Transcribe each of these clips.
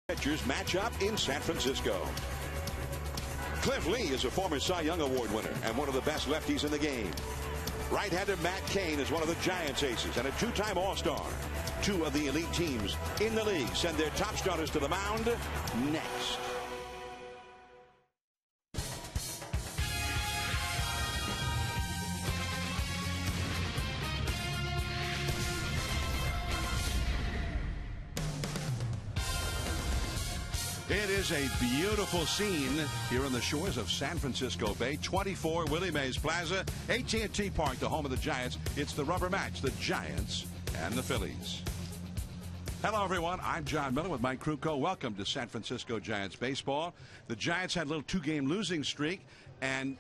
Pitchers match up in San Francisco. Cliff Lee is a former Cy Young Award winner and one of the best lefties in the game. Right-hander Matt Cain is one of the Giants' aces and a two-time All-Star. Two of the elite teams in the league send their top starters to the mound next. It is a beautiful scene here on the shores of San Francisco Bay. 24 Willie Mays Plaza, AT&T Park, the home of the Giants. It's the rubber match, the Giants and the Phillies. Hello, everyone. I'm John Miller with Mike Krukow. Welcome to San Francisco Giants baseball. The Giants had a little two-game losing streak and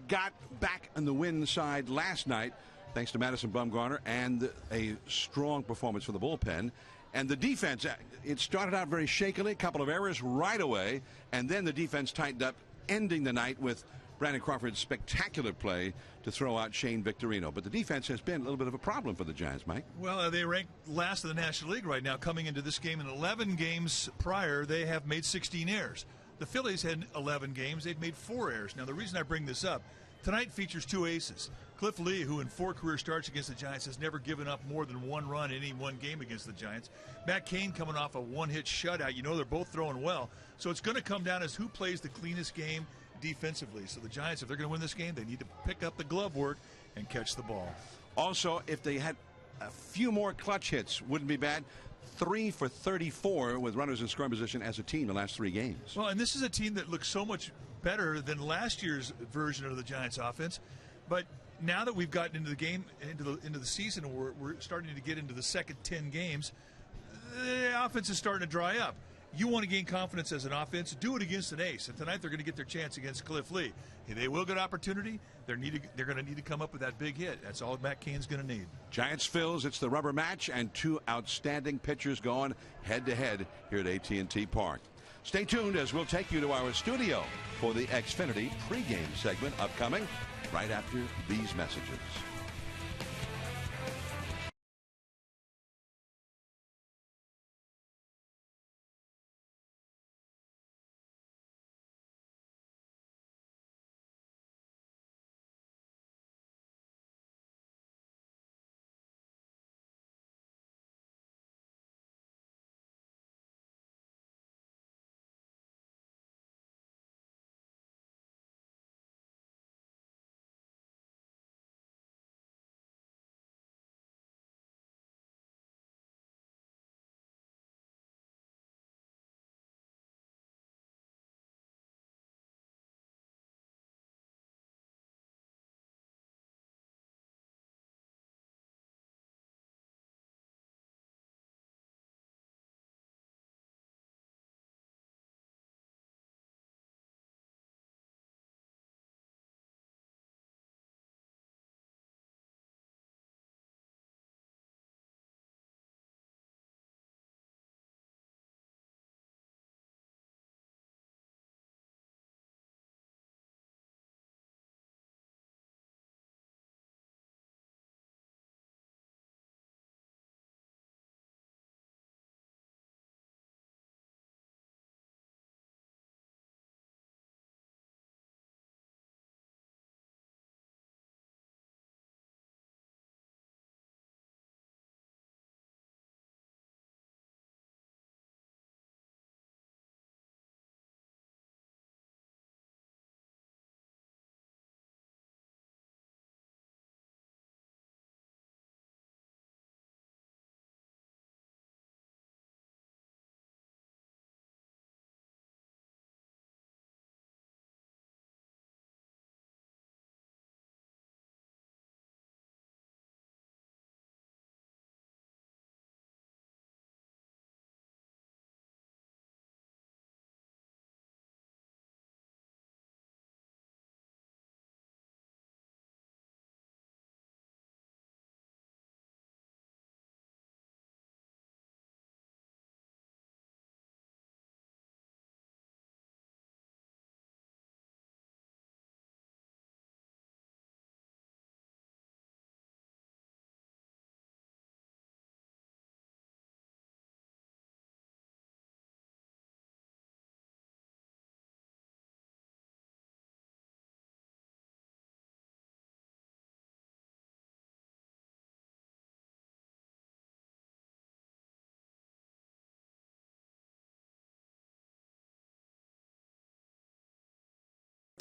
got back on the win side last night thanks to Madison Bumgarner and a strong performance for the bullpen. And the defense, it started out very shakily, a couple of errors right away, and then the defense tightened up, ending the night with Brandon Crawford's spectacular play to throw out Shane Victorino. But the defense has been a little bit of a problem for the Giants, Mike. Well, they rank last in the National League right now coming into this game. In 11 games prior, they have made 16 errors. The Phillies had 11 games. They've made 4 errors. Now, the reason I bring this up, tonight features 2 aces. Cliff Lee, who in 4 career starts against the Giants has never given up more than 1 run in any one game against the Giants. Matt Cain coming off a 1-hit shutout. You know they're both throwing well. So it's going to come down as who plays the cleanest game defensively. So the Giants, if they're going to win this game, they need to pick up the glove work and catch the ball. Also, if they had a few more clutch hits, wouldn't be bad. 3 for 34 with runners in scoring position as a team the last 3 games. Well, and this is a team that looks so much better than last year's version of the Giants offense. But now that we've gotten into the game, into the season, and we're starting to get into the second 10 games, the offense is starting to dry up. You want to gain confidence as an offense, do it against an ace. And tonight they're going to get their chance against Cliff Lee. If they will get opportunity, they're going to need to come up with that big hit. That's all Matt Cain's going to need. Giants Phils, it's the rubber match, and 2 outstanding pitchers going head-to-head here at AT&T Park. Stay tuned as we'll take you to our studio for the Xfinity pregame segment upcoming right after these messages.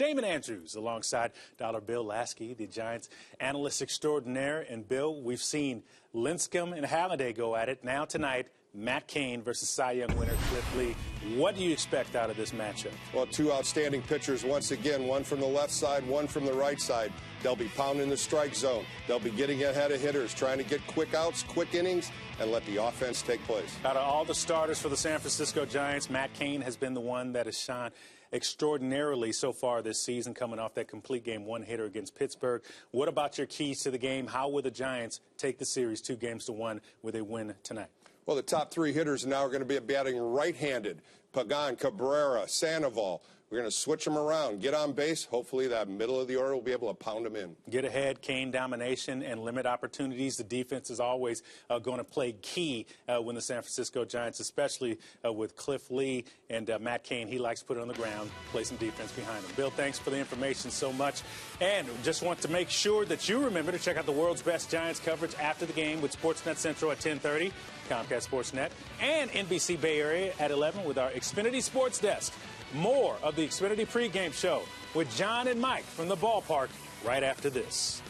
Damon Andrews alongside Dollar Bill Lasky, the Giants analyst extraordinaire. And Bill, we've seen Lincecum and Halliday go at it. Now tonight, Matt Cain versus Cy Young winner Cliff Lee. What do you expect out of this matchup? Well, two outstanding pitchers once again, one from the left side, one from the right side. They'll be pounding the strike zone. They'll be getting ahead of hitters, trying to get quick outs, quick innings, and let the offense take place. Out of all the starters for the San Francisco Giants, Matt Cain has been the one that has shone extraordinarily so far this season, coming off that complete game one-hitter against Pittsburgh. What about your keys to the game? How will the Giants take the series 2-1 with a win tonight? Well, the top three hitters now are going to be batting right-handed. Pagan, Cabrera, Sandoval. We're going to switch them around, get on base. Hopefully that middle of the order will be able to pound them in. Get ahead, Cain domination, and limit opportunities. The defense is always going to play key when the San Francisco Giants, especially with Cliff Lee and Matt Cain, he likes to put it on the ground, play some defense behind him. Bill, thanks for the information so much. And just want to make sure that you remember to check out the world's best Giants coverage after the game with Sportsnet Central at 10:30, Comcast Sportsnet, and NBC Bay Area at 11 with our Xfinity Sports Desk. More of the Xfinity pregame show with John and Mike from the ballpark right after this.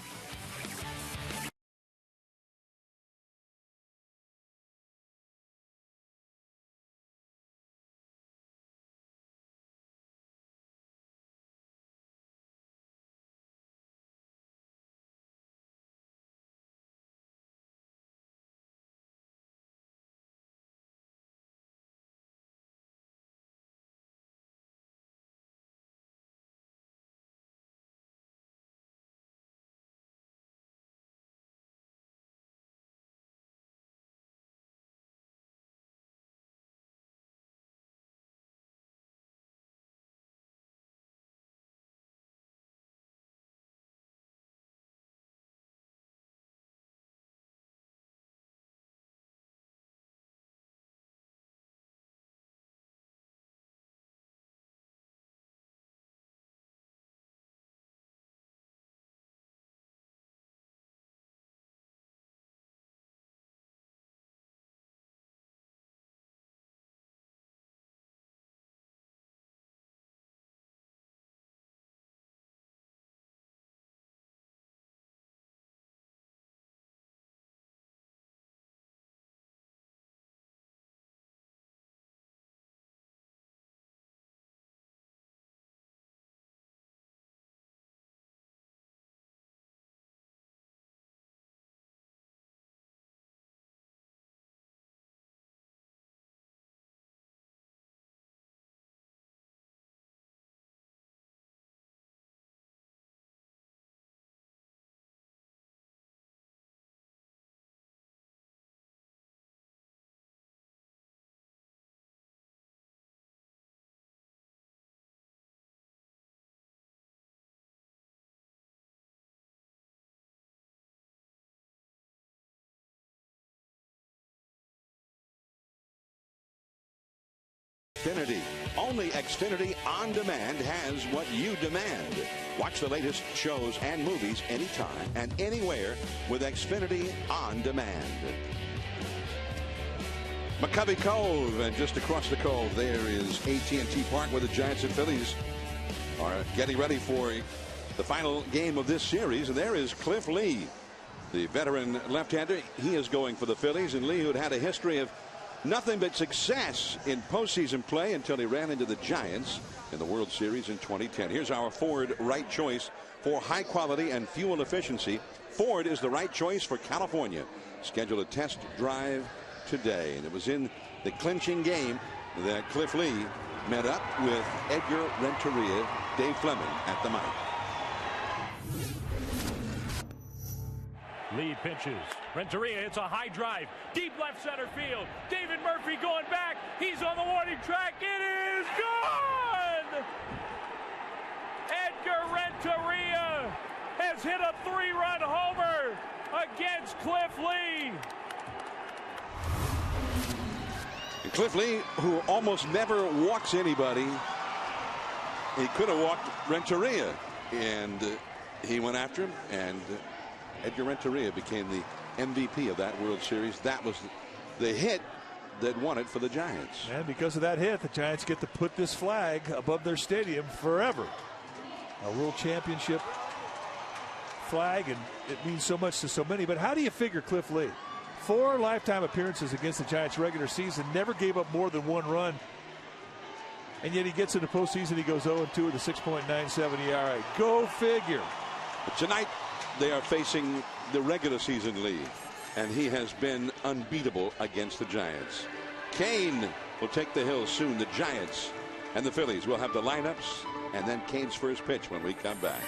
Xfinity. Only Xfinity On Demand has what you demand. Watch the latest shows and movies anytime and anywhere with Xfinity On Demand. McCovey Cove, and just across the cove there is AT&T Park, where the Giants and Phillies are getting ready for the final game of this series. And there is Cliff Lee, the veteran left-hander. He is going for the Phillies, and Lee, who had a history of nothing but success in postseason play until he ran into the Giants in the World Series in 2010. Here's our Ford right choice for high quality and fuel efficiency. Ford is the right choice for California. Schedule a test drive today. And it was in the clinching game that Cliff Lee met up with Edgar Renteria, Dave Fleming at the mic. Lee pitches. Renteria hits a high drive. Deep left center field. David Murphy going back. He's on the warning track. It is gone! Edgar Renteria has hit a 3-run homer against Cliff Lee. And Cliff Lee, who almost never walks anybody, he could have walked Renteria, and he went after him, and Edgar Renteria became the MVP of that World Series. That was the hit that won it for the Giants. And because of that hit, the Giants get to put this flag above their stadium forever. a world championship flag, and it means so much to so many. But how do you figure Cliff Lee? 4 lifetime appearances against the Giants regular season, never gave up more than 1 run. And yet he gets in the postseason, he goes 0-2 with a 6.97 ERA. Go figure. Tonight they are facing the regular season Lee, and he has been unbeatable against the Giants. Kane will take the hill soon. The Giants and the Phillies will have the lineups, and then Kane's first pitch when we come back.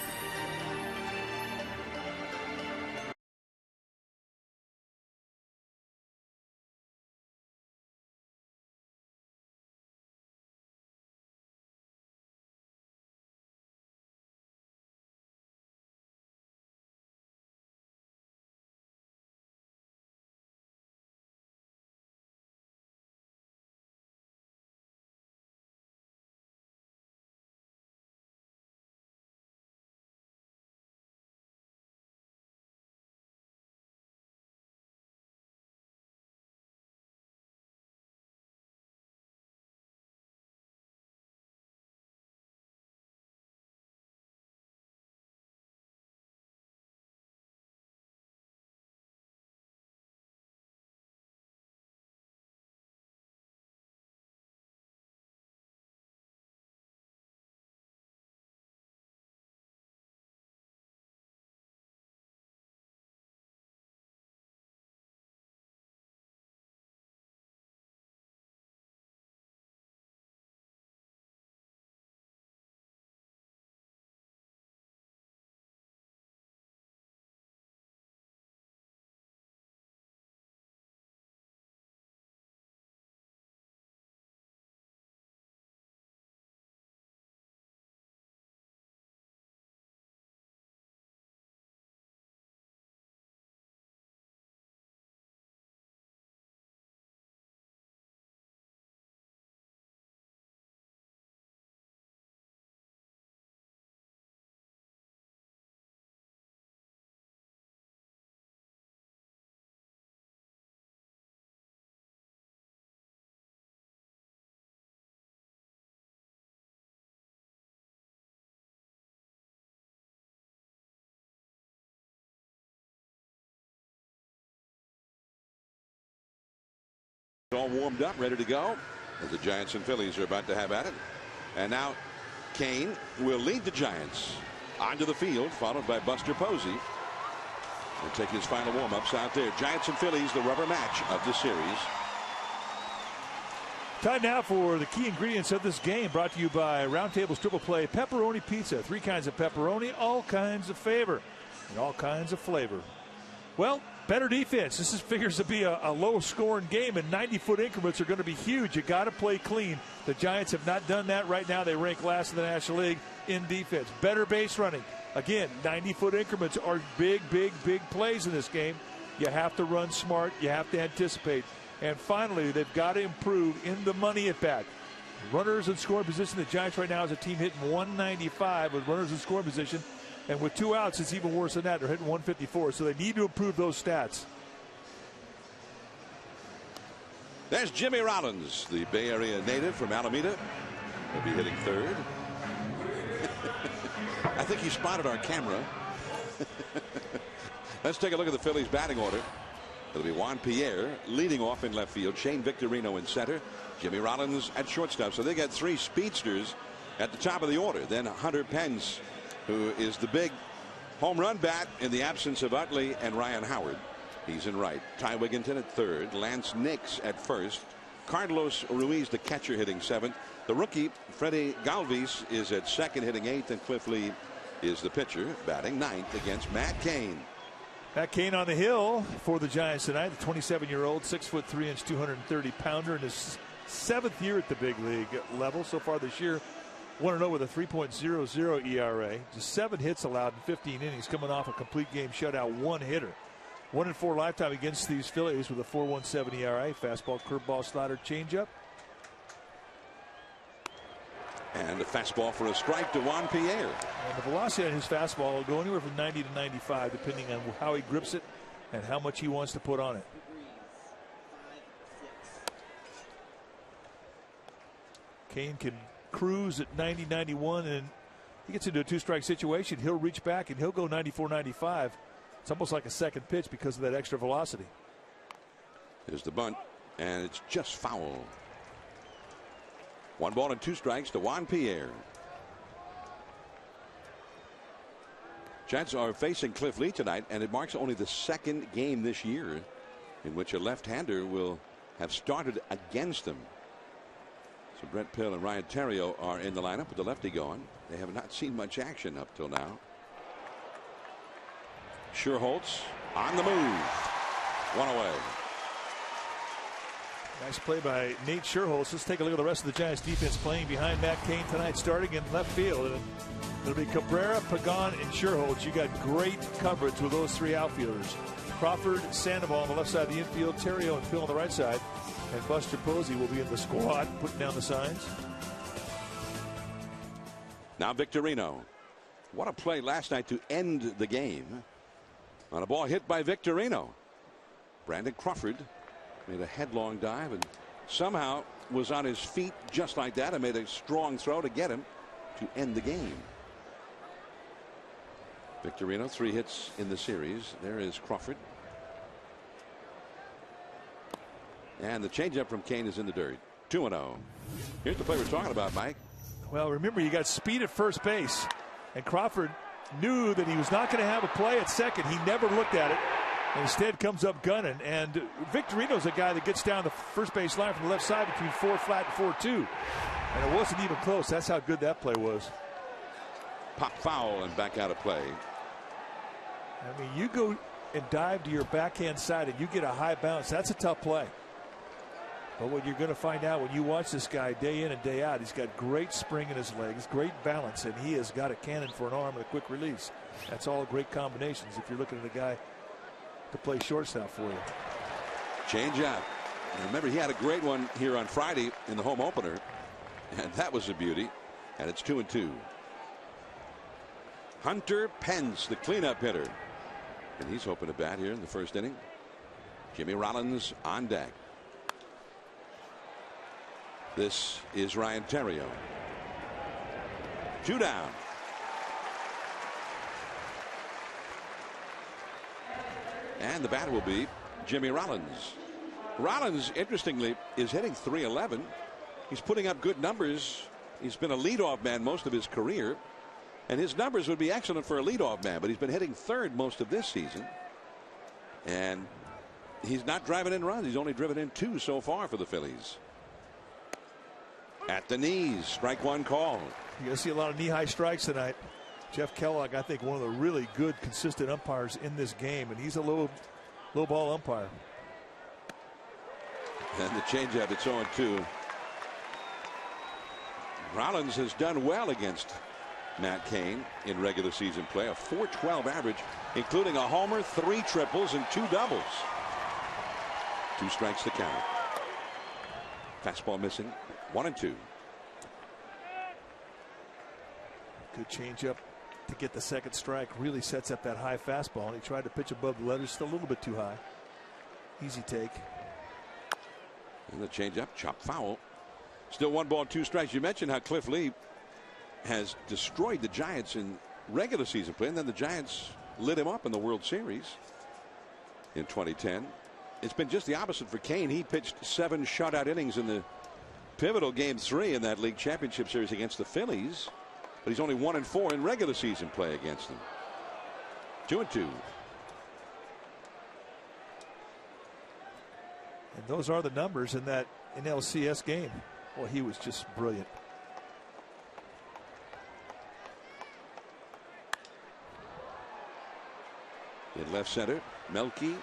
All warmed up, ready to go, as the Giants and Phillies are about to have at it. And now Kane will lead the Giants onto the field, followed by Buster Posey. He'll take his final warm-ups out there. Giants and Phillies, the rubber match of the series. Time now for the key ingredients of this game, brought to you by Roundtable's Triple Play Pepperoni Pizza. 3 kinds of pepperoni, all kinds of flavor, and all kinds of flavor. Well, better defense. This figures to be a low-scoring game, and 90-foot increments are going to be huge. You got to play clean. The Giants have not done that right now. They rank last in the National League in defense. Better base running. Again, 90-foot increments are big, big, big plays in this game. You have to run smart. You have to anticipate. And finally, they've got to improve in the money at bat. Runners in scoring position. The Giants right now is a team hitting 195 with runners in scoring position. And with 2 outs, it's even worse than that. They're hitting 154, so they need to improve those stats. There's Jimmy Rollins, the Bay Area native from Alameda. He'll be hitting third. I think he spotted our camera. Let's take a look at the Phillies batting order. It'll be Juan Pierre leading off in left field, Shane Victorino in center, Jimmy Rollins at shortstop. So they got 3 speedsters at the top of the order. Then Hunter Pence, who is the big home run bat in the absence of Utley and Ryan Howard. He's in right. Ty Wigginton at third. Lance Nix at first. Carlos Ruiz, the catcher, hitting 7th. The rookie, Freddie Galvis, is at second, hitting 8th. And Cliff Lee is the pitcher, batting 9th against Matt Cain. Matt Cain on the hill for the Giants tonight. The 27-year-old, 6'3", 230-pounder in his 7th year at the big league level so far this year. 1-0 with a 3.00 ERA. Just 7 hits allowed in 15 innings, coming off a complete game shutout, 1 hitter. 1-4 lifetime against these Phillies with a 4.17 ERA. Fastball, curveball, slider, changeup. And a fastball for a strike to Juan Pierre. And the velocity on his fastball will go anywhere from 90 to 95, depending on how he grips it and how much he wants to put on it. Cain can cruise at 90, 91, and he gets into a two-strike situation, he'll reach back and he'll go 94-95. It's almost like a second pitch because of that extra velocity. Here's the bunt, and it's just foul. 1 ball and 2 strikes to Juan Pierre. Giants are facing Cliff Lee tonight, and it marks only the 2nd game this year in which a left-hander will have started against them. So Brent Pill and Ryan Terrio are in the lineup with the lefty going. They have not seen much action up till now. Schuerholz on the move. 1 away. Nice play by Nate Schuerholz. Let's take a look at the rest of the Giants defense playing behind Matt Cain tonight, starting in left field. And it'll be Cabrera, Pagan, and Schuerholz. You got great coverage with those 3 outfielders. Crawford, Sandoval on the left side of the infield, Terrio and Phil on the right side. And Buster Posey will be in the squad, putting down the signs. Now Victorino. What a play last night to end the game. On a ball hit by Victorino. Brandon Crawford made a headlong dive and somehow was on his feet just like that and made a strong throw to get him to end the game. Victorino, 3 hits in the series. There is Crawford. And the changeup from Cain is in the dirt. 2-0. Here's the play we're talking about, Mike. Well, remember, you got speed at first base, and Crawford knew that he was not going to have a play at second. He never looked at it. Instead comes up gunning, and Victorino's a guy that gets down the first base line from the left side between 4 flat and 4-2. And it wasn't even close. That's how good that play was. Pop foul and back out of play. I mean, you go and dive to your backhand side and you get a high bounce. That's a tough play. But what you're going to find out when you watch this guy day in and day out, he's got great spring in his legs, great balance, and he has got a cannon for an arm and a quick release. That's all great combinations if you're looking at a guy to play shortstop for you. Change up. And remember, he had a great one here on Friday in the home opener, and that was a beauty. And it's 2-2. Hunter Pence, the cleanup hitter, and he's hoping to bat here in the first inning. Jimmy Rollins on deck. This is Ryan Terrio. 2 down. And the batter will be Jimmy Rollins. Rollins, interestingly, is hitting .311. He's putting up good numbers. He's been a leadoff man most of his career, and his numbers would be excellent for a leadoff man, but he's been hitting third most of this season. And he's not driving in runs. He's only driven in 2 so far for the Phillies. At the knees, strike 1 call. You're going to see a lot of knee-high strikes tonight. Jeff Kellogg, I think, one of the really good, consistent umpires in this game, and he's a low ball umpire. And the changeup, it's 0-2. Rollins has done well against Matt Cain in regular season play, a .412 average, including a homer, 3 triples, and 2 doubles. 2 strikes to count. Fastball missing, 1-2. Good changeup to get the second strike. Really sets up that high fastball, and he tried to pitch above the letters, still a little bit too high. Easy take. And the changeup, chopped foul. Still 1 ball, 2 strikes. You mentioned how Cliff Lee has destroyed the Giants in regular season play, and then the Giants lit him up in the World Series in 2010. It's been just the opposite for Cain. He pitched 7 shutout innings in the pivotal Game 3 in that league championship series against the Phillies, but he's only 1-4 in regular season play against them. 2-2. And those are the numbers in that NLCS game. Well, he was just brilliant. In left center, Melky.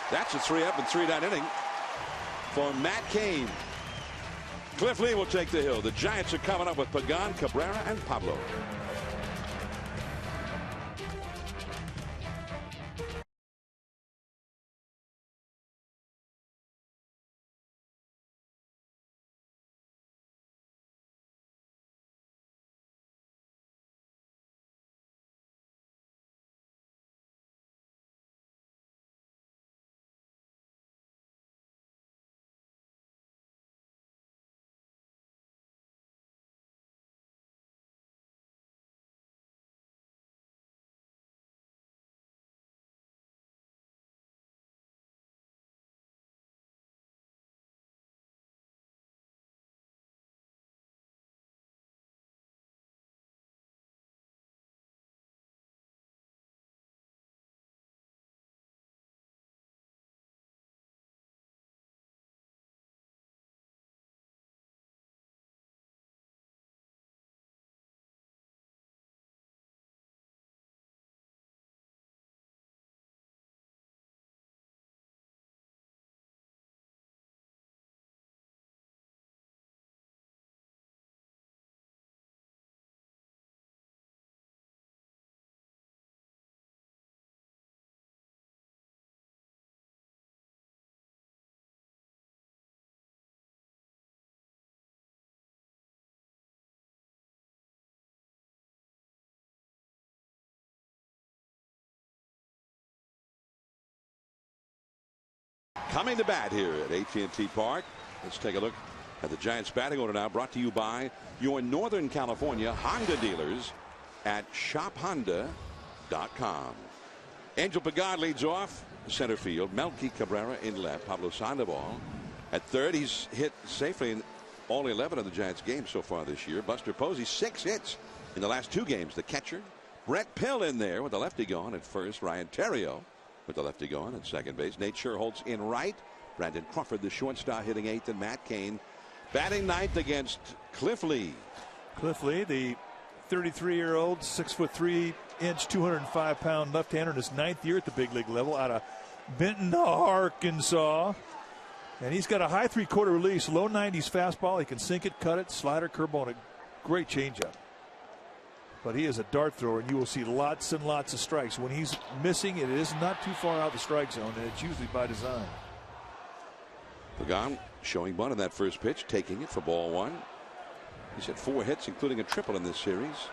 That's a 3-up and 3-down inning for Matt Cain. Cliff Lee will take the hill. The Giants are coming up with Pagan, Cabrera, and Pablo. coming to bat here at AT&T Park. Let's take a look at the Giants batting order now, brought to you by your Northern California Honda dealers at shophonda.com. Angel Pagan leads off center field. Melky Cabrera in left. Pablo Sandoval at third. He's hit safely in all 11 of the Giants games so far this year. Buster Posey 6 hits in the last 2 games. The catcher Brett Pill in there with the lefty going at first. Ryan Terrio with the lefty going at second base. Nate Scherholtz in right. Brandon Crawford, the shortstop, hitting 8th, and Matt Cain batting 9th against Cliff Lee. Cliff Lee, the 33-year-old, 6'3" 205-pound left-hander in his 9th year at the big league level out of Benton, Arkansas. And he's got a high 3/4 release, low 90s fastball. He can sink it, cut it, slider, curveball, and a great changeup. But he is a dart thrower, and you will see lots and lots of strikes. When he's missing, it is not too far out of the strike zone, and it's usually by design. Pagan showing bunt on that first pitch, taking it for ball 1. He's had 4 hits, including a triple in this series.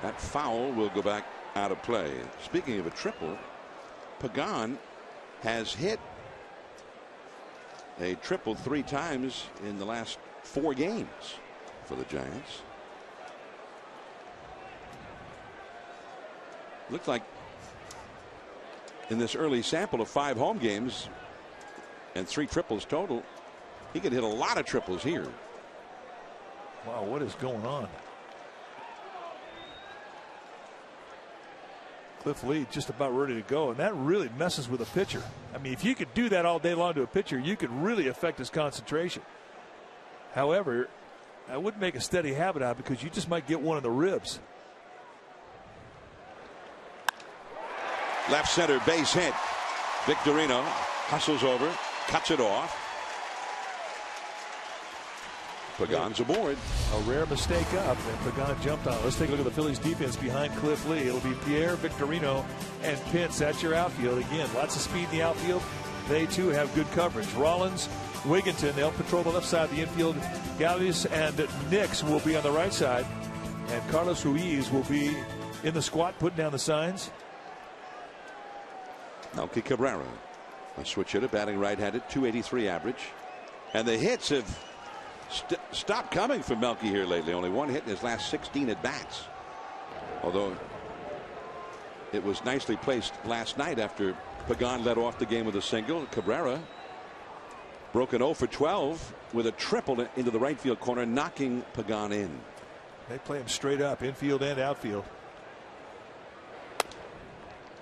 That foul will go back out of play. Speaking of a triple, Pagan has hit a triple 3 times in the last 4 games for the Giants. Looks like in this early sample of 5 home games and 3 triples total, he could hit a lot of triples here. Wow, what is going on? Cliff Lee just about ready to go, and that really messes with a pitcher. I mean, if you could do that all day long to a pitcher, you could really affect his concentration. However, I wouldn't make a steady habit out because you just might get one of the ribs. Left center base hit. Victorino hustles over, cuts it off. Pagan's aboard. A rare mistake up, and Pagan jumped on it. Let's take a look at the Phillies defense behind Cliff Lee. It'll be Pierre, Victorino, and Pence. That's your outfield. Again, lots of speed in the outfield. They too have good coverage. Rollins, Wigginton, they'll patrol the left side of the infield. Galvis and Nix will be on the right side, and Carlos Ruiz will be in the squat putting down the signs. Melky Cabrera, a switch hitter, batting right-handed, 283 average. And the hits have stopped coming for Melky here lately. Only 1 hit in his last 16 at-bats. Although it was nicely placed last night after Pagan led off the game with a single. Cabrera broken 0 for 12 with a triple into the right field corner, knocking Pagan in. They play him straight up, infield and outfield.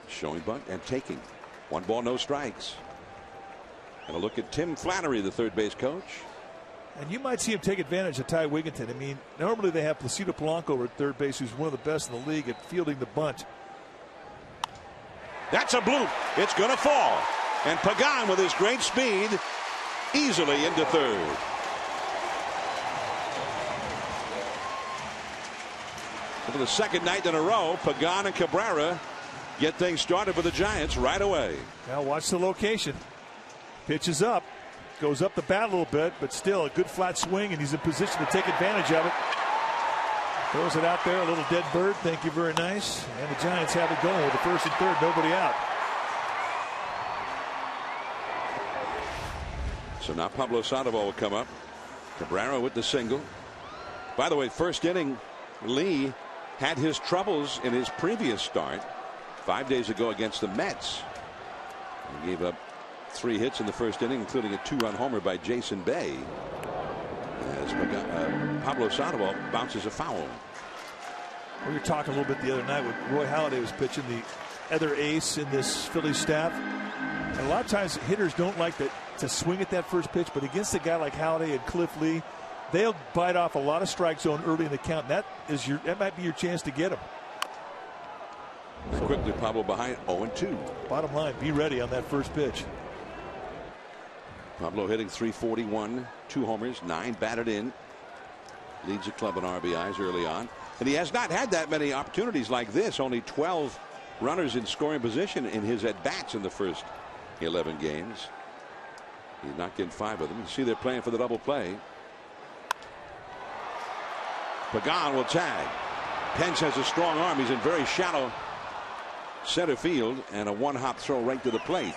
Showing bunt and taking. 1 ball, no strikes. And a look at Tim Flannery, the third base coach. And you might see him take advantage of Ty Wigginton. I mean, normally they have Placido Polanco over at third base, who's one of the best in the league at fielding the bunt. That's a bloop. It's going to fall. And Pagan, with his great speed, easily into third. For the second night in a row, Pagan and Cabrera get things started for the Giants right away. Now watch the location. Pitch is up. Goes up the bat a little bit, but still a good flat swing, and he's in position to take advantage of it. Throws it out there, a little dead bird. Thank you, very nice. And the Giants have it going with the first and third, nobody out. So now Pablo Sandoval will come up. Cabrera with the single. By the way, first inning, Lee had his troubles in his previous start 5 days ago against the Mets. He gave up 3 hits in the first inning, including a 2-run homer by Jason Bay, as Pablo Sandoval bounces a foul. We were talking a little bit the other night with Roy Halladay was pitching, the other ace in this Phillies staff. And a lot of times hitters don't like to swing at that first pitch, but against a guy like Halladay and Cliff Lee, they'll bite off a lot of strike zone early in the count. That might be your chance to get him. Quickly, Pablo behind 0-2. Bottom line, be ready on that first pitch. Pablo hitting .341, 2 homers, 9 batted in. Leads the club in RBIs early on. And he has not had that many opportunities like this. Only 12 runners in scoring position in his at-bats in the first 11 games. He's knocked in 5 of them. You see they're playing for the double play. Pagan will tag. Pence has a strong arm. He's in very shallow center field, and a 1-hop throw right to the plate.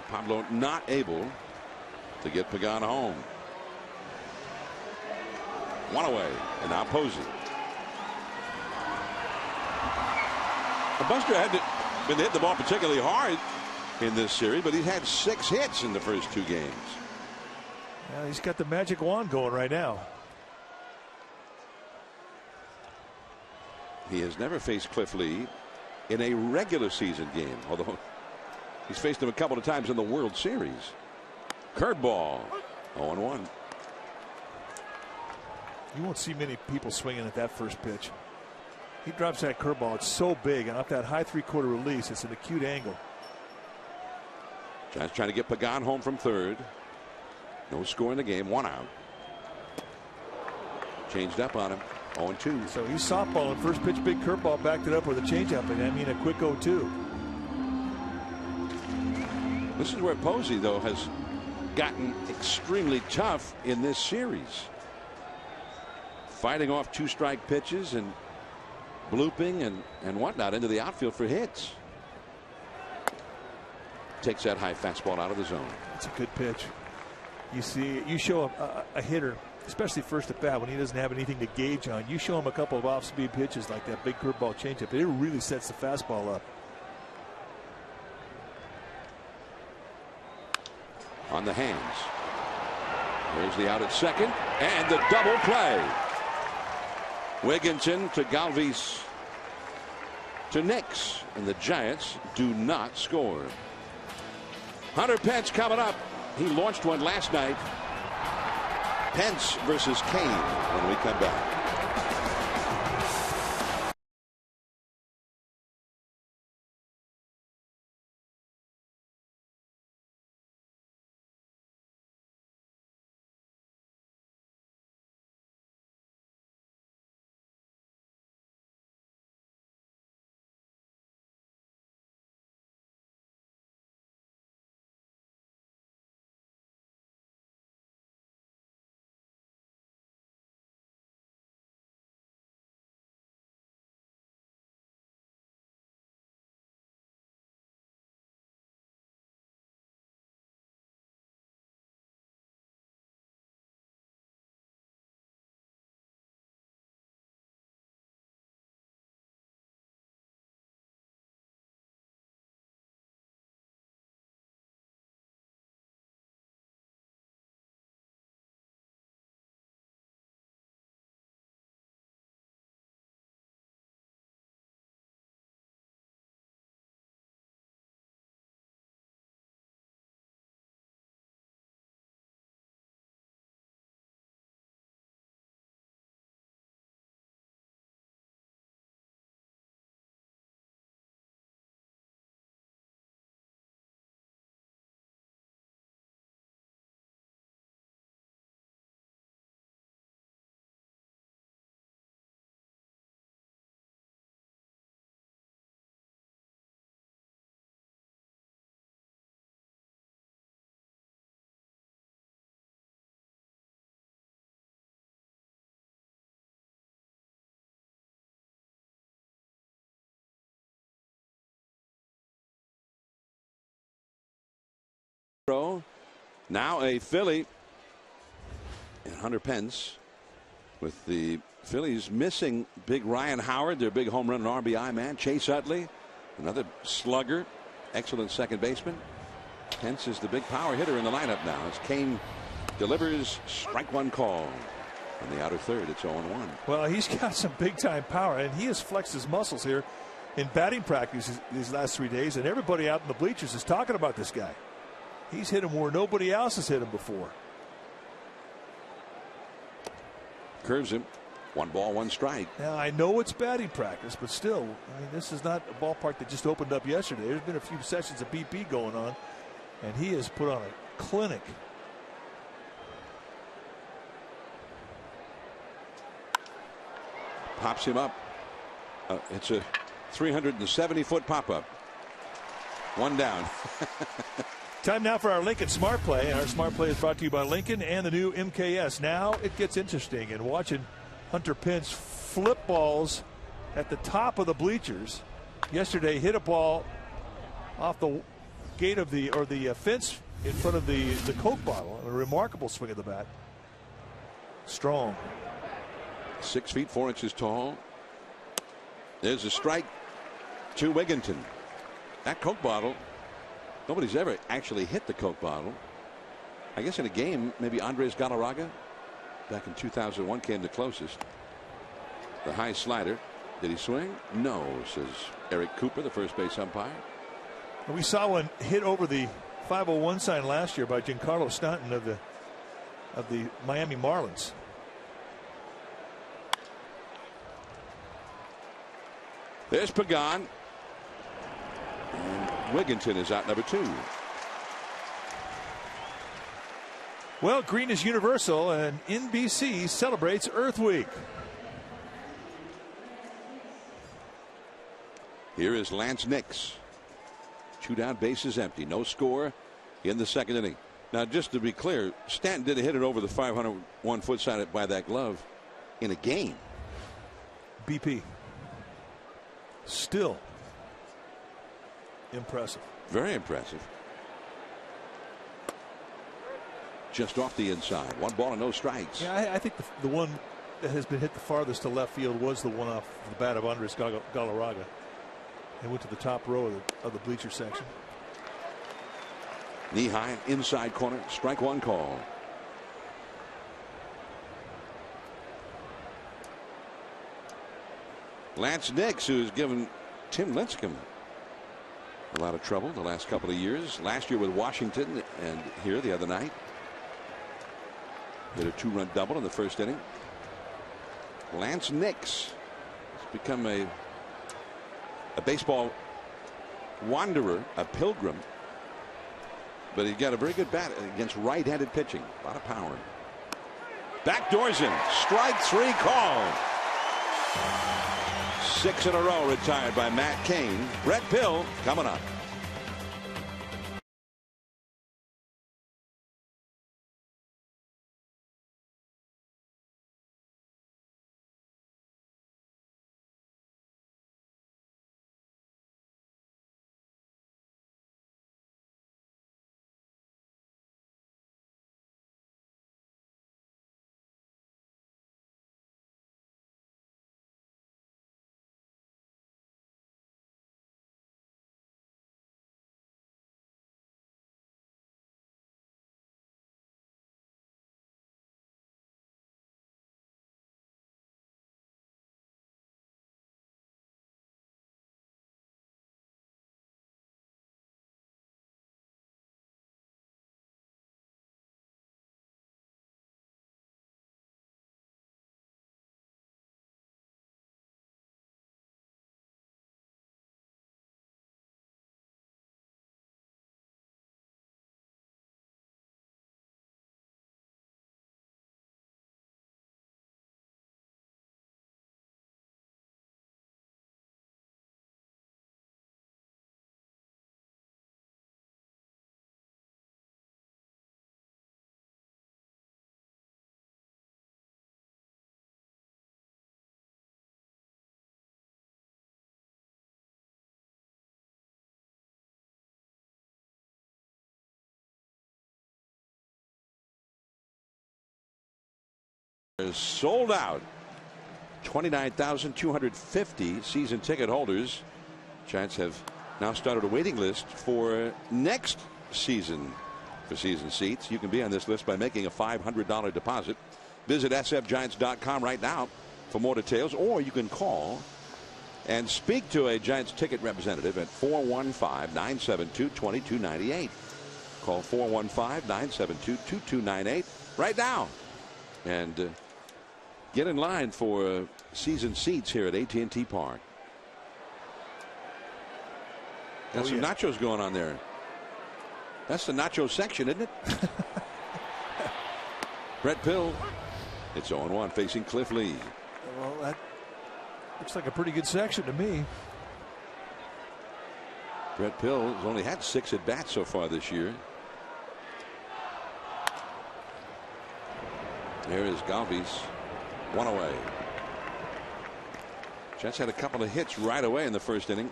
Pablo not able to get Pagan home. One away, and now Posey. Buster hadn't been hitting the ball particularly hard in this series, but he's had 6 hits in the first 2 games. Yeah, he's got the magic wand going right now. He has never faced Cliff Lee in a regular season game, although he's faced him a couple of times in the World Series. Curveball, 0-1. You won't see many people swinging at that first pitch. He drops that curveball. It's so big, and off that high 3/4 release, it's an acute angle. Giants trying to get Pagan home from third. No score in the game. 1 out. Changed up on him. 0-2. So he's softballing. First pitch, big curveball, backed it up with a changeup, and I mean a quick 0-2. This is where Posey, though, has gotten extremely tough in this series. Fighting off 2-strike pitches and blooping and whatnot into the outfield for hits. Takes that high fastball out of the zone. It's a good pitch. You show a hitter, especially first at bat, when he doesn't have anything to gauge on. You show him a couple of off-speed pitches like that big curveball changeup. It really sets the fastball up. On the hands. There's the out at second and the double play. Wigginton to Galvis to Nix, and the Giants do not score. Hunter Pence coming up. He launched one last night. Pence versus Kane when we come back. Now a Philly and Hunter Pence, with the Phillies missing big Ryan Howard, their big home run and RBI man. Chase Utley, another slugger, excellent second baseman. Pence is the big power hitter in the lineup now as Kane delivers strike one call. On the outer third, it's 0-1. Well, he's got some big time power, and he has flexed his muscles here in batting practice these last 3 days, and everybody out in the bleachers is talking about this guy. He's hit him where nobody else has hit him before. Curves him. 1 ball, 1 strike. Now, I know it's batting practice, but still, I mean, this is not a ballpark that just opened up yesterday. There's been a few sessions of BP going on, and he has put on a clinic. Pops him up. It's a 370-foot pop-up. 1 down. Time now for our Lincoln Smart Play, and our Smart Play is brought to you by Lincoln and the new MKS. Now it gets interesting, and watching Hunter Pence flip balls at the top of the bleachers. Yesterday hit a ball off the gate of the fence in front of the Coke bottle. A remarkable swing of the bat. Strong. 6 feet 4 inches tall. There's a strike to Wigginton. That Coke bottle, nobody's ever actually hit the Coke bottle. I guess in a game, maybe Andres Galarraga back in 2001 came the closest. The high slider. Did he swing? No, says Eric Cooper, the first base umpire. We saw one hit over the 501 sign last year by Giancarlo Stanton of the Miami Marlins. There's Pagan. And Wigginton is out number 2. Well, green is universal, and NBC celebrates Earth Week. Here is Lance Nix. 2 down, bases empty. No score in the second inning. Now, just to be clear, Stanton didn't hit it over the 501 foot side by that glove in a game. BP. Still impressive. Very impressive. Just off the inside. 1 ball and no strikes. Yeah, I think the one that has been hit the farthest to left field was the one off the bat of Andres Galarraga. They went to the top row of the bleacher section. Knee high, inside corner, strike 1 call. Lance Nix, who's given Tim Lincecum a lot of trouble the last couple of years. Last year with Washington and here the other night. Hit a 2-run double in the first inning. Lance Nix has become a baseball wanderer, a pilgrim. But he's got a very good bat against right-handed pitching. A lot of power. Backdoors in. Strike 3 call. 6 in a row retired by Matt Cain. Brett Pill coming up. Is sold out. 29,250 season ticket holders. Giants have now started a waiting list for next season for season seats. You can be on this list by making a $500 deposit. Visit sfgiants.com right now for more details, or you can call and speak to a Giants ticket representative at 415-972-2298. Call 415-972-2298 right now and get in line for season seats here at AT&T Park. Got some nachos going on there. That's the nacho section, isn't it? Brett Pill. It's 0-1 facing Cliff Lee. Well, that looks like a pretty good section to me. Brett Pill has only had 6 at bats so far this year. There is Galvis. 1 away. Jets had a couple of hits right away in the first inning.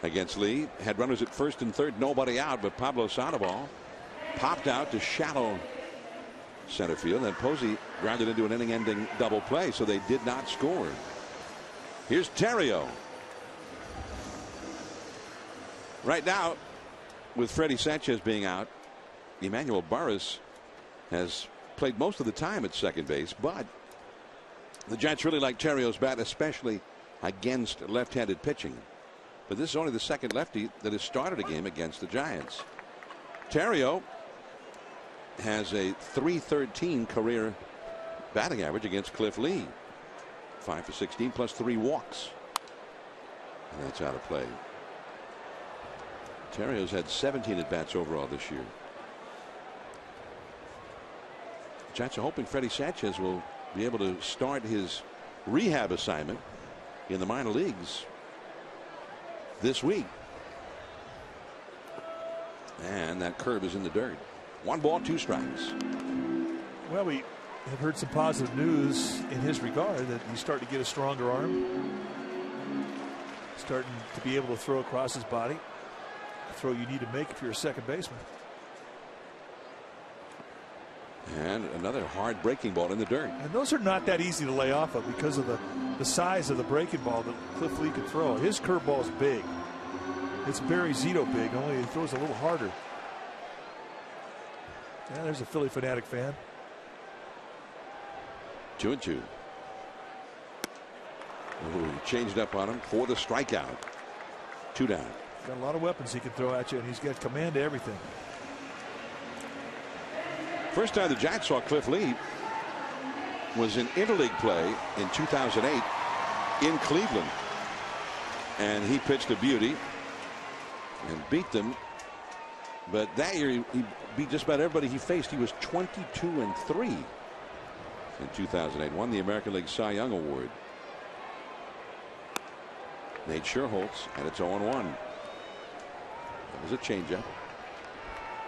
against Lee. Had runners at first and third, nobody out, but Pablo Sandoval popped out to shallow center field. Then Posey grounded into an inning-ending double play, so they did not score. Here's Terrio. Right now, with Freddie Sanchez being out, Emmanuel Barris has played most of the time at second base, but the Giants really like Terrio's bat, especially against left-handed pitching. But this is only the second lefty that has started a game against the Giants. Terrio has a .313 career batting average against Cliff Lee. 5 for 16 plus 3 walks. And that's out of play. Terrio's had 17 at-bats overall this year. Giants are hoping Freddie Sanchez will be able to start his rehab assignment in the minor leagues this week. And that curve is in the dirt. 1 ball, 2 strikes. Well, we have heard some positive news in his regard that he's starting to get a stronger arm. Starting to be able to throw across his body. A throw you need to make if you're a second baseman. And another hard breaking ball in the dirt. And those are not that easy to lay off of because of the size of the breaking ball that Cliff Lee can throw. His curveball is big. It's Barry Zito big, only he throws a little harder. Yeah, there's a Philly fanatic fan. 2-2. Ooh, changed up on him for the strikeout. 2 down. Got a lot of weapons he can throw at you, and he's got command to everything. First time the Giants saw Cliff Lee was in interleague play in 2008 in Cleveland. And he pitched a beauty and beat them. But that year he beat just about everybody he faced. He was 22-3 in 2008. Won the American League Cy Young Award. Nate Scherholtz, and it's 0-1. That was a changeup.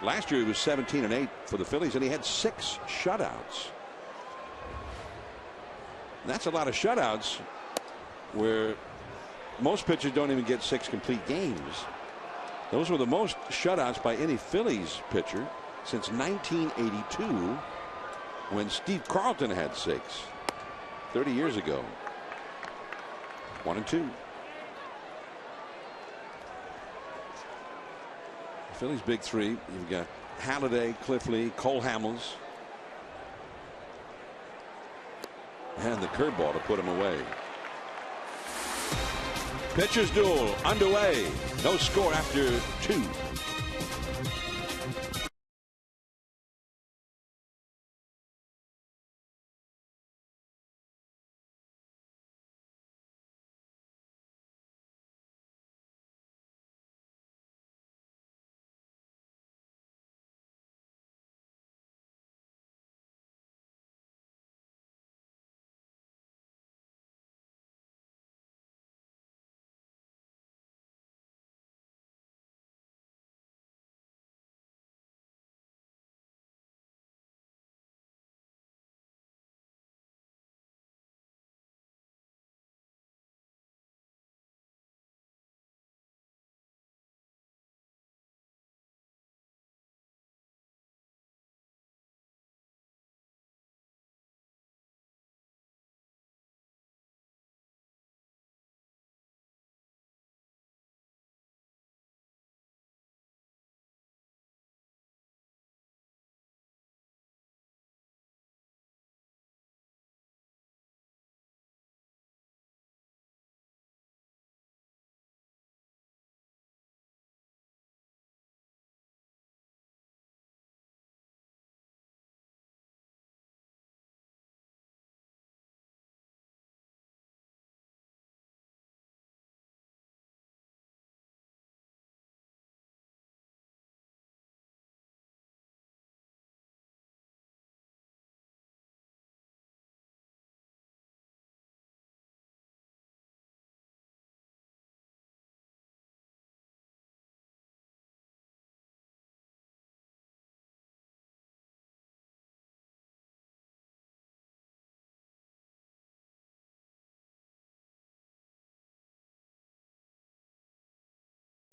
Last year he was 17-8 for the Phillies, and he had 6 shutouts. And that's a lot of shutouts where most pitchers don't even get 6 complete games. Those were the most shutouts by any Phillies pitcher since 1982, when Steve Carlton had 6 30 years ago. 1-2. Phillies big 3. You've got Halladay, Cliff Lee, Cole Hamels, and the curveball to put him away. Pitchers duel underway. No score after 2.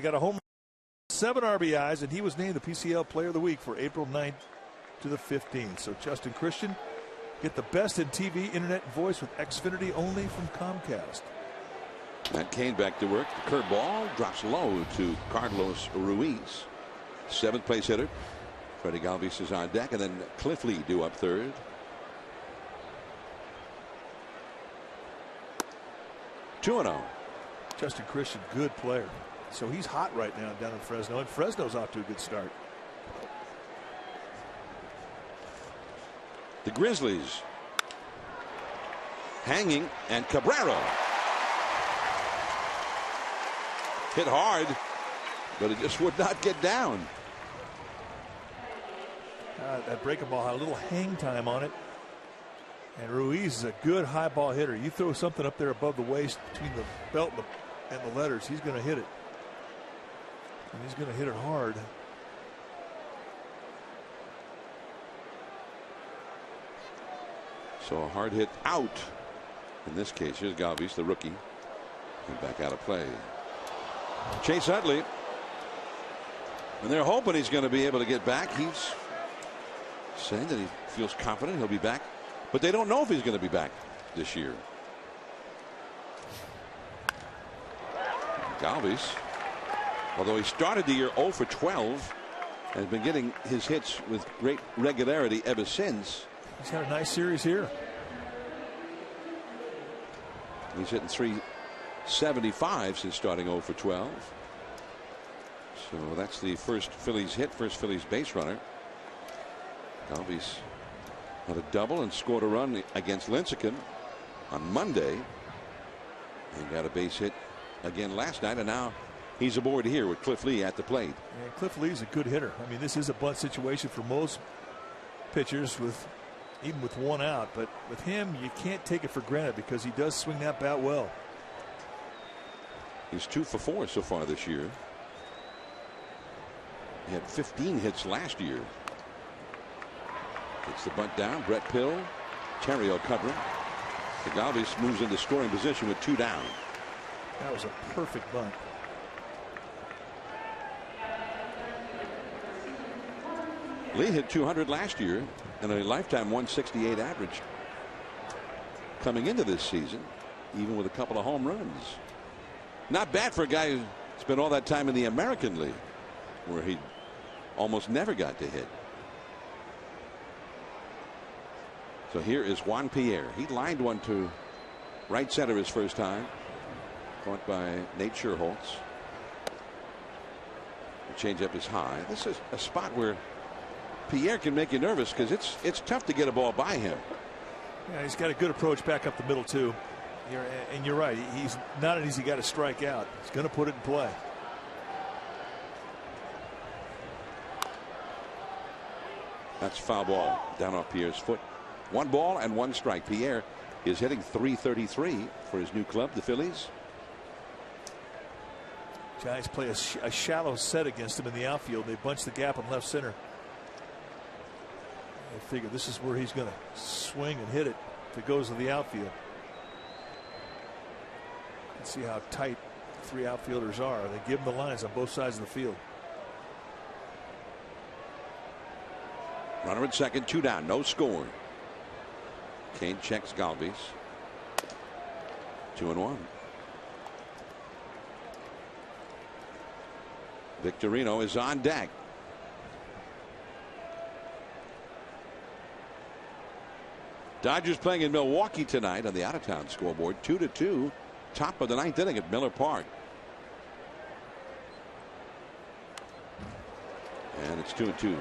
He got a home run, 7 RBIs, and he was named the PCL Player of the Week for April 9th to the 15th. So Justin Christian, get the best in TV, internet, and voice with Xfinity only from Comcast. Matt Cain back to work. The curveball drops low to Carlos Ruiz. 7th place hitter. Freddie Galvis is on deck, and then Cliff Lee due up third. Two and 0. Justin Christian, good player. So he's hot right now down in Fresno, and Fresno's off to a good start. The Grizzlies hanging, and Cabrera hit hard, but it just would not get down. That breaking ball had a little hang time on it. And Ruiz is a good high ball hitter. You throw something up there above the waist between the belt and the letters, he's going to hit it. And he's going to hit it hard. So a hard hit out. In this case, here's Galvis, the rookie. And back out of play. Chase Utley. And they're hoping he's going to be able to get back. He's saying that he feels confident he'll be back. But they don't know if he's going to be back this year. Galvis, although he started the year 0 for 12, has been getting his hits with great regularity ever since. He's had a nice series here. He's hitting .375 since starting 0 for 12. So that's the first Phillies hit, first Phillies base runner. Galvis had a double and scored a run against Lincecum on Monday. And got a base hit again last night, and now he's aboard here with Cliff Lee at the plate. Yeah, Cliff Lee's a good hitter. I mean, this is a bunt situation for most pitchers, even with one out, but with him you can't take it for granted because he does swing that bat well. He's 2 for 4 so far this year. He had 15 hits last year. Gets the bunt down. Brett Pill, Terrio covering. Galvis moves into scoring position with 2 down. That was a perfect bunt. Lee hit 200 last year and a lifetime 168 average coming into this season, even with a couple of home runs. Not bad for a guy who spent all that time in the American League, where he almost never got to hit. So here is Juan Pierre. He lined one to right center his first time. Caught by Nate Scherholtz. The changeup is high. This is a spot where Pierre can make you nervous because it's tough to get a ball by him. Yeah, he's got a good approach back up the middle too. And you're right. He's not an easy guy to strike out. He's going to put it in play. That's foul ball down off Pierre's foot. 1 ball and 1 strike. Pierre is hitting .333 for his new club, the Phillies. Giants play a shallow set against him in the outfield. They bunch the gap in left center. They figure this is where he's going to swing and hit it if it goes to the outfield. Let's see how tight 3 outfielders are. They give him the lines on both sides of the field. Runner at second, 2 down, no score. Cain checks Galvis. 2-1. Victorino is on deck. Dodgers playing in Milwaukee tonight on the out-of-town scoreboard. 2-2. Top of the 9th inning at Miller Park. And it's 2-2.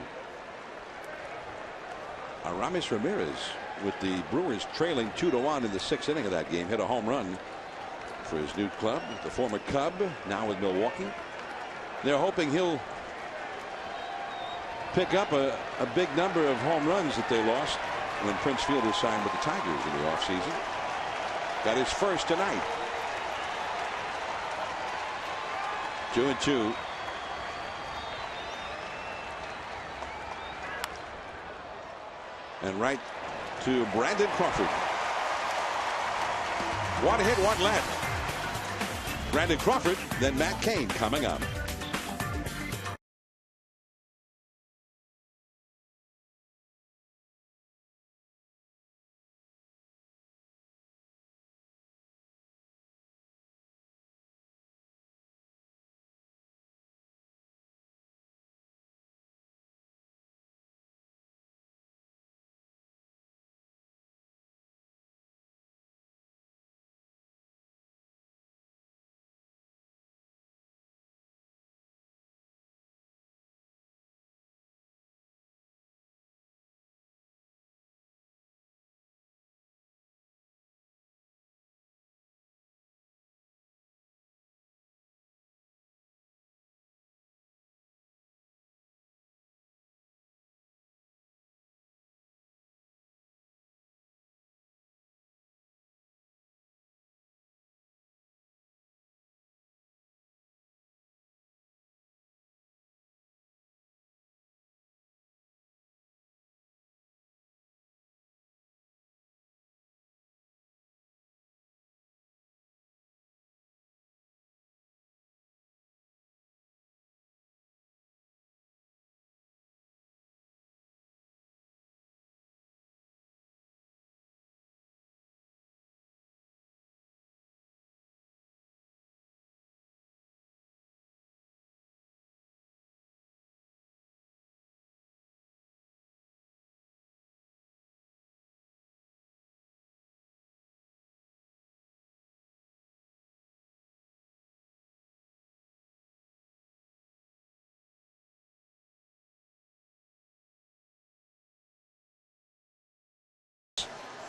Aramis Ramirez, with the Brewers trailing 2-1 in the 6th inning of that game, hit a home run for his new club. The former Cub, now with Milwaukee. They're hoping he'll pick up a big number of home runs that they lost when Prince Fielder signed with the Tigers in the offseason. Got his first tonight. 2-2. And right to Brandon Crawford. 1 hit, 1 left. Brandon Crawford, then Matt Cain coming up.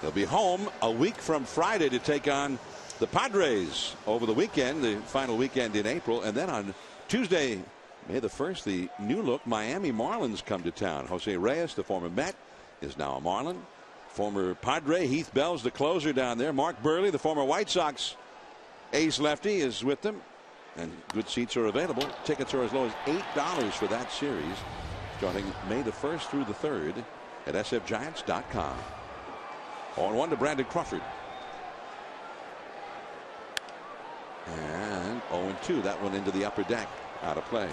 They'll be home a week from Friday to take on the Padres over the weekend, the final weekend in April. And then on Tuesday, May the 1st, the new look Miami Marlins come to town. Jose Reyes, the former Met, is now a Marlin. Former Padre Heath Bell's the closer down there. Mark Burley, the former White Sox ace lefty, is with them. And good seats are available. Tickets are as low as $8 for that series, starting May the 1st through the 3rd at sfgiants.com. 0-1 to Brandon Crawford. And 0-2. That one into the upper deck. Out of play.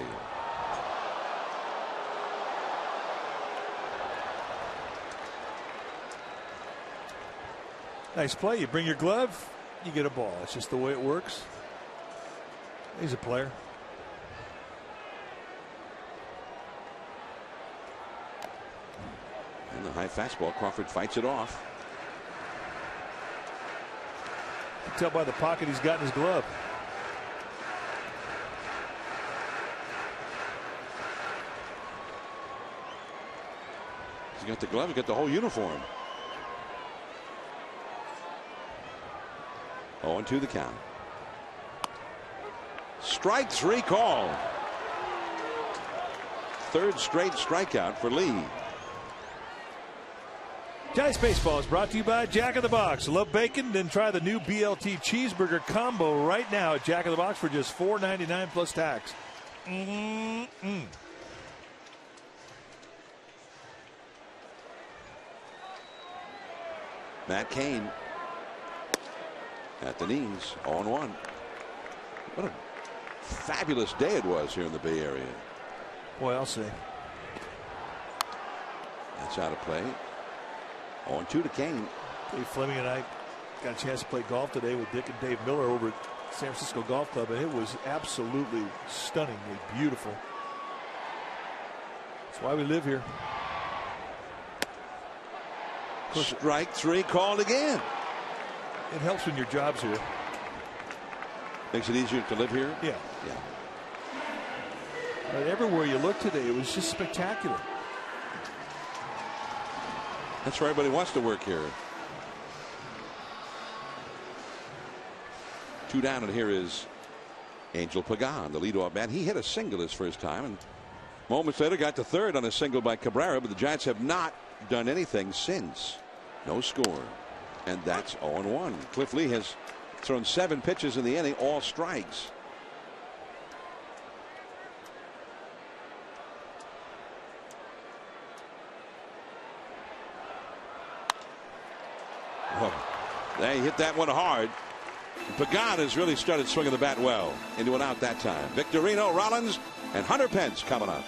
Nice play. You bring your glove, you get a ball. It's just the way it works. He's a player. And the high fastball. Crawford fights it off. You can tell by the pocket he's got in his glove. He's got the glove, he's got the whole uniform. 0-2 the count. Strike three call. Third straight strikeout for Lee. Giants Baseball is brought to you by Jack in the Box. Love bacon? Then try the new BLT cheeseburger combo right now at Jack in the Box for just $4.99 plus tax. Matt Cain at the knees. 0-1. What a fabulous day it was here in the Bay Area. Boy, I'll say. That's out of play. 0-2 to Cain. Dave Fleming and I got a chance to play golf today with Dick and Dave Miller over at San Francisco Golf Club, and it was absolutely stunningly beautiful. That's why we live here. Strike three called again. It helps when your job's here. Makes it easier to live here? Yeah. Yeah. But everywhere you look today, it was just spectacular. That's where everybody wants to work here. 2 down, and here is Angel Pagan, the leadoff man. He hit a single his first time, and moments later got to third on a single by Cabrera, but the Giants have not done anything since. No score. And that's 0-1. Cliff Lee has thrown 7 pitches in the inning, all strikes. Oh, they hit that one hard. Pagan has really started swinging the bat well. Into an out that time. Victorino, Rollins, and Hunter Pence coming up.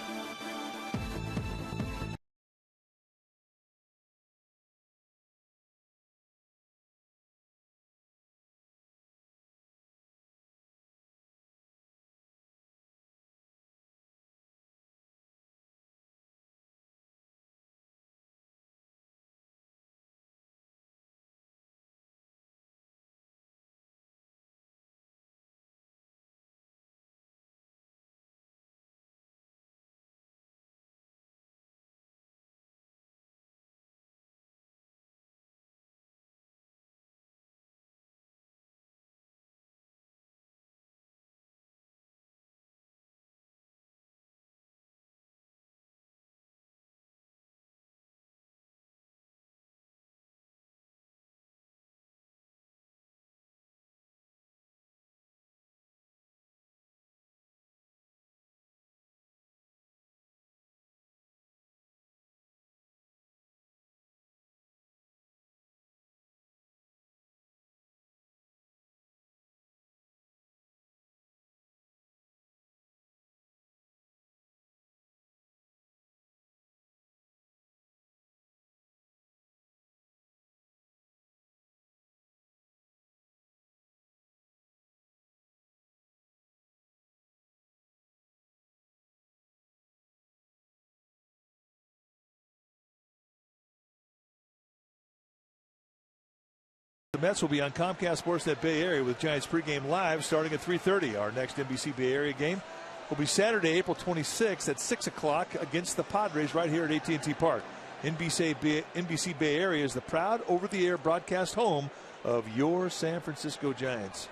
The Mets will be on Comcast Sportsnet Bay Area with Giants pregame live starting at 3:30. Our next NBC Bay Area game will be Saturday, April 26th at 6 o'clock against the Padres right here at AT&T Park. NBC Bay Area is the proud over-the-air broadcast home of your San Francisco Giants.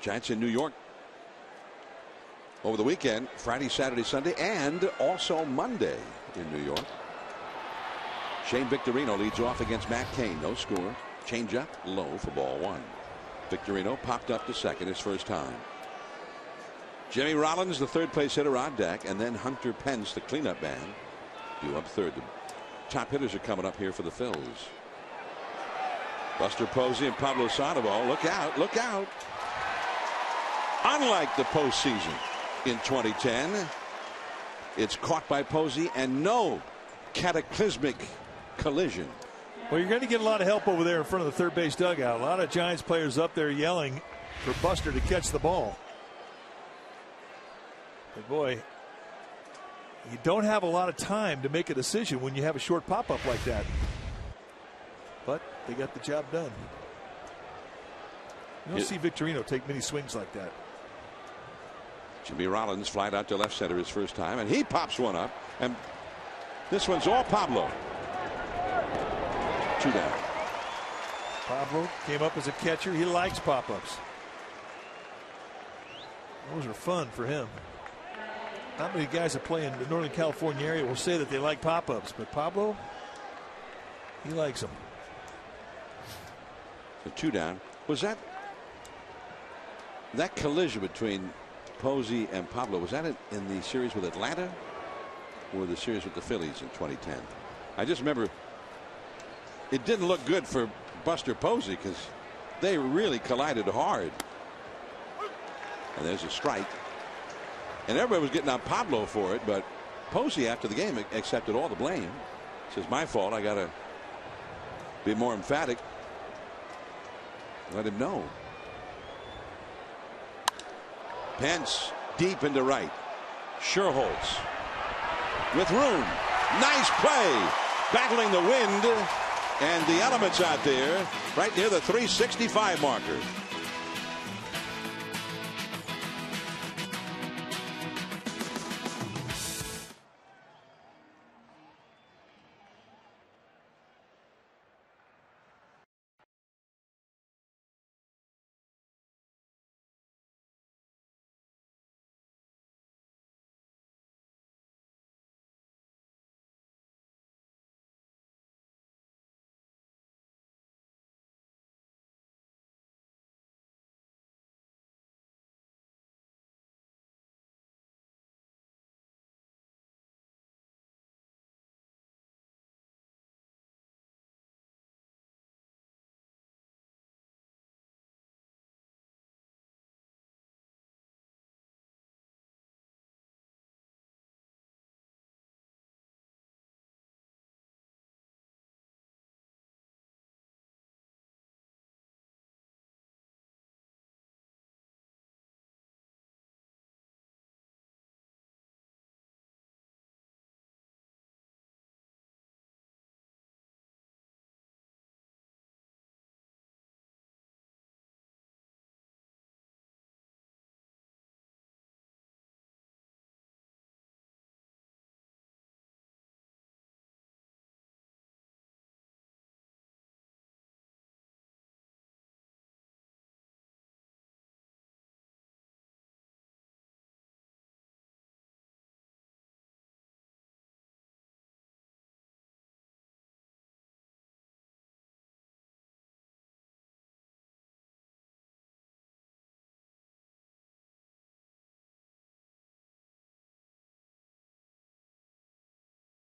Giants in New York over the weekend, Friday, Saturday, Sunday, and also Monday in New York. Shane Victorino leads off against Matt Cain. No score. Changeup low for ball one. Victorino popped up to second his first time. Jimmy Rollins, the third place hitter, on deck, and then Hunter Pence, the cleanup man, due up third. The top hitters are coming up here for the Phils. Buster Posey and Pablo Sandoval. Look out, look out. Unlike the postseason in 2010, it's caught by Posey and no cataclysmic collision. Well, you're going to get a lot of help over there in front of the third base dugout. A lot of Giants players up there yelling for Buster to catch the ball. But boy, you don't have a lot of time to make a decision when you have a short pop-up like that. But they got the job done. You don't see Victorino take many swings like that. Jimmy Rollins flied out to left center his first time, and he pops one up. And this one's all Pablo. 2 down. Pablo came up as a catcher. He likes pop-ups. Those are fun for him. Not many guys that play in the Northern California area will say that they like pop-ups, but Pablo, he likes them. So 2 down. Was that collision between Posey and Pablo, was that in the series with Atlanta or the series with the Phillies in 2010? I just remember it didn't look good for Buster Posey because they really collided hard. And there's a strike. And everybody was getting on Pablo for it, but Posey after the game accepted all the blame. Says, my fault. I got to be more emphatic. Let him know. Pence deep into right. Sherholtz with room. Nice play. Battling the wind and the elements out there right near the 365 marker.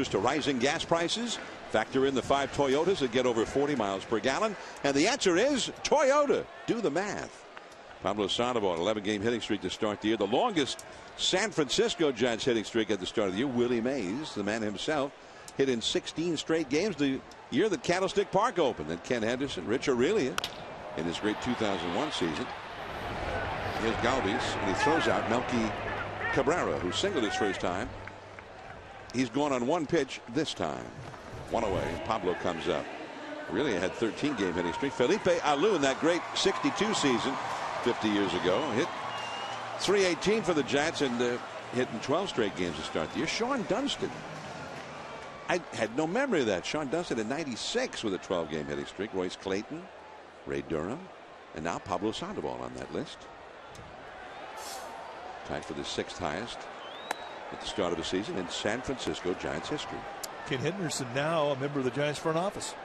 To rising gas prices, factor in the 5 Toyotas that get over 40 miles per gallon, and the answer is Toyota. Do the math. Pablo Sandoval, 11-game hitting streak to start the year. The longest San Francisco Giants hitting streak at the start of the year. Willie Mays, the man himself, hit in 16 straight games the year that Candlestick Park opened. Then Ken Henderson, Rich Aurelia in his great 2001 season. Here's Galvis, and he throws out Melky Cabrera, who singled his first time. He's gone on 1 pitch this time. 1 away. Pablo comes up. Really had 13-game hitting streak. Felipe Alou in that great 62 season 50 years ago hit .318 for the Giants and hit in 12 straight games to start the year. Sean Dunston I had no memory of that. Sean Dunston in '96 with a 12-game hitting streak. Royce Clayton, Ray Durham, and now Pablo Sandoval on that list. Tied for the 6th highest at the start of the season in San Francisco Giants history. Ken Henderson now a member of the Giants front office.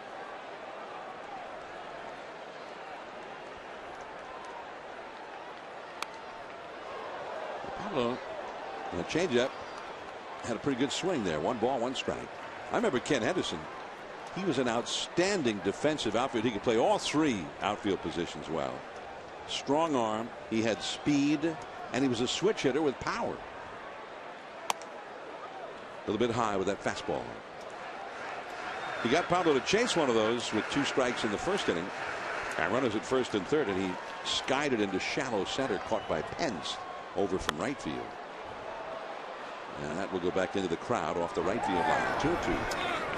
Pablo, a changeup, had a pretty good swing there. 1 ball, 1 strike. I remember Ken Henderson. He was an outstanding defensive outfielder. He could play all 3 outfield positions well. Strong arm. He had speed, and he was a switch hitter with power. A little bit high with that fastball. He got Pablo to chase one of those with 2 strikes in the first inning. And runners at first and third, and he skied it into shallow center, caught by Pence over from right field. And that will go back into the crowd off the right field line. 2-2.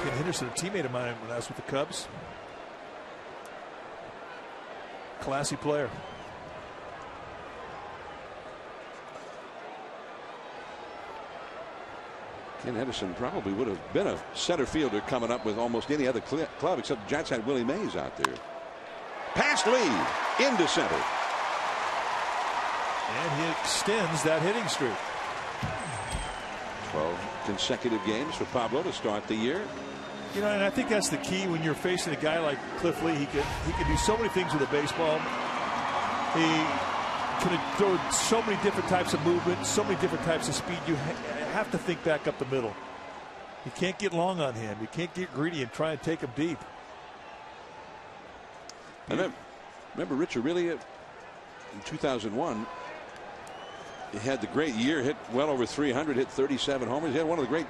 Ken Henderson, a teammate of mine when I was with the Cubs. Classy player. Ken Henderson probably would have been a center fielder coming up with almost any other club, except the Giants had Willie Mays out there. Past Lee into center. And he extends that hitting streak. 12 consecutive games for Pablo to start the year. You know, and I think that's the key when you're facing a guy like Cliff Lee. He can do so many things with a baseball. He can throw so many different types of movement, so many different types of speed. You have to think back up the middle. You can't get long on him. You can't get greedy and try and take him deep. And remember Rich Aurelia in 2001. He had the great year, hit well over 300, hit 37 homers. He had one of the great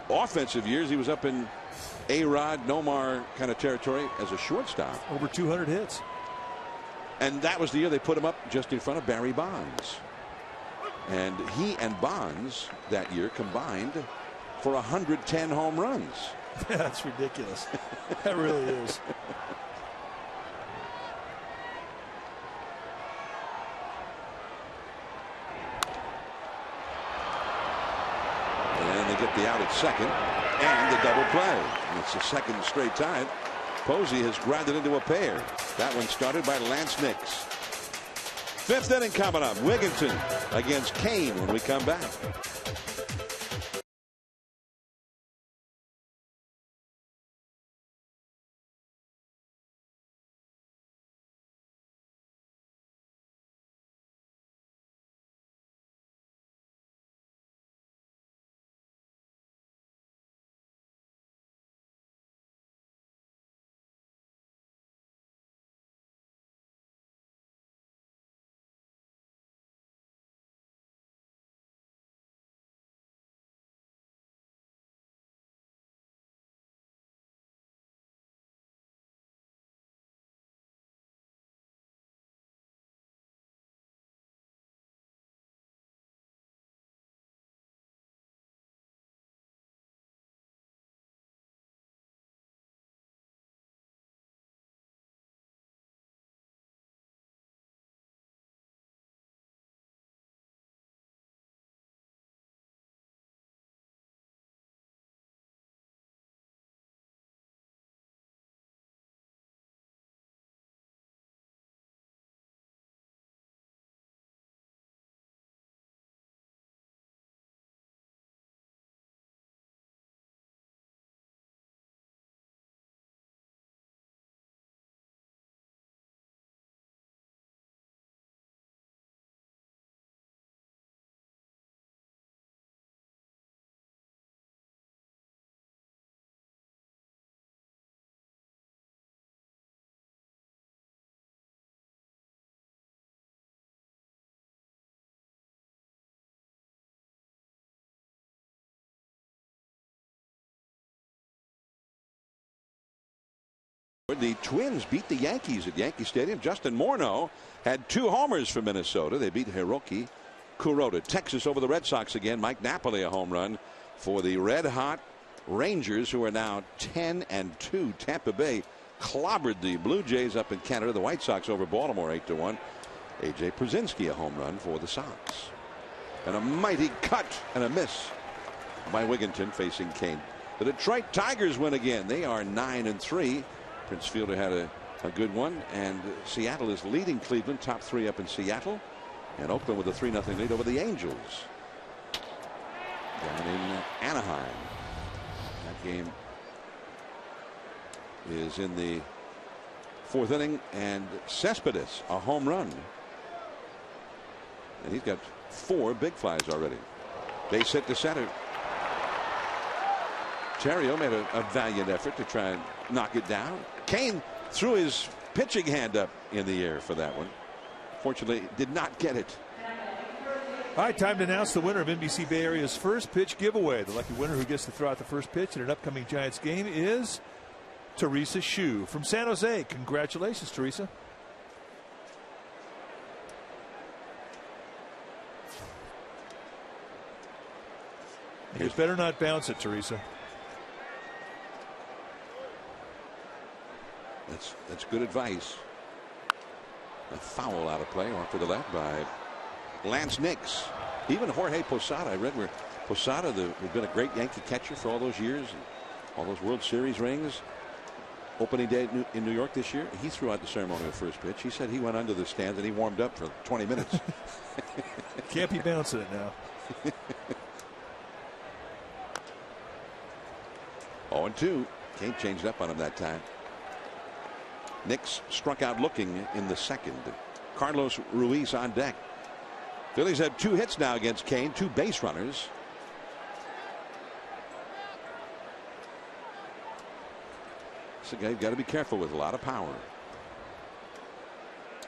offensive years. He was up in A-Rod, Nomar kind of territory as a shortstop. Over 200 hits. And that was the year they put him up just in front of Barry Bonds. And he and Bonds that year combined for 110 home runs. That's ridiculous. That really is. And they get the out at second and the double play. And it's the second straight time Posey has grounded into a pair. That one started by Lance Nix. 5th inning coming up. Wigginton against Kane when we come back. The Twins beat the Yankees at Yankee Stadium. Justin Morneau had 2 homers for Minnesota. They beat Hiroki Kuroda. Texas over the Red Sox again. Mike Napoli a home run for the red hot Rangers, who are now 10-2. Tampa Bay clobbered the Blue Jays up in Canada. The White Sox over Baltimore 8-1. A.J. Przinsky a home run for the Sox. And a mighty cut and a miss by Wigginton facing Kane. The Detroit Tigers win again. They are 9-3. Prince Fielder had a good one, and Seattle is leading Cleveland, top 3 up in Seattle, and Oakland with a 3-0 lead over the Angels down in Anaheim. That game is in the 4th inning, and Cespedes a home run, and he's got 4 big flies already. Base hit to center. Terrio made a valiant effort to try and knock it down. Kane threw his pitching hand up in the air for that one. Fortunately, did not get it. All right, time to announce the winner of NBC Bay Area's first pitch giveaway. The lucky winner who gets to throw out the first pitch in an upcoming Giants game is Teresa Hsu from San Jose. Congratulations, Teresa. You better not bounce it, Teresa. That's good advice. A foul out of play off to the left by Lance Nix. Even Jorge Posada, I read where Posada, who's been a great Yankee catcher for all those years, and all those World Series rings. Opening day in New York this year, he threw out the ceremonial first pitch. He said he went under the stands and he warmed up for 20 minutes. Can't be bouncing it now. 0-2. Kane changed up on him that time. Nix struck out looking in the second. Carlos Ruiz on deck. Phillies have 2 hits now against Kane, 2 base runners. It's a guy you've got to be careful with, a lot of power.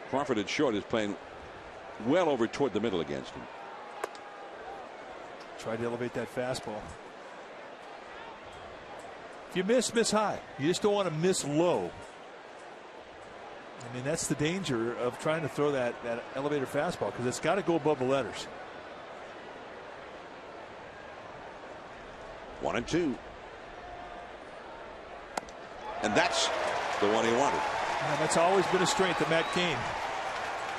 Crawford at short is playing well over toward the middle against him. Tried to elevate that fastball. If you miss high. You just don't want to miss low. I mean, that's the danger of trying to throw that elevator fastball, because it's got to go above the letters. 1-2. And that's the one he wanted. Yeah, that's always been a strength of Matt Cain.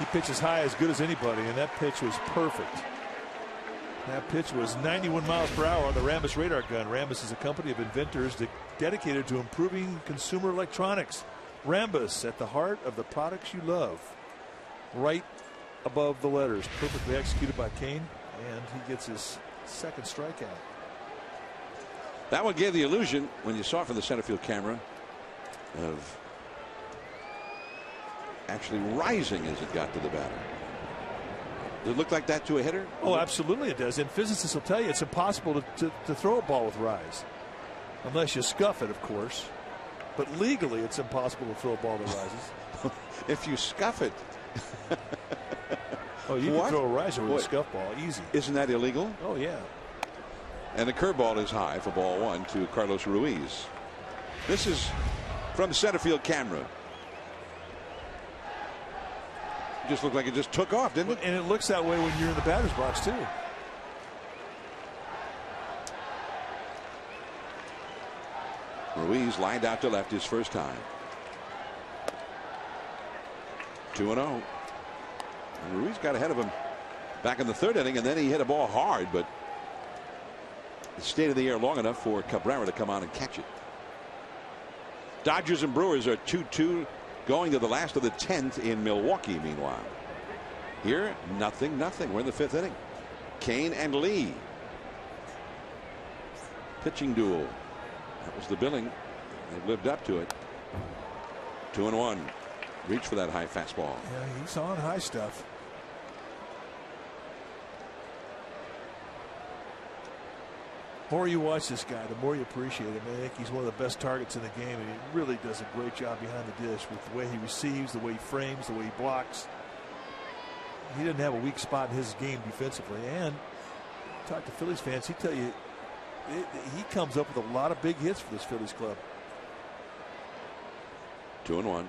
He pitches high as good as anybody, and that pitch was perfect. That pitch was 91 miles per hour on the Rambus radar gun. Rambus is a company of inventors dedicated to improving consumer electronics. Rambus, at the heart of the products you love. Right above the letters. Perfectly executed by Cain, and he gets his second strikeout. That one gave the illusion, when you saw it from the center field camera, of actually rising as it got to the batter. Does it look like that to a hitter? Oh, absolutely it does. And physicists will tell you it's impossible to throw a ball with rise. Unless you scuff it, of course. But legally, it's impossible to throw a ball that rises. If you scuff it. Oh, you can throw a riser with a scuff ball. Easy. Isn't that illegal? Oh, yeah. And the curveball is high for ball 1 to Carlos Ruiz. This is from center field camera. It just looked like it just took off, didn't it? And it looks that way when you're in the batter's box, too. Ruiz lined out to left his first time. 2-0. And Ruiz got ahead of him back in the 3rd inning, and then he hit a ball hard, but it stayed in the air long enough for Cabrera to come on and catch it. Dodgers and Brewers are 2-2 going to the last of the 10th in Milwaukee. Meanwhile, here 0-0. We're in the 5th inning. Kane and Lee. Pitching duel. That was the billing. They've lived up to it. 2-1. Reach for that high fastball. Yeah, he's on high stuff. The more you watch this guy, the more you appreciate him. I think he's one of the best targets in the game, and he really does a great job behind the dish with the way he receives, the way he frames, the way he blocks. He didn't have a weak spot in his game defensively. And talk to Phillies fans, he tell you he comes up with a lot of big hits for this Phillies club. 2-1.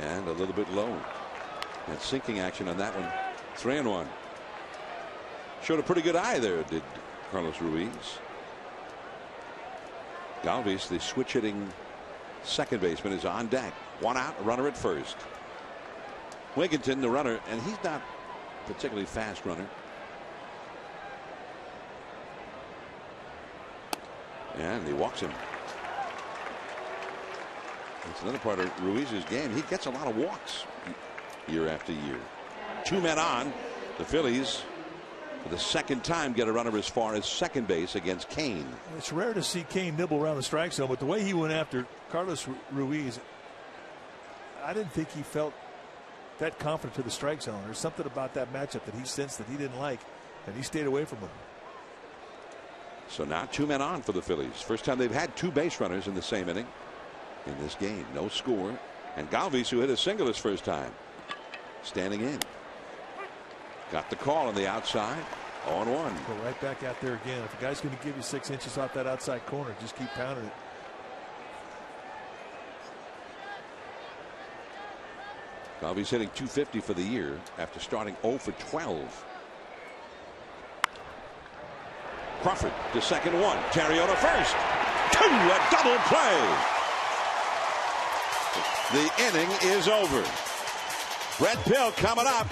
And a little bit low. And sinking action on that one. 3-1. Showed a pretty good eye there, did Carlos Ruiz. Galvis, the switch hitting second baseman, is on deck. 1 out, a runner at first. Wigginton, the runner, and he's not a particularly fast runner. And he walks him. It's another part of Ruiz's game. He gets a lot of walks year after year. 2 men on. The Phillies, for the second time, get a runner as far as second base against Kane. It's rare to see Kane nibble around the strike zone, but the way he went after Carlos Ruiz, I didn't think he felt that confident to the strike zone. There's something about that matchup that he sensed that he didn't like, and he stayed away from him. So now 2 men on for the Phillies. First time they've had 2 base runners in the same inning in this game. No score. And Galvis, who hit a single his first time, standing in. Got the call on the outside. 0-1. Go right back out there again. If a guy's going to give you 6 inches off that outside corner, just keep pounding it. Galvis hitting .250 for the year after starting 0 for 12. Crawford to second, 1. Terriota first. 2. A double play. The inning is over. Brett Pill coming up.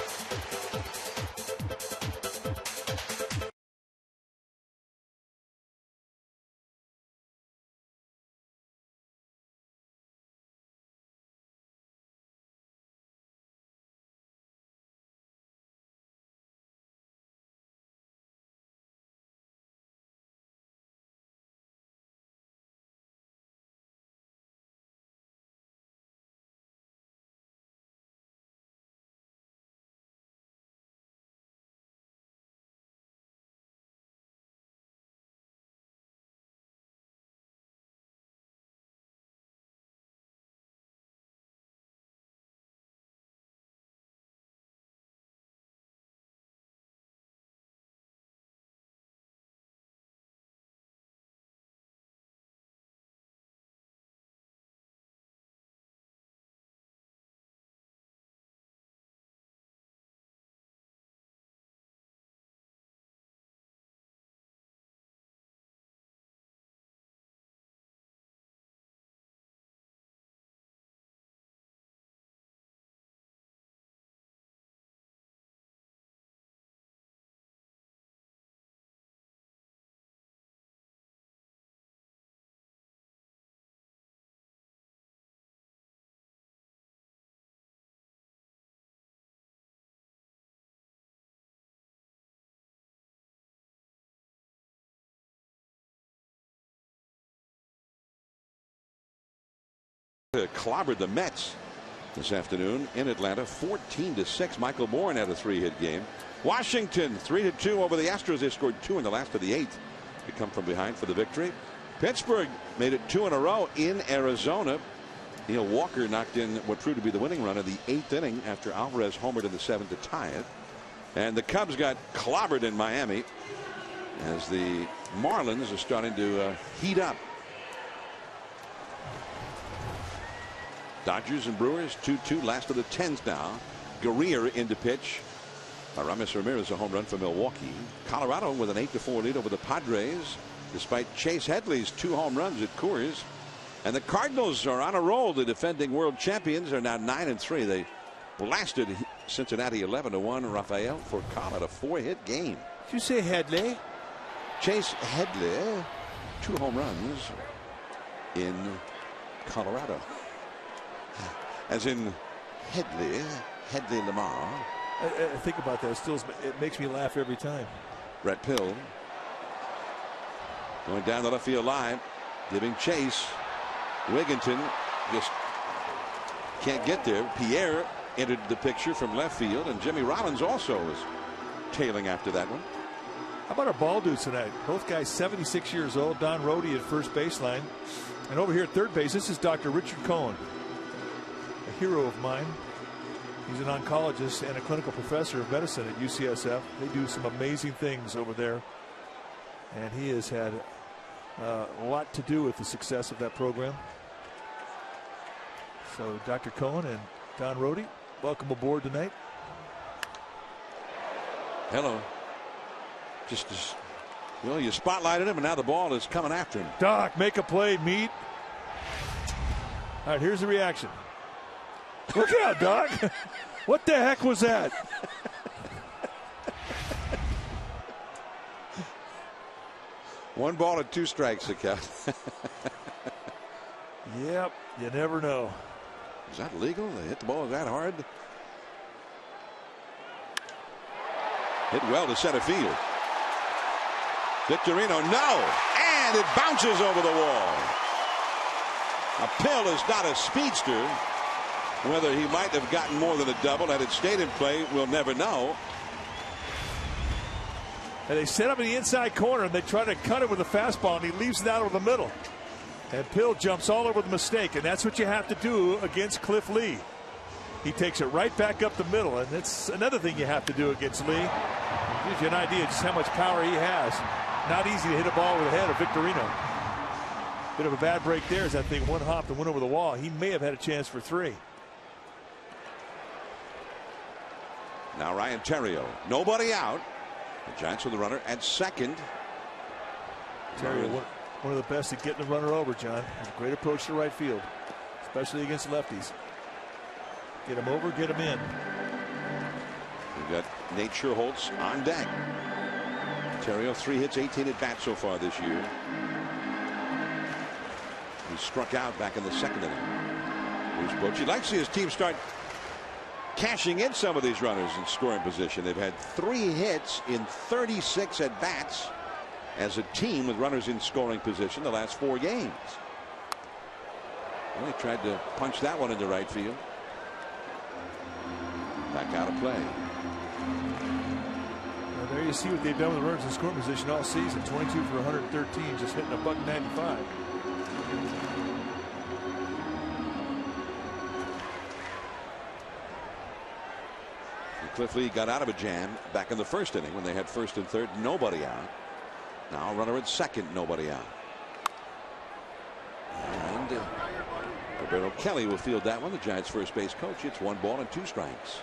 Clobbered the Mets this afternoon in Atlanta, 14-6. Michael Bourne had a 3-hit game. Washington 3-2 over the Astros. They scored 2 in the last of the 8th to come from behind for the victory. Pittsburgh made it 2 in a row in Arizona. Neil Walker knocked in what proved to be the winning run of the 8th inning after Alvarez homered in the 7th to tie it. And the Cubs got clobbered in Miami as the Marlins are starting to heat up. Dodgers and Brewers 2-2, last of the 10s now. Guerrero into pitch. Aramis Ramirez a home run for Milwaukee. Colorado with an 8-4 lead over the Padres, despite Chase Headley's 2 home runs at Coors. And the Cardinals are on a roll. The defending world champions are now 9-3. They blasted Cincinnati 11-1. Rafael Furcal had a 4-hit game. Did you say Headley? Chase Headley, 2 home runs in Colorado. As in Headley Lamar. I think about that. It makes me laugh every time. Brett Pill going down the left field line, giving chase. Wigginton just can't get there. Pierre entered the picture from left field, and Jimmy Rollins also was tailing after that one. How about our ball dudes tonight? Both guys 76 years old. Don Rhodey at first baseline. And over here at third base, this is Dr. Richard Cohen, a hero of mine. He's an oncologist and a clinical professor of medicine at UCSF. They do some amazing things over there. And he has had a lot to do with the success of that program. So Dr. Cohen and Don Rhodey, welcome aboard tonight. Hello. Well, you spotlighted him, and now the ball is coming after him. Doc, make a play, meet. All right, here's the reaction. Look out, Doc. What the heck was that? 1 ball and 2 strikes the count. Yep, you never know. Is that legal? They hit the ball that hard? Hit well to center field. Victorino, no! And it bounces over the wall. A Pill is not a speedster. Whether he might have gotten more than a double had it stayed in play, we'll never know. And they set him in the inside corner, and they try to cut it with a fastball, and he leaves it out over the middle. And Pill jumps all over the mistake, and that's what you have to do against Cliff Lee. He takes it right back up the middle, and that's another thing you have to do against Lee. It gives you an idea just how much power he has. Not easy to hit a ball with the head of Victorino. Bit of a bad break there as that thing one hopped and went over the wall. He may have had a chance for 3. Now Ryan Terrio, nobody out. The Giants with the runner at second. Terrio, one of the best at getting the runner over, John. Great approach to right field, especially against lefties. Get him over, get him in. We've got Nate Scherholtz on deck. Terrio 3 hits, 18 at bats so far this year. He struck out back in the second inning. Bruce Bochy. You'd like to see his team start cashing in some of these runners in scoring position. They've had 3 hits in 36 at bats as a team with runners in scoring position the last 4 games. Well, he tried to punch that one into right field. Back out of play. Well, there you see what they've done with the runners in scoring position all season. 22 for 113, just hitting $195. Cliff Lee got out of a jam back in the first inning when they had first and third, nobody out. Now runner at second, nobody out. And Roberto Kelly will field that one, the Giants first base coach. It's 1 ball and 2 strikes.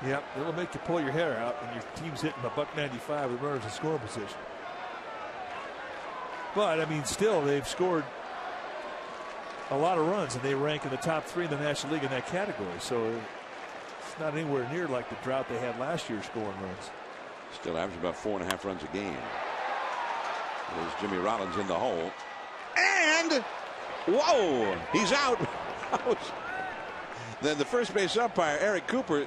Yep, it'll make you pull your hair out when your team's hitting $195 with runners in scoring position. But I mean, still, they've scored a lot of runs, and they rank in the top 3 in the National League in that category. So it's not anywhere near like the drought they had last year scoring runs. Still average about 4.5 runs a game. There's Jimmy Rollins in the hole. And whoa, he's out. Then the first base umpire, Eric Cooper,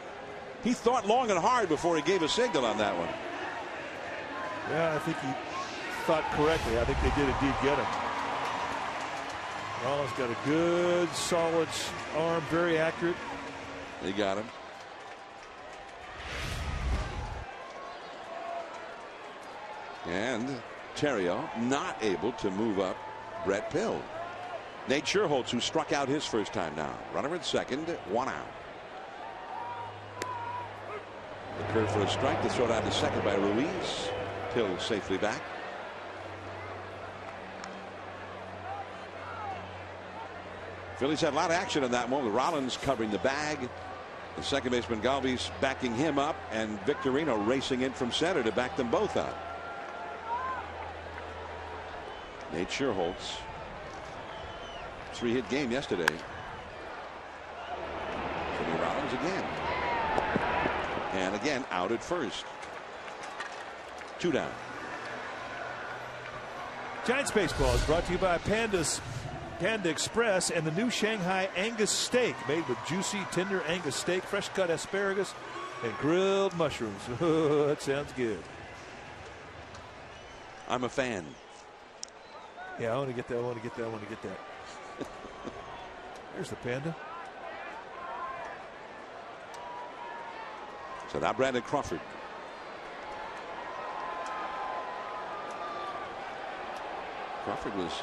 he thought long and hard before he gave a signal on that one. Yeah, I think he thought correctly. I think they did indeed get him. Rollins got a good, solid arm, very accurate. They got him. And Terrio not able to move up Brett Pill. Nate Scherholtz, who struck out his first time now. Runner at second, 1 out. The curve for a strike, to throw down to second by Ruiz. Pill safely back. Phillies had a lot of action in that one with Rollins covering the bag. The second baseman Galvis backing him up, and Victorino racing in from center to back them both up. Nate Scherholtz, 3-hit game yesterday. Jimmy Rollins again. And again out at first. 2 down. Giants baseball is brought to you by Panda Express and the new Shanghai Angus steak, made with juicy, tender Angus steak, fresh cut asparagus, and grilled mushrooms. Oh, that sounds good. I'm a fan. Yeah, I want to get that. I want to get that. I want to get that. There's the Panda. So now Brandon Crawford. Crawford was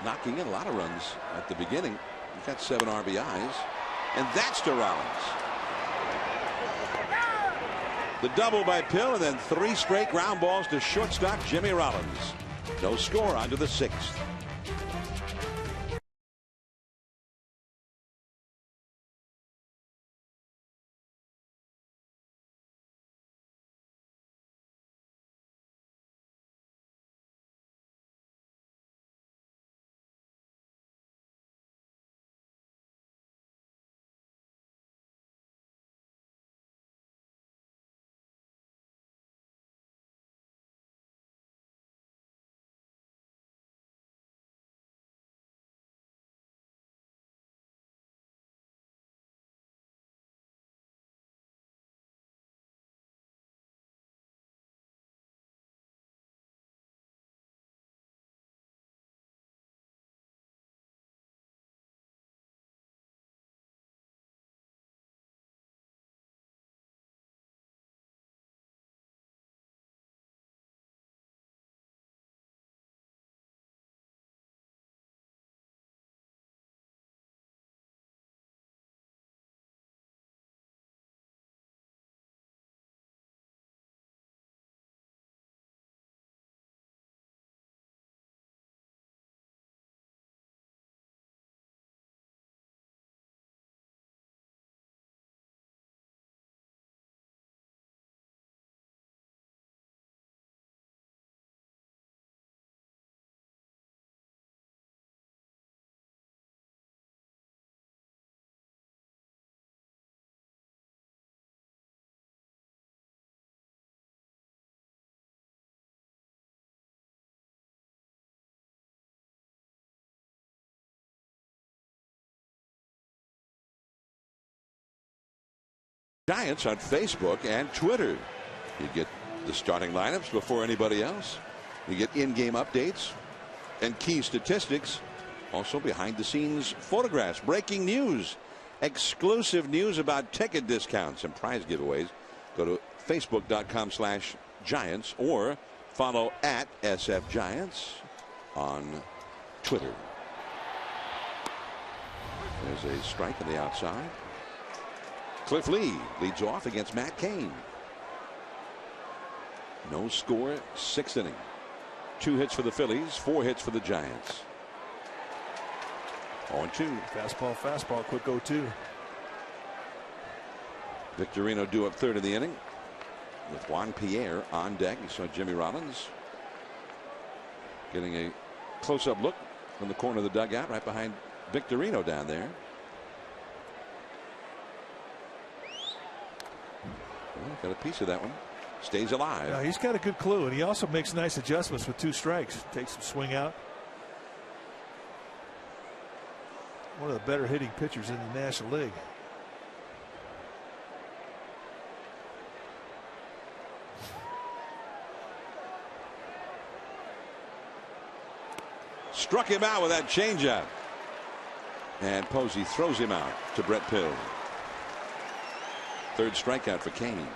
knocking in a lot of runs at the beginning. He got 7 RBIs, and that's to Rollins. The double by Pill, and then 3 straight ground balls to shortstop Jimmy Rollins. No score onto the 6th. Giants on Facebook and Twitter. You get the starting lineups before anybody else. You get in-game updates and key statistics. Also behind the scenes photographs, breaking news, exclusive news about ticket discounts and prize giveaways. Go to facebook.com/Giants or follow at SF Giants on Twitter. There's a strike on the outside. Cliff Lee leads off against Matt Cain. No score, 6th inning. 2 hits for the Phillies, 4 hits for the Giants. 0-2. Fastball, quick 0-2. Victorino due up 3rd of the inning with Juan Pierre on deck. You saw Jimmy Rollins getting a close-up look from the corner of the dugout right behind Victorino down there. Well, got a piece of that one. Stays alive. Yeah, he's got a good clue, and he also makes nice adjustments with 2 strikes. Takes some swing out. One of the better hitting pitchers in the National League. Struck him out with that changeup. And Posey throws him out to Brett Pill. 3rd strikeout for Cain.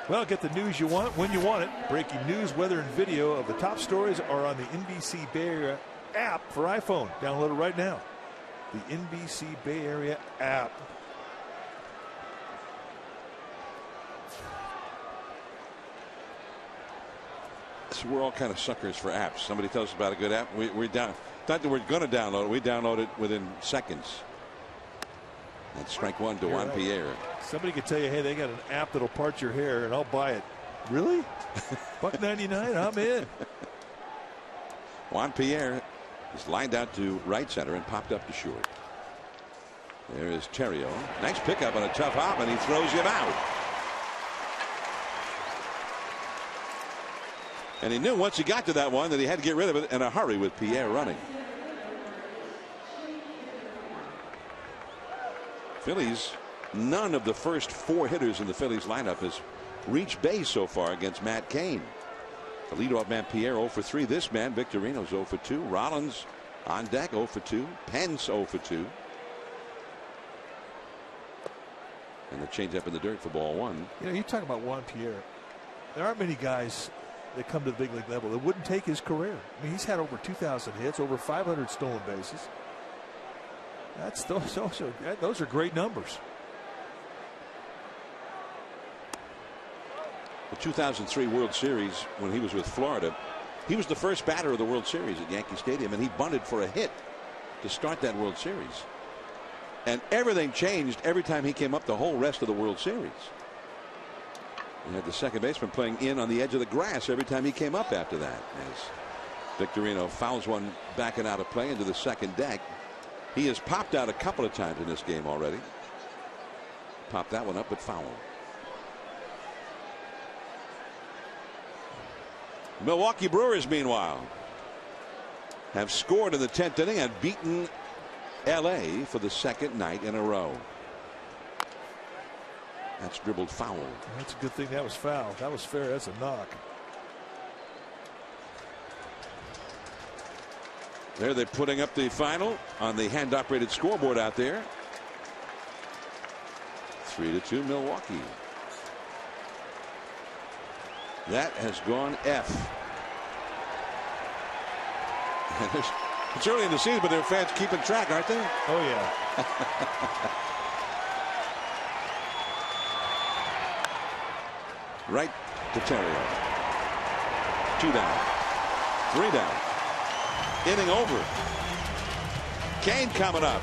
Well, get the news you want when you want it. Breaking news, weather, and video of the top stories are on the NBC Bay Area app for iPhone. Download it right now. The NBC Bay Area app. So we're all kind of suckers for apps. Somebody tells us about a good app. We're down. Not that we're going to download it. We download it within seconds. That's strike 1 to Juan Pierre. Somebody could tell you, hey, they got an app that'll part your hair, and I'll buy it. Really? $1.99? I'm in. Juan Pierre is lined out to right center and popped up to short. There is Terrio. Nice pickup on a tough hop, and he throws him out. And he knew once he got to that one that he had to get rid of it in a hurry with Pierre running. Phillies, none of the first 4 hitters in the Phillies lineup has reached base so far against Matt Cain. The leadoff man Pierre 0 for 3. This man Victorino's 0 for 2. Rollins on deck 0 for 2. Pence 0 for 2. And the changeup in the dirt for ball 1. You know, you talk about Juan Pierre. There aren't many guys that come to the big league level that wouldn't take his career. I mean, he's had over 2,000 hits, over 500 stolen bases. Those are great numbers. The 2003 World Series, when he was with Florida, he was the first batter of the World Series at Yankee Stadium, and he bunted for a hit to start that World Series. And everything changed every time he came up the whole rest of the World Series. He had the second baseman playing in on the edge of the grass every time he came up after that. As Victorino fouls one backing out of play into the second deck. He has popped out a couple of times in this game already. Popped that one up but foul. Milwaukee Brewers, meanwhile, have scored in the 10th inning and beaten LA for the 2nd night in a row. That's dribbled foul. That's a good thing that was foul. That was fair. That's a knock. There they're putting up the final on the hand-operated scoreboard out there. 3-2 Milwaukee. That has gone F. It's early in the season, but their fans keeping track, aren't they? Oh, yeah. Right to Terrio. 2 down. 3 down. Inning over. Cain coming up.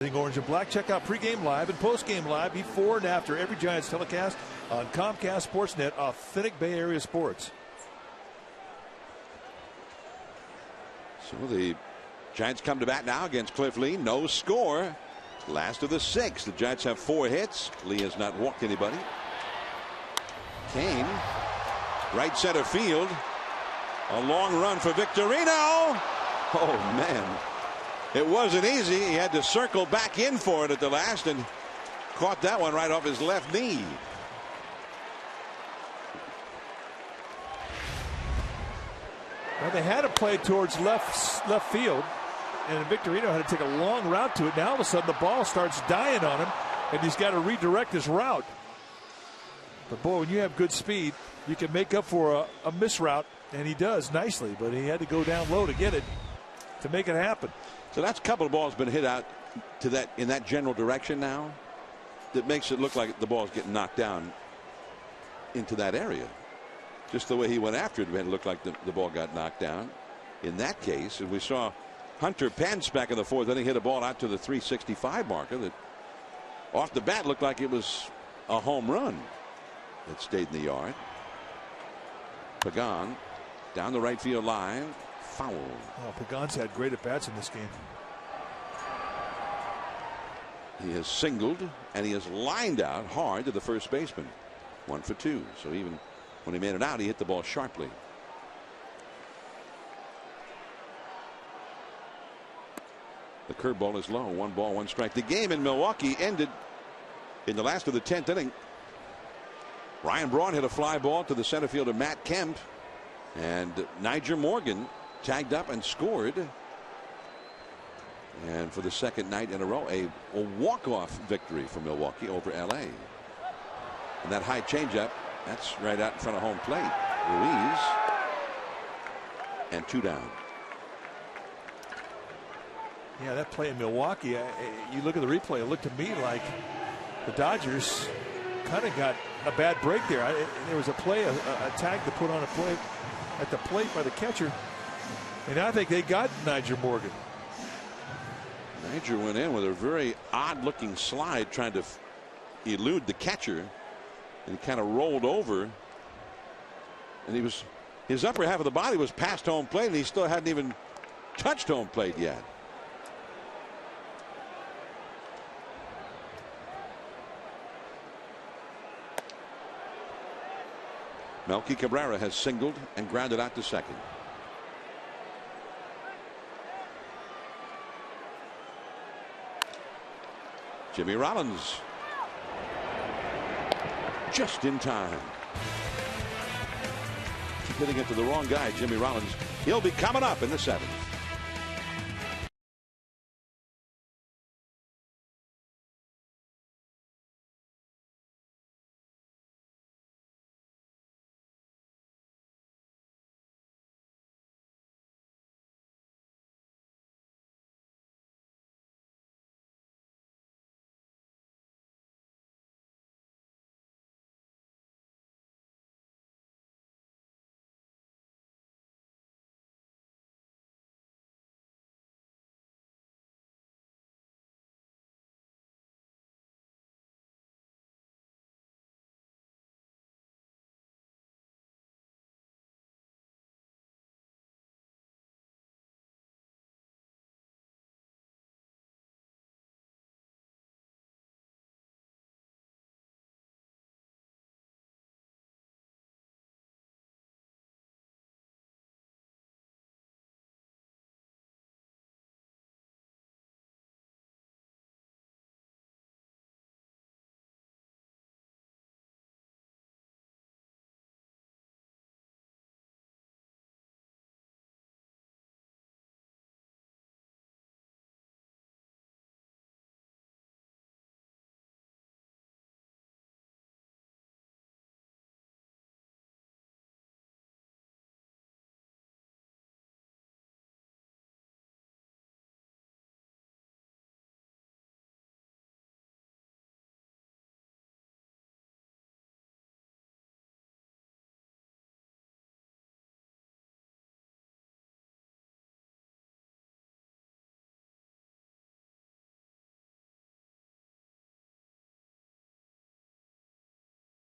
Orange and Black. Check out Pregame Live and Postgame Live before and after every Giants telecast on Comcast Sportsnet, authentic Bay Area sports. So the Giants come to bat now against Cliff Lee. No score. Last of the 6. The Giants have 4 hits. Lee has not walked anybody. Kane, right center field. A long run for Victorino. Oh, man. It wasn't easy. He had to circle back in for it at the last and caught that one right off his left knee. Well, they had to play towards left field, and Victorino had to take a long route to it. Now all of a sudden the ball starts dying on him, and he's got to redirect his route. But boy, when you have good speed, you can make up for a misroute, and he does nicely. But he had to go down low to get it, to make it happen. So that's a couple of balls been hit out to that in that general direction now. That makes it look like the ball's getting knocked down into that area. Just the way he went after it made it look like the ball got knocked down. In that case, we saw Hunter Pence back in the 4th inning hit a ball out to the 365 marker that off the bat looked like it was a home run. It stayed in the yard. Pagan down the right field line. Foul. Oh, Pagan's had great at-bats in this game. He has singled and he has lined out hard to the first baseman. 1 for 2. So even when he made it out, he hit the ball sharply. The curveball is low. 1 ball, 1 strike. The game in Milwaukee ended in the last of the 10th inning. Ryan Braun hit a fly ball to the center fielder Matt Kemp, and Niger Morgan tagged up and scored. And for the second night in a row, a walk-off victory for Milwaukee over LA. And that high changeup, that's right out in front of home plate. Ruiz, and 2 down. Yeah, that play in Milwaukee, you look at the replay, it looked to me like the Dodgers kind of got a bad break there. There was a play, a tag to put on a play at the plate by the catcher, and I think they got Niger Morgan. Niger went in with a very odd-looking slide trying to elude the catcher, and he kind of rolled over, and his upper half of the body was past home plate, and he still hadn't even touched home plate yet. Melky Cabrera has singled and grounded out to second. Jimmy Rollins just in time. Keep hitting it to the wrong guy, Jimmy Rollins. He'll be coming up in the 7th.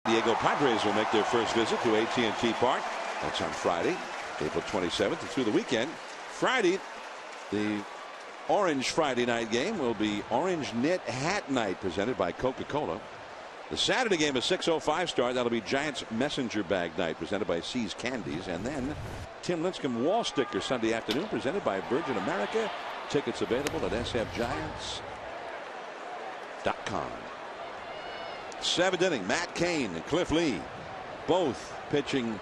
Diego Padres will make their first visit to AT&T Park. That's on Friday, April 27th, and through the weekend. Friday, the Orange Friday night game will be Orange Knit Hat Night, presented by Coca-Cola. The Saturday game, a 6:05 start. That'll be Giants Messenger Bag Night, presented by See's Candies. And then Tim Lincecum Wall Sticker Sunday afternoon, presented by Virgin America. Tickets available at sfgiants.com. Seventh inning, Matt Cain and Cliff Lee both pitching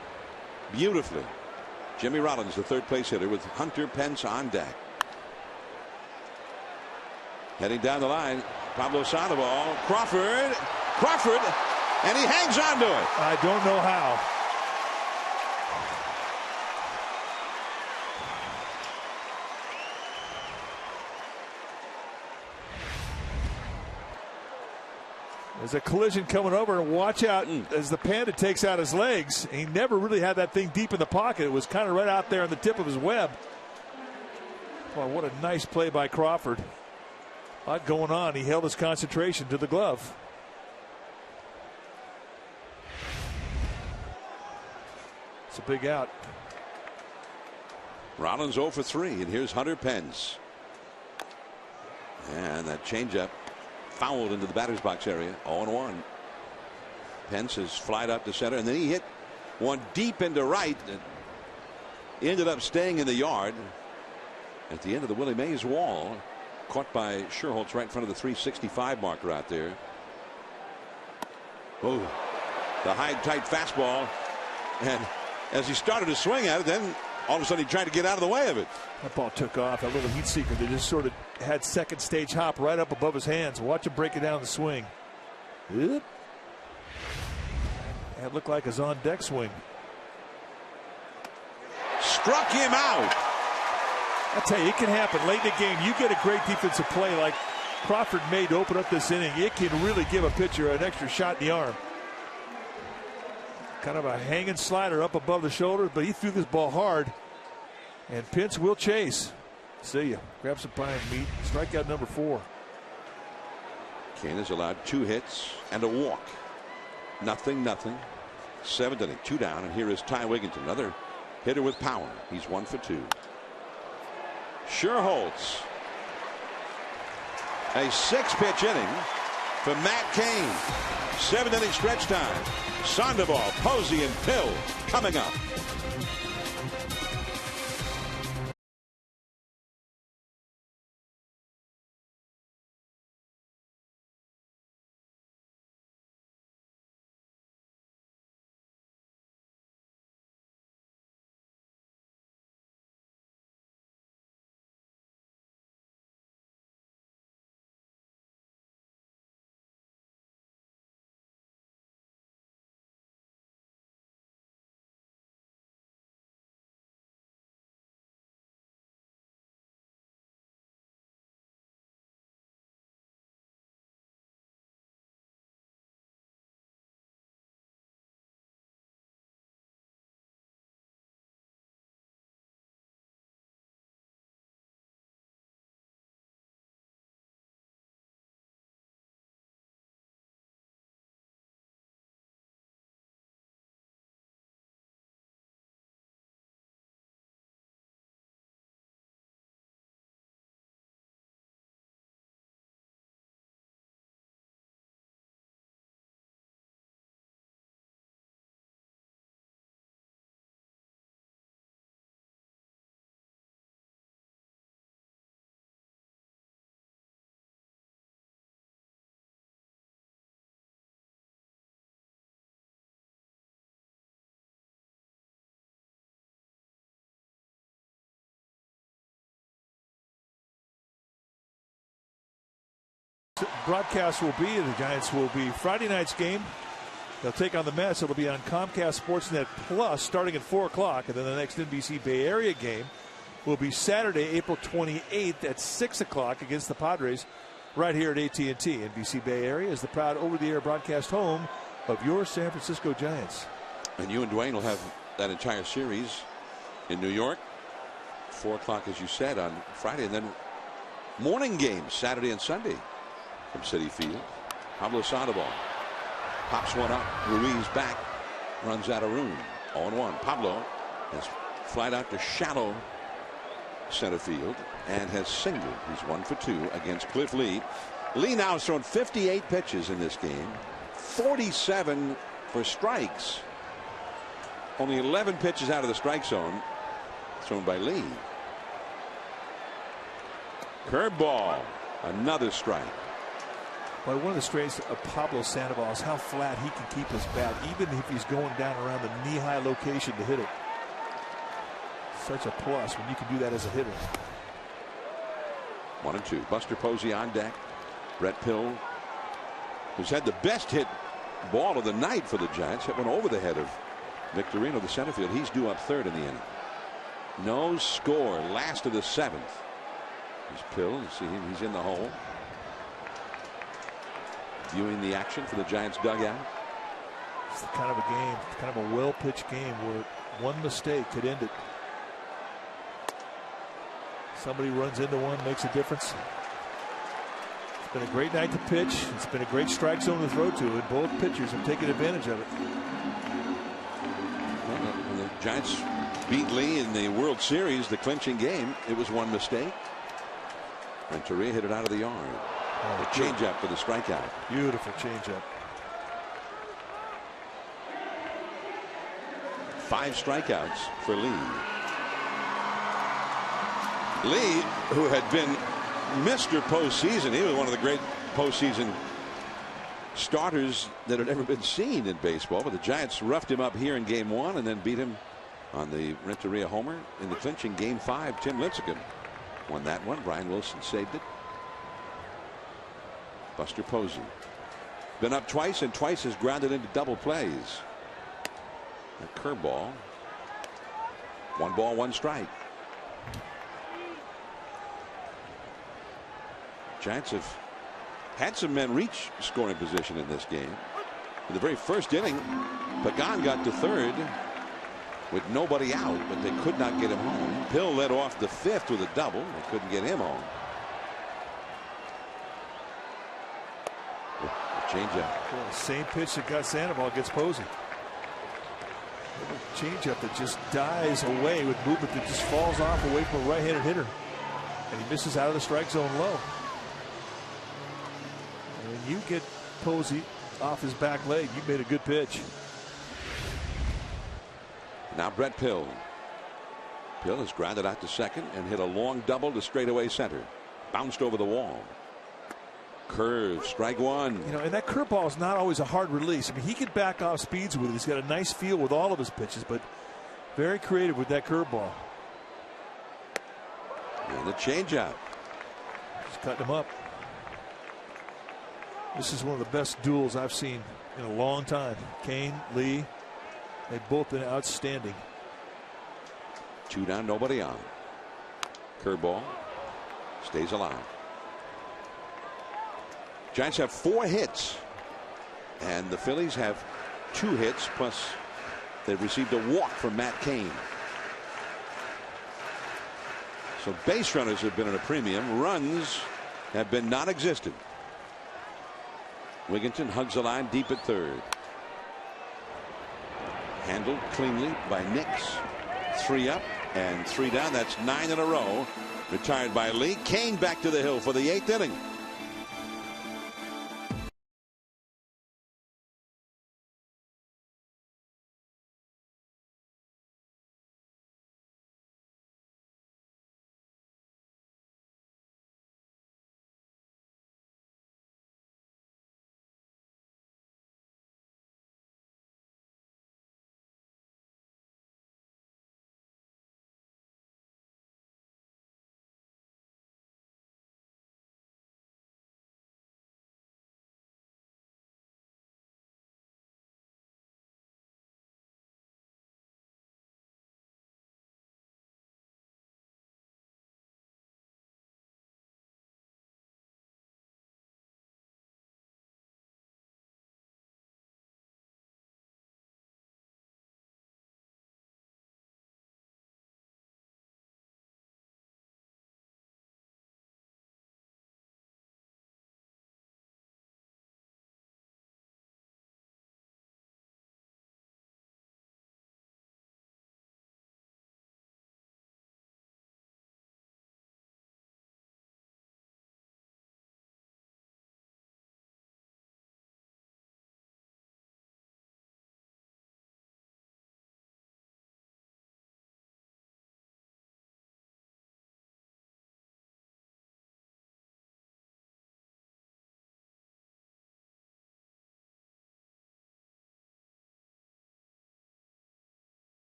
beautifully. Jimmy Rollins, the third place hitter, with Hunter Pence on deck. Heading down the line, Pablo Sandoval, Crawford, and he hangs on to it. I don't know how. There's a collision coming over, and watch out as the Panda takes out his legs. He never really had that thing deep in the pocket. It was kind of right out there on the tip of his web. Well, what a nice play by Crawford. A lot going on. He held his concentration to the glove. It's a big out. Rollins 0 for 3, and here's Hunter Pence. And that changeup fouled into the batter's box area. 0-1. Pence has flied up to center, and then he hit one deep into right that ended up staying in the yard at the end of the Willie Mays wall. Caught by Sherholtz right in front of the 365 marker out there. Oh, the high, tight fastball. And as he started to swing at it, then all of a sudden he tried to get out of the way of it. That ball took off. That little heat seeker that just sort of had second stage hop right up above his hands. Watch him break it down the swing. That looked like his on deck swing. Struck him out. I tell you, it can happen late in the game. You get a great defensive play like Crawford made to open up this inning. It can really give a pitcher an extra shot in the arm. Kind of a hanging slider up above the shoulder, but he threw this ball hard. And Pence will chase. See ya. Grab some pie and meat. Strikeout number 4. Cain has allowed 2 hits and a walk. Nothing. 7th inning, 2 down, and here is Ty Wigginton, another hitter with power. He's 1 for 2. Sherholtz. A 6-pitch inning for Matt Cain. 7th inning stretch time. Sandoval, Posey, and Pill coming up. Broadcast will be, the Giants will be Friday night's game. They'll take on the Mets. It'll be on Comcast Sportsnet Plus starting at 4 o'clock. And then the next NBC Bay Area game will be Saturday, April 28th at 6 o'clock against the Padres right here at AT&T. NBC Bay Area is the proud over-the-air broadcast home of your San Francisco Giants. And you and Dwayne will have that entire series in New York. 4 o'clock, as you said, on Friday. And then morning games Saturday and Sunday from Citi Field. Pablo Sandoval Pops one up. Ruiz back. Runs out of room. 0-1. Pablo has flied out to shallow center field and has singled. He's 1 for 2 against Cliff Lee. Lee now has thrown 58 pitches in this game. 47 for strikes. Only 11 pitches out of the strike zone thrown by Lee. Curveball. Another strike. Well, one of the strengths of Pablo Sandoval is how flat he can keep his bat, even if he's going down around the knee-high location to hit it. Such a plus when you can do that as a hitter. 1-2. Buster Posey on deck. Brett Pill, who's had the best hit ball of the night for the Giants, hit one over the head of Victorino, the center field. He's due up third in the inning. No score. Last of the 7th. Here's Pill. You see him. He's in the hole. Viewing the action for the Giants dugout. It's the kind of a game, kind of a well-pitched game where one mistake could end it. Somebody runs into one, makes a difference. It's been a great night to pitch. It's been a great strike zone to throw to, and both pitchers have taken advantage of it. When the Giants beat Lee in the World Series, the clinching game, it was one mistake. Renteria hit it out of the yard. The changeup for the strikeout. Beautiful changeup. 5 strikeouts for Lee. Lee, who had been Mr. Postseason, he was one of the great postseason starters that had ever been seen in baseball. But the Giants roughed him up here in Game 1 and then beat him on the Renteria homer in the clinching Game 5. Tim Lincecum won that one. Brian Wilson saved it. Buster Posey been up twice and twice has grounded into double plays. A curveball. 1 ball, 1 strike. Giants have had some men reach scoring position in this game. In the very first inning, Pagan got to third with nobody out, but they could not get him home. Pill led off the 5th with a double. They couldn't get him home. Changeup. Well, same pitch that got Sandoval gets Posey. Changeup that just dies away with movement that just falls off away from a right-handed hitter, and he misses out of the strike zone low. And when you get Posey off his back leg, you made a good pitch. Now Brett Pill. Pill has grounded out to second and hit a long double to straightaway center. Bounced over the wall. Curve, strike 1. You know, and that curveball is not always a hard release. I mean, he can back off speeds with it. He's got a nice feel with all of his pitches, but very creative with that curveball. And the changeup. Just cutting him up. This is one of the best duels I've seen in a long time. Kane, Lee, they've both been outstanding. 2 down, nobody on. Curveball stays alive. Giants have 4 hits, and the Phillies have 2 hits, plus they've received a walk from Matt Cain. So base runners have been at a premium. Runs have been non-existent. Wigginton hugs the line deep at third. Handled cleanly by Nix. 3 up and 3 down. That's 9 in a row. Retired by Lee. Cain back to the hill for the 8th inning.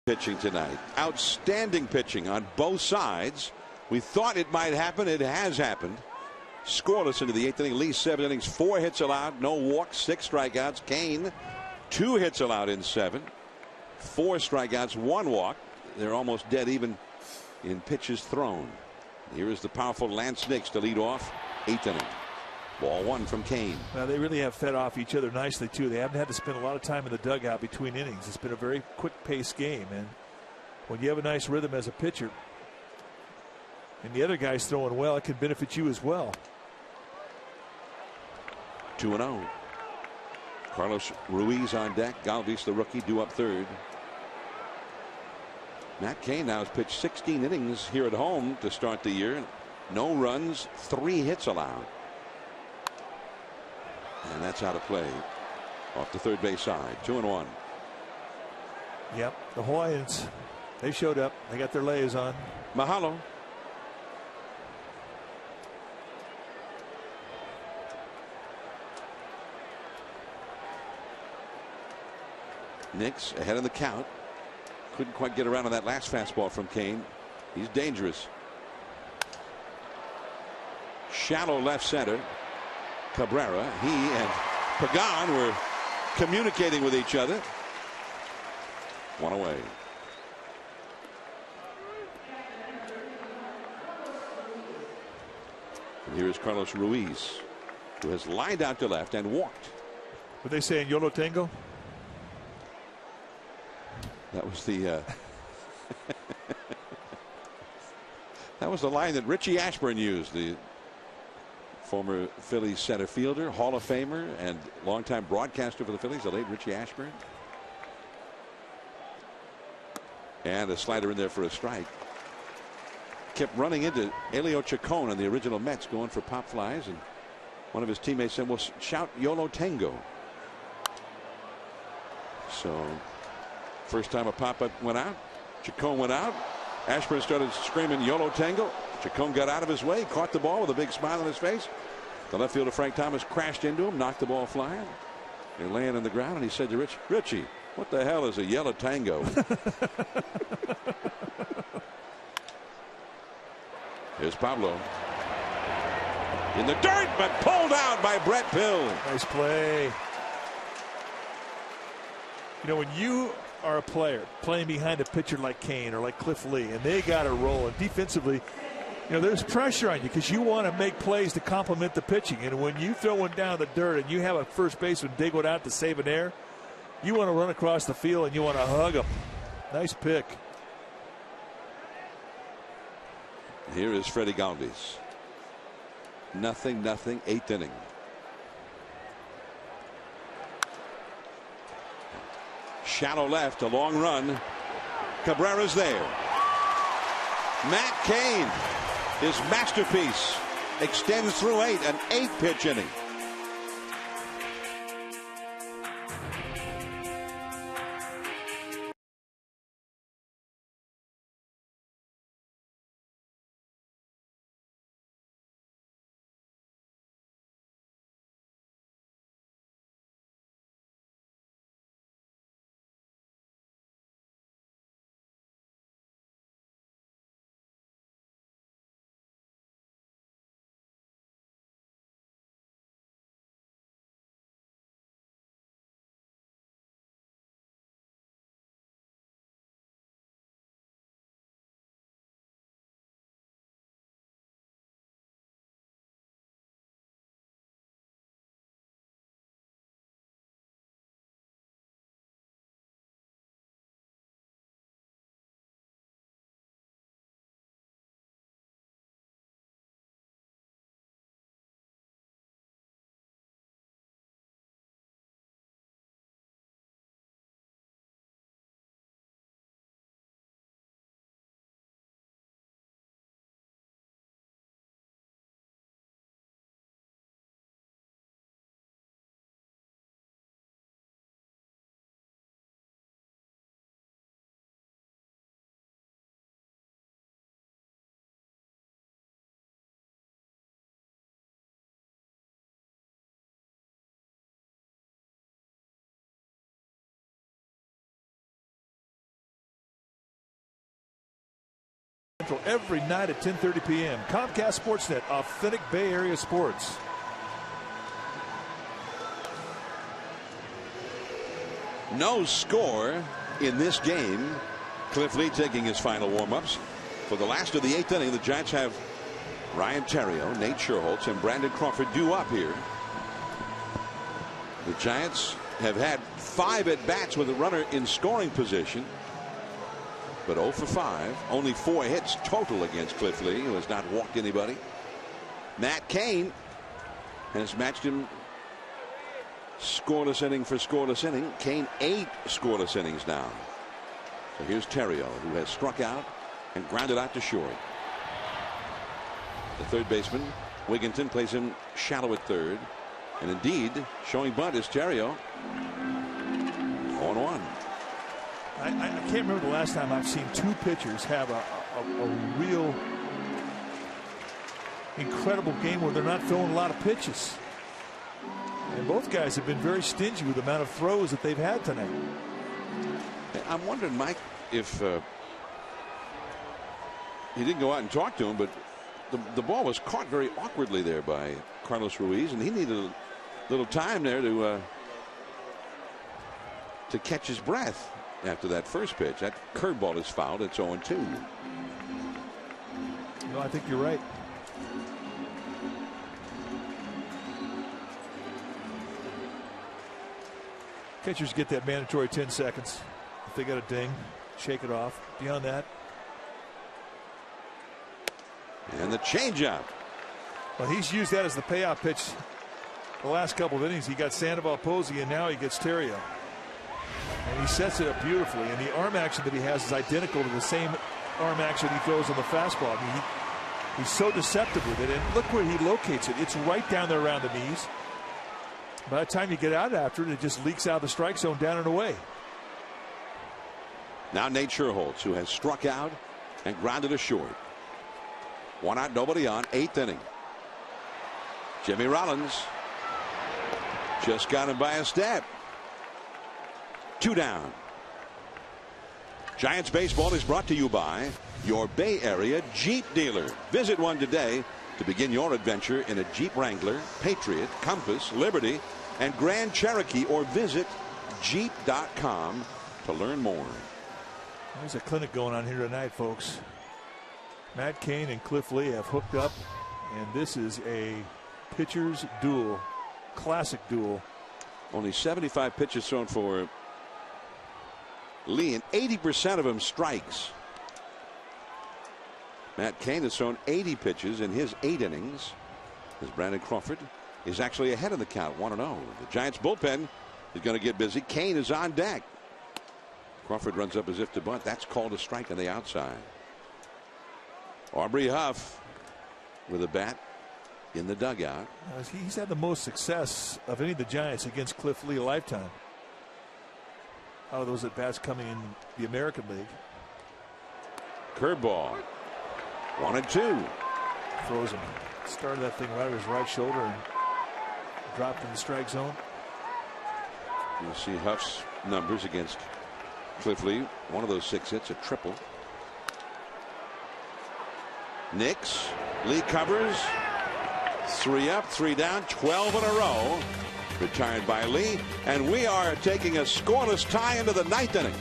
Pitching tonight. Outstanding pitching on both sides. We thought it might happen. It has happened. Scoreless into the 8th inning. Lee 7 innings, 4 hits allowed, no walks, 6 strikeouts. Kane 2 hits allowed in 7, 4 strikeouts, 1 walk. They're almost dead even in pitches thrown. Here is the powerful Lance Nix to lead off 8th inning. Ball 1 from Kane. Well, they really have fed off each other nicely, too. They haven't had to spend a lot of time in the dugout between innings. It's been a very quick-paced game. And when you have a nice rhythm as a pitcher and the other guy's throwing well, it can benefit you as well. 2-0. Carlos Ruiz on deck. Galvis, the rookie, due up 3rd. Matt Cain now has pitched 16 innings here at home to start the year. No runs, 3 hits allowed. And that's out of play off the third base side. 2-1. Yep, the Hawaiians, they showed up. They got their layers on. Mahalo. Nix ahead of the count. Couldn't quite get around on that last fastball from Kane. He's dangerous. Shallow left center. Cabrera, he and Pagan were communicating with each other. 1 away. And here is Carlos Ruiz, who has lined out to left and walked. What they say in Yolo Tango? That was the that was the line that Richie Ashburn used, the former Phillies center fielder, Hall of Famer, and longtime broadcaster for the Phillies, the late Richie Ashburn. And a slider in there for a strike. Kept running into Elio Chacon on the original Mets, going for pop flies, and one of his teammates said, well, shout Yolo Tango. So first time a pop-up went out, Chacon went out. Ashburn started screaming Yolo Tango. Chacon got out of his way, caught the ball with a big smile on his face. The left fielder Frank Thomas crashed into him, knocked the ball flying. They're laying on the ground, and he said to Richie, what the hell is a yellow tango? Here's Pablo in the dirt, but pulled out by Brett Pill. Nice play. You know, when you are a player playing behind a pitcher like Kane or like Cliff Lee, and they got to roll, and defensively, you know, there's pressure on you because you want to make plays to complement the pitching. And when you throw one down the dirt and you have a first baseman dig one out to save an error, you want to run across the field and you want to hug him. Nice pick. Here is Freddie Galvis. 0-0, 8th inning. Shallow left, a long run. Cabrera's there. Matt Cain, his masterpiece, extends through 8, an 8-pitch inning. Central every night at 10:30 p.m. Comcast Sportsnet, authentic Bay Area sports. No score in this game. Cliff Lee taking his final warm-ups. For the last of the 8th inning, the Giants have Ryan Theriot, Nate Sherholtz, and Brandon Crawford due up here. The Giants have had 5 at-bats with a runner in scoring position, but 0 for 5. Only 4 hits total against Cliff Lee, who has not walked anybody. Matt Cain has matched him scoreless inning for scoreless inning. Cain 8 scoreless innings now. So here's Theriot, who has struck out and grounded out to short. The third baseman, Wigginton, plays him shallow at third. And indeed, showing bunt is Theriot. 0-1. I can't remember the last time I've seen 2 pitchers have a real incredible game where they're not throwing a lot of pitches. And both guys have been very stingy with the amount of throws that they've had tonight. I'm wondering, Mike, if he didn't go out and talk to him, but the ball was caught very awkwardly there by Carlos Ruiz, and he needed a little time there to catch his breath after that first pitch. That curveball is fouled. It's 0-2. No, I think you're right. Catchers get that mandatory 10 seconds. If they got a ding, shake it off. Beyond that. And the changeup. Well, he's used that as the payoff pitch the last couple of innings. He got Sandoval Posey, and now he gets Theriot. And he sets it up beautifully. And the arm action that he has is identical to the same arm action he throws on the fastball. I mean, he's so deceptive with it. And look where he locates it. It's right down there around the knees. By the time you get out after it, it just leaks out of the strike zone down and away. Now Nate Sherholtz, who has struck out and grounded a short. 1 out, nobody on, 8th inning. Jimmy Rollins just got him by a step. 2 down. Giants baseball is brought to you by your Bay Area Jeep dealer. Visit one today to begin your adventure in a Jeep Wrangler, Patriot, Compass, Liberty, and Grand Cherokee, or visit Jeep.com to learn more. There's a clinic going on here tonight, folks. Matt Cain and Cliff Lee have hooked up, and this is a pitcher's duel, classic duel. Only 75 pitches thrown for Lee, and 80% of them strikes. Matt Cain has thrown 80 pitches in his 8 innings, as Brandon Crawford is actually ahead of the count, 1-0. The Giants bullpen is going to get busy. Cain is on deck. Crawford runs up as if to bunt. That's called a strike on the outside. Aubrey Huff with a bat in the dugout. He's had the most success of any of the Giants against Cliff Lee a lifetime. Out of those at bats coming in the American League. Curveball. 1-2. Throws him. Started that thing right at his right shoulder and dropped in the strike zone. You'll see Huff's numbers against Cliff Lee. One of those 6 hits, a triple. Nix. Lee covers. 3 up, 3 down, 12 in a row. Retired by Lee. And we are taking a scoreless tie into the 9th inning.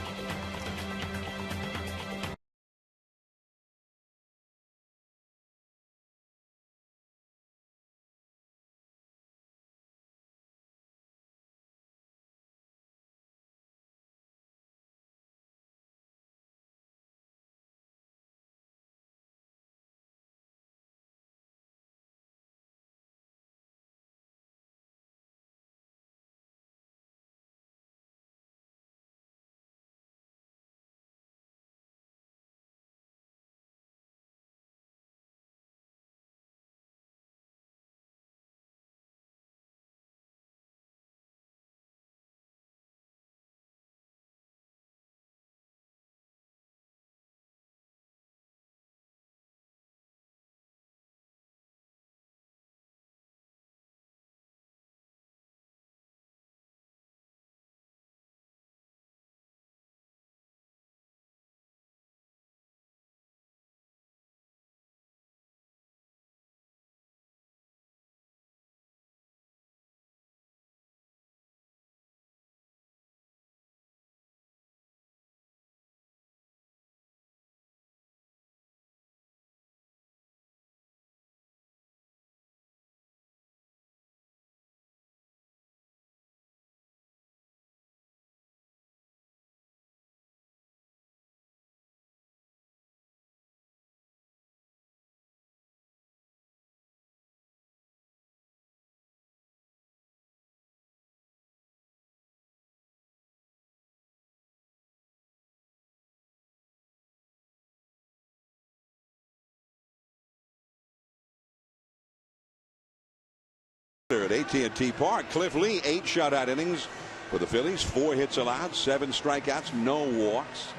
at AT&T Park. Cliff Lee, 8 shutout innings for the Phillies, 4 hits allowed, 7 strikeouts, no walks.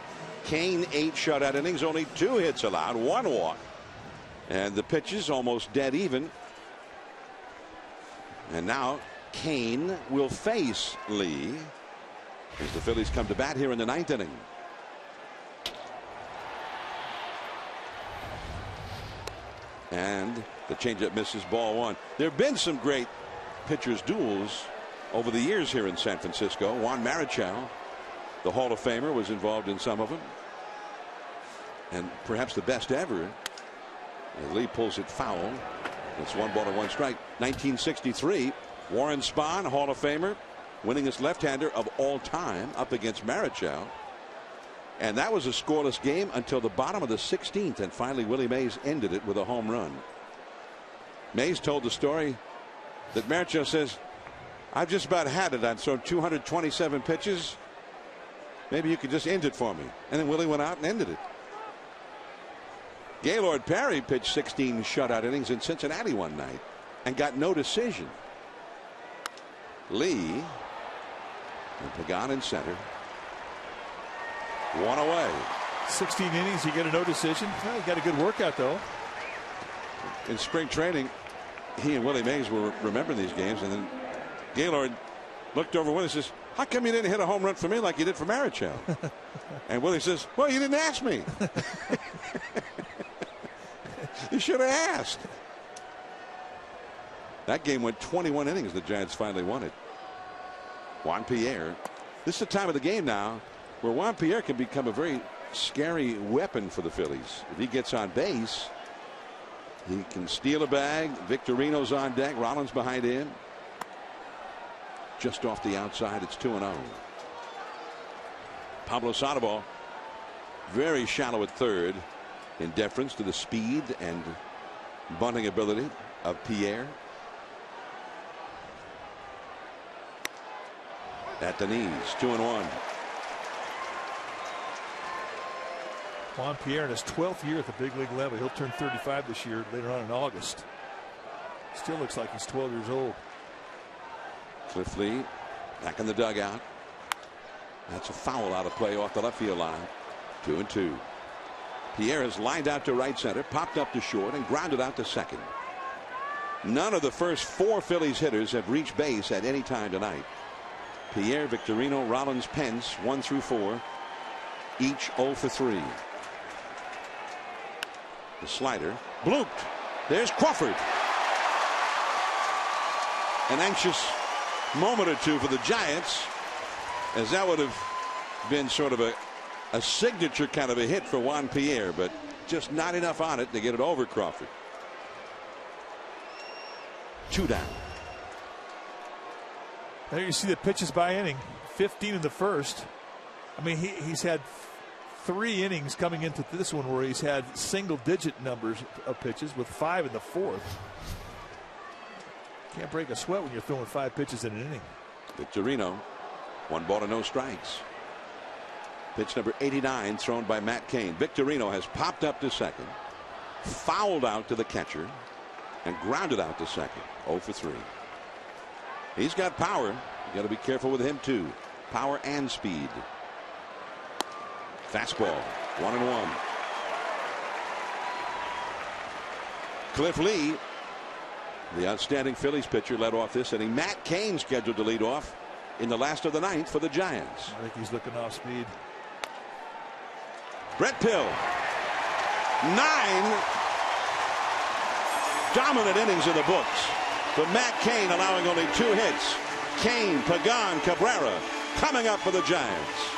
Kane, 8 shutout innings, only 2 hits allowed, 1 walk. And the pitches almost dead even. And now Kane will face Lee as the Phillies come to bat here in the 9th inning. And the changeup misses, ball 1. There have been some great pitchers duels over the years here in San Francisco. Juan Marichal, the Hall of Famer, was involved in some of them. And perhaps the best ever. And Lee pulls it foul. It's 1 ball and 1 strike. 1963, Warren Spahn, Hall of Famer, winningest left-hander of all time, up against Marichal. And that was a scoreless game until the bottom of the 16th, and finally Willie Mays ended it with a home run. Mays told the story that Marichal says, "I've just about had it. I've thrown 227 pitches. Maybe you could just end it for me." And then Willie went out and ended it. Gaylord Perry pitched 16 shutout innings in Cincinnati one night and got no decision. Lee and Pagan in center. 1 away. 16 innings, you get a no decision. Well, you got a good workout, though. In spring training, he and Willie Mays were remembering these games, and then Gaylord looked over Willie and says, "How come you didn't hit a home run for me like you did for Marichal?" And Willie says, "Well, you didn't ask me." You should have asked. That game went 21 innings. The Giants finally won it. Juan Pierre. This is the time of the game now where Juan Pierre can become a very scary weapon for the Phillies. If he gets on base, he can steal a bag. Victorino's on deck. Rollins behind him. Just off the outside. It's 2-0. Pablo Sandoval very shallow at third, in deference to the speed and bunting ability of Pierre. At the knees, 2-1. Juan Pierre in his 12th year at the big league level. He'll turn 35 this year, later on in August. Still looks like he's 12 years old. Cliff Lee back in the dugout. That's a foul out of play off the left field line. 2-2. Pierre has lined out to right center, popped up to short, and grounded out to second. None of the first 4 Phillies hitters have reached base at any time tonight. Pierre, Victorino, Rollins, Pence, 1 through 4, each 0 for 3. The slider blooped. There's Crawford. An anxious moment or two for the Giants, as that would have been sort of a signature kind of a hit for Juan Pierre, but just not enough on it to get it over Crawford. 2 down. There you see the pitches by inning. 15 in the first. I mean, he's had 3 innings coming into this one where he's had single-digit numbers of pitches, with 5 in the 4th. Can't break a sweat when you're throwing 5 pitches in an inning. Victorino, 1 ball and no strikes. Pitch number 89 thrown by Matt Cain. Victorino has popped up to second, fouled out to the catcher, and grounded out to second. 0 for 3. He's got power. You got to be careful with him too. Power and speed. Fastball. 1-1. Cliff Lee, the outstanding Phillies pitcher, led off this inning. Matt Cain scheduled to lead off in the last of the 9th for the Giants. I think he's looking off speed. Brett Pill. 9 dominant innings in the books. But Matt Cain allowing only 2 hits. Cain, Pagan, Cabrera coming up for the Giants.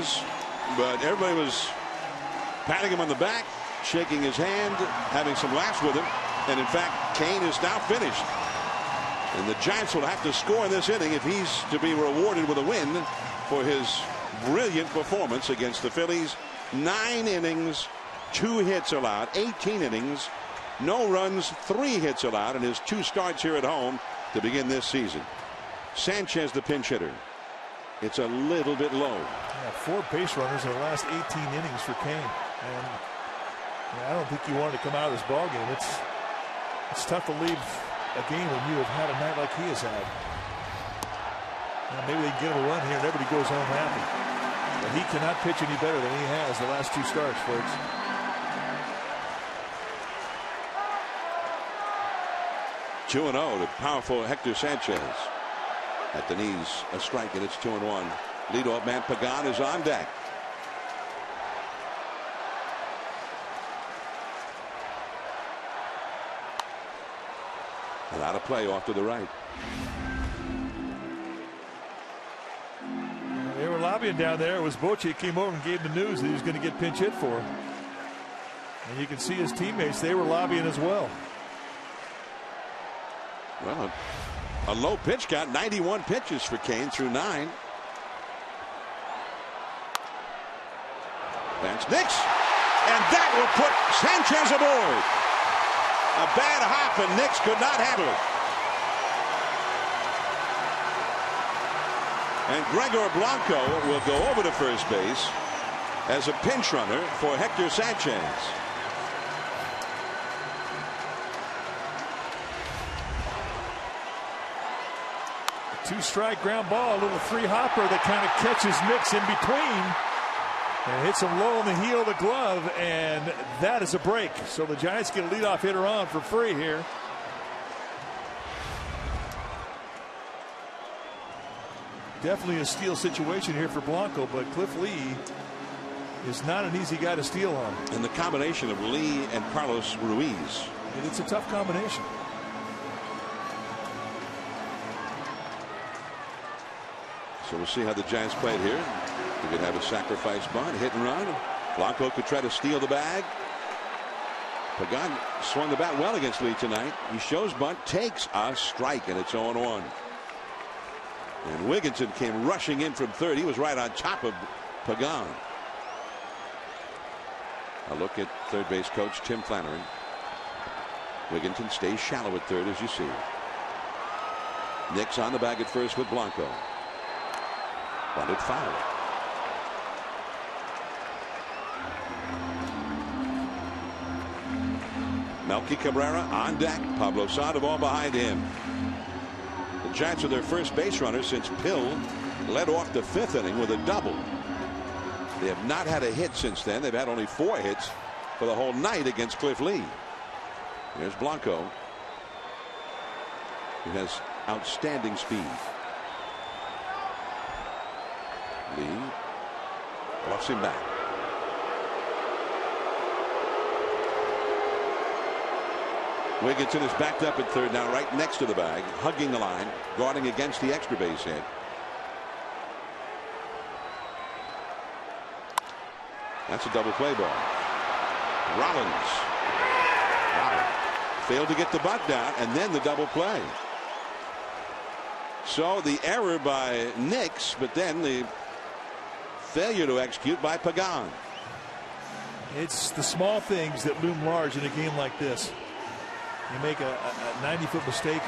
innings, but everybody was patting him on the back, shaking his hand, having some laughs with him. And in fact, Kane is now finished. And the Giants will have to score in this inning if he's to be rewarded with a win for his brilliant performance against the Phillies. 9 innings, 2 hits allowed, 18 innings, no runs, 3 hits allowed in his 2 starts here at home to begin this season. Sanchez, the pinch hitter. It's a little bit low. Yeah, 4 base runners in the last 18 innings for Kane. And I don't think you want to come out of this ball game. It's tough to leave a game when you have had a night like he has had. Now maybe they can get him a run here and everybody goes home happy. But he cannot pitch any better than he has the last 2 starts, folks. Two 2-0 to powerful Hector Sanchez. At the knees, a strike, and it's 2-1. Leadoff man Pagan is on deck. And out of play off to the right. They were lobbying down there. It was Bochy came over and gave the news that he was going to get pinch hit for. And you can see his teammates, they were lobbying as well. Well, a low pitch count, 91 pitches for Kane through 9. That's Nix, and that will put Sanchez aboard. A bad hop, and Nix could not handle it. And Gregor Blanco will go over to first base as a pinch runner for Hector Sanchez. 2-strike ground ball, a little 3-hopper that kind of catches Nix in between and hits him low on the heel of the glove, and that is a break. So the Giants get a leadoff hitter on for free here. Definitely a steal situation here for Blanco, but Cliff Lee is not an easy guy to steal on. And the combination of Lee and Carlos Ruiz. It's a tough combination. So we'll see how the Giants play it here. We could have a sacrifice bunt, hit and run. Blanco could try to steal the bag. Pagan swung the bat well against Lee tonight. He shows bunt, takes a strike, and it's 0-1. And Wigginton came rushing in from third. He was right on top of Pagan. A look at third base coach Tim Flannery. Wigginton stays shallow at third, as you see. Nix on the bag at first with Blanco. Bunted foul. Melky Cabrera on deck. Pablo Sandoval behind him. The Giants are their first base runner since Pill led off the 5th inning with a double. They have not had a hit since then. They've had only 4 hits for the whole night against Cliff Lee. There's Blanco, who has outstanding speed. Lee walks him back. Wigginton is backed up at third now, right next to the bag, hugging the line, guarding against the extra base hit. That's a double play ball. Rollins. Wow. Failed to get the bunt down, and then the double play. So the error by Nix, but then the failure to execute by Pagan. It's the small things that loom large in a game like this. You make a 90-foot mistake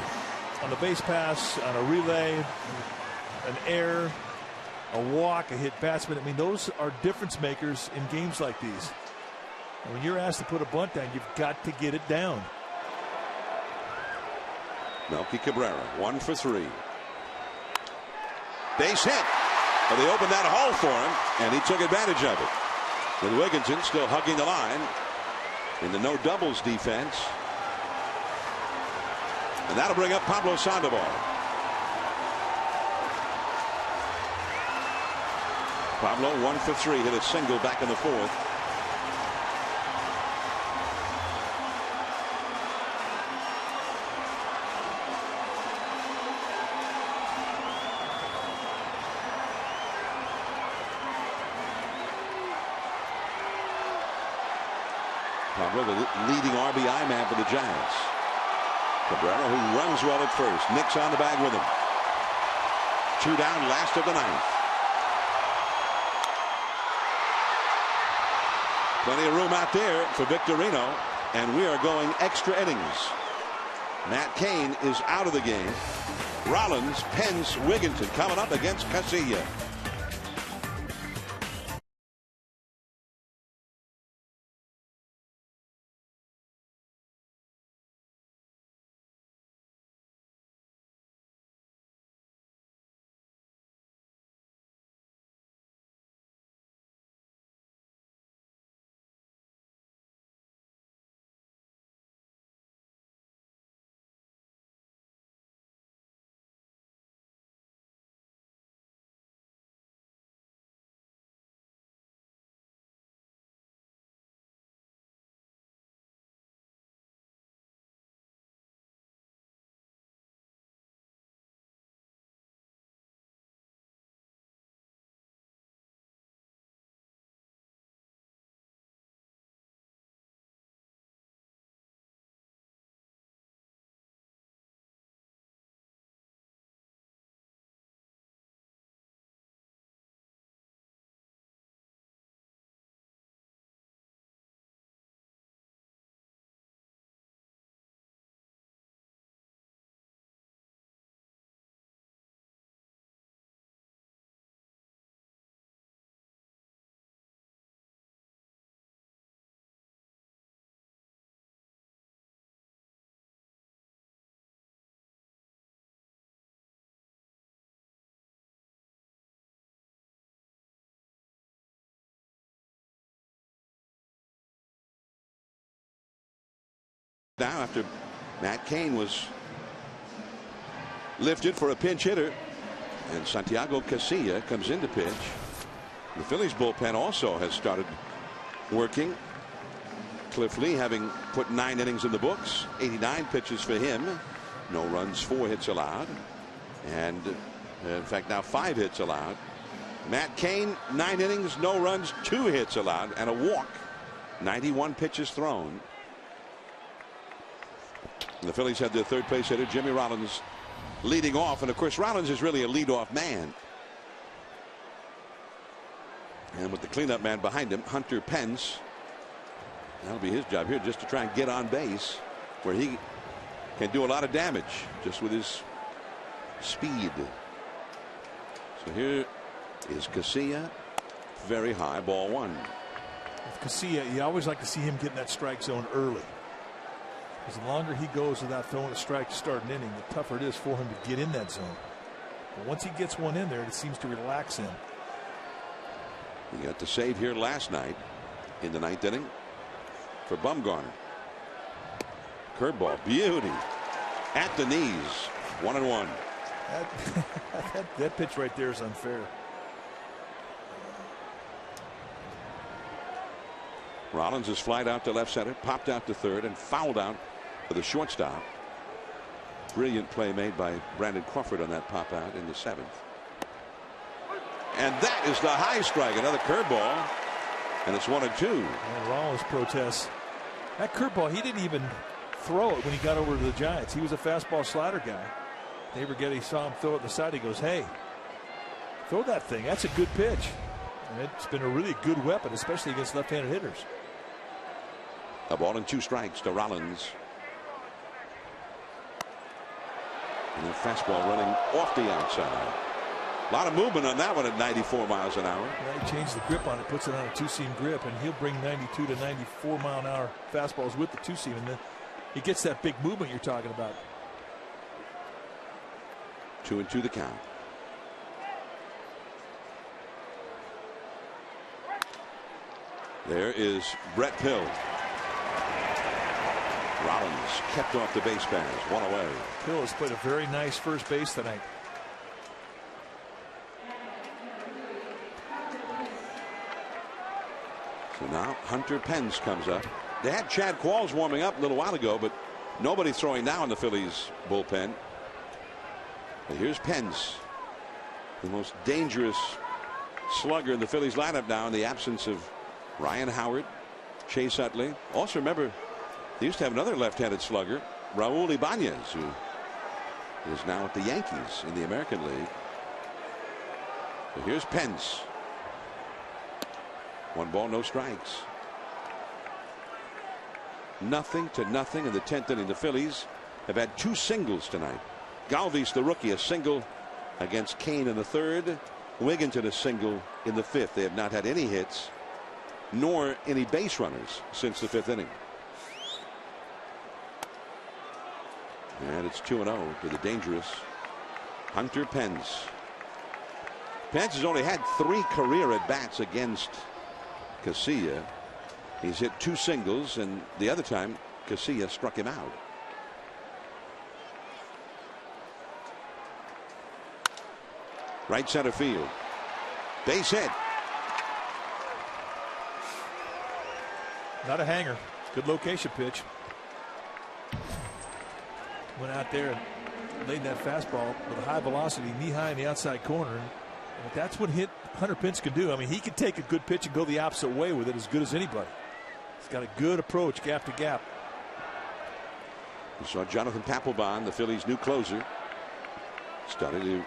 on the base pass, on a relay, an error, a walk, a hit batsman. I mean, those are difference makers in games like these. And when you're asked to put a bunt down, you've got to get it down. Melky Cabrera, 1 for 3. Base hit. Well, they opened that hole for him, and he took advantage of it. With Wigginton still hugging the line in the no doubles defense. And that'll bring up Pablo Sandoval. Pablo 1 for 3, hit a single back in the 4th. Cabrera, the leading RBI man for the Giants. Cabrera, who runs well at first. Nick's on the bag with him. 2 down, last of the 9th. Plenty of room out there for Victorino, and we are going extra innings. Matt Cain is out of the game. Rollins, Pence, Wigginton coming up against Casilla. Now, after Matt Cain was lifted for a pinch hitter, and Santiago Casilla comes in to pitch. The Phillies bullpen also has started working. Cliff Lee having put 9 innings in the books, 89 pitches for him, no runs, 4 hits allowed, and in fact now 5 hits allowed. Matt Cain, 9 innings, no runs, 2 hits allowed, and a walk. 91 pitches thrown. And the Phillies had their third base hitter, Jimmy Rollins, leading off. And of course, Rollins is really a leadoff man. And with the cleanup man behind him, Hunter Pence, that'll be his job here, just to try and get on base, where he can do a lot of damage just with his speed. So here is Casilla, very high, ball 1. With Casilla, you always like to see him get in that strike zone early. Because the longer he goes without throwing a strike to start an inning, the tougher it is for him to get in that zone. But once he gets one in there, it seems to relax him. He got the save here last night in the 9th inning for Bumgarner. Curveball, beauty, at the knees, 1-1. That pitch right there is unfair. Rollins is flied out to left center, popped out to third, and fouled out for the shortstop. Brilliant play made by Brandon Crawford on that pop out in the 7th. And that is the high strike, another curveball, and it's 1-2. And Rollins protests. That curveball, he didn't even throw it when he got over to the Giants. He was a fastball slider guy. He saw him throw it to the side. He goes, hey, throw that thing. That's a good pitch. And it's been a really good weapon, especially against left-handed hitters. A ball and 2 strikes to Rollins. And the fastball running off the outside. A lot of movement on that one at 94 miles an hour. Yeah, he changed the grip on it, puts it on a 2-seam grip, and he'll bring 92 to 94 mile an hour fastballs with the 2-seam, and then he gets that big movement you're talking about. 2-2 the count. There is Brett Pill. Rollins kept off the base paths, 1 away. Pill has played a very nice first base tonight. So now Hunter Pence comes up. They had Chad Qualls warming up a little while ago, but nobody throwing now in the Phillies bullpen. But here's Pence, the most dangerous slugger in the Phillies lineup now in the absence of Ryan Howard, Chase Utley. Also remember, they used to have another left-handed slugger, Raul Ibanez, who is now at the Yankees in the American League. So here's Pence. 1 ball, no strikes. Nothing to nothing in the 10th inning. The Phillies have had 2 singles tonight. Galvis, the rookie, a single against Kane in the 3rd. Wigginton, a single in the 5th. They have not had any hits nor any base runners since the 5th inning. And it's 2-0 to the dangerous Hunter Pence. Pence has only had 3 career at-bats against Casilla. He's hit 2 singles, and the other time Casilla struck him out. Right center field. Base hit. Not a hanger. Good location pitch. Went out there and laid that fastball with a high velocity, knee high in the outside corner. And that's what Hunter Pence can do. I mean, he can take a good pitch and go the opposite way with it as good as anybody. He's got a good approach, gap to gap. We saw Jonathan Papelbon, the Phillies' new closer, started to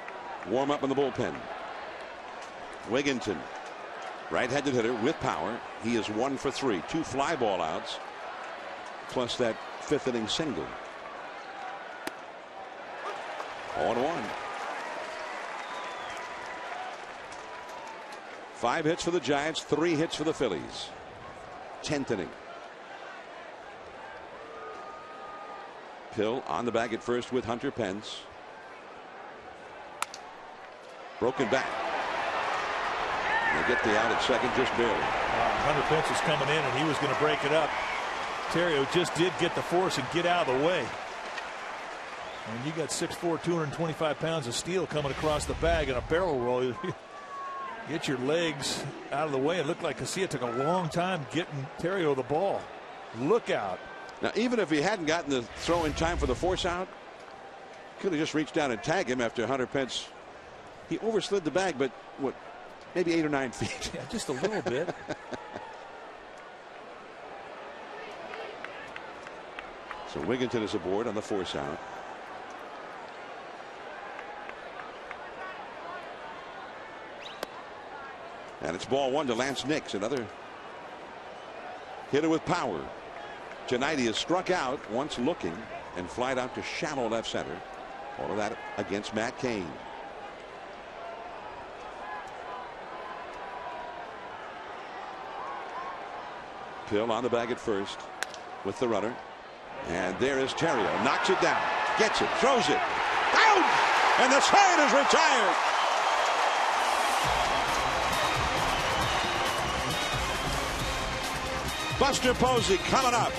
warm up in the bullpen. Wigginton, right-handed hitter with power. He is 1 for 3. 2 fly ball outs, plus that 5th inning single. 0-1. 5 hits for the Giants, 3 hits for the Phillies. 10th inning. Pill on the bag at first with Hunter Pence. Broken back. They get the out at second, just barely. Hunter Pence was coming in and he was going to break it up. Terrio just did get the force and get out of the way. And you got 6'4", 225 pounds of steel coming across the bag in a barrel roll. Get your legs out of the way. It looked like Casilla took a long time getting Terrio the ball. Look out. Now, even if he hadn't gotten the throw in time for the force out, could have just reached down and tagged him after Hunter Pence. He overslid the bag, but what, maybe 8 or 9 feet. Yeah, just a little bit. So Wigginton is aboard on the force out. And it's ball 1 to Lance Nix, another hitter with power. Tonight he has struck out once looking and flied out to shallow left center. All of that against Matt Cain. Pill on the bag at first with the runner. And there is Terrio. Knocks it down. Gets it. Throws it. Out! And the side is retired. Buster Posey coming up.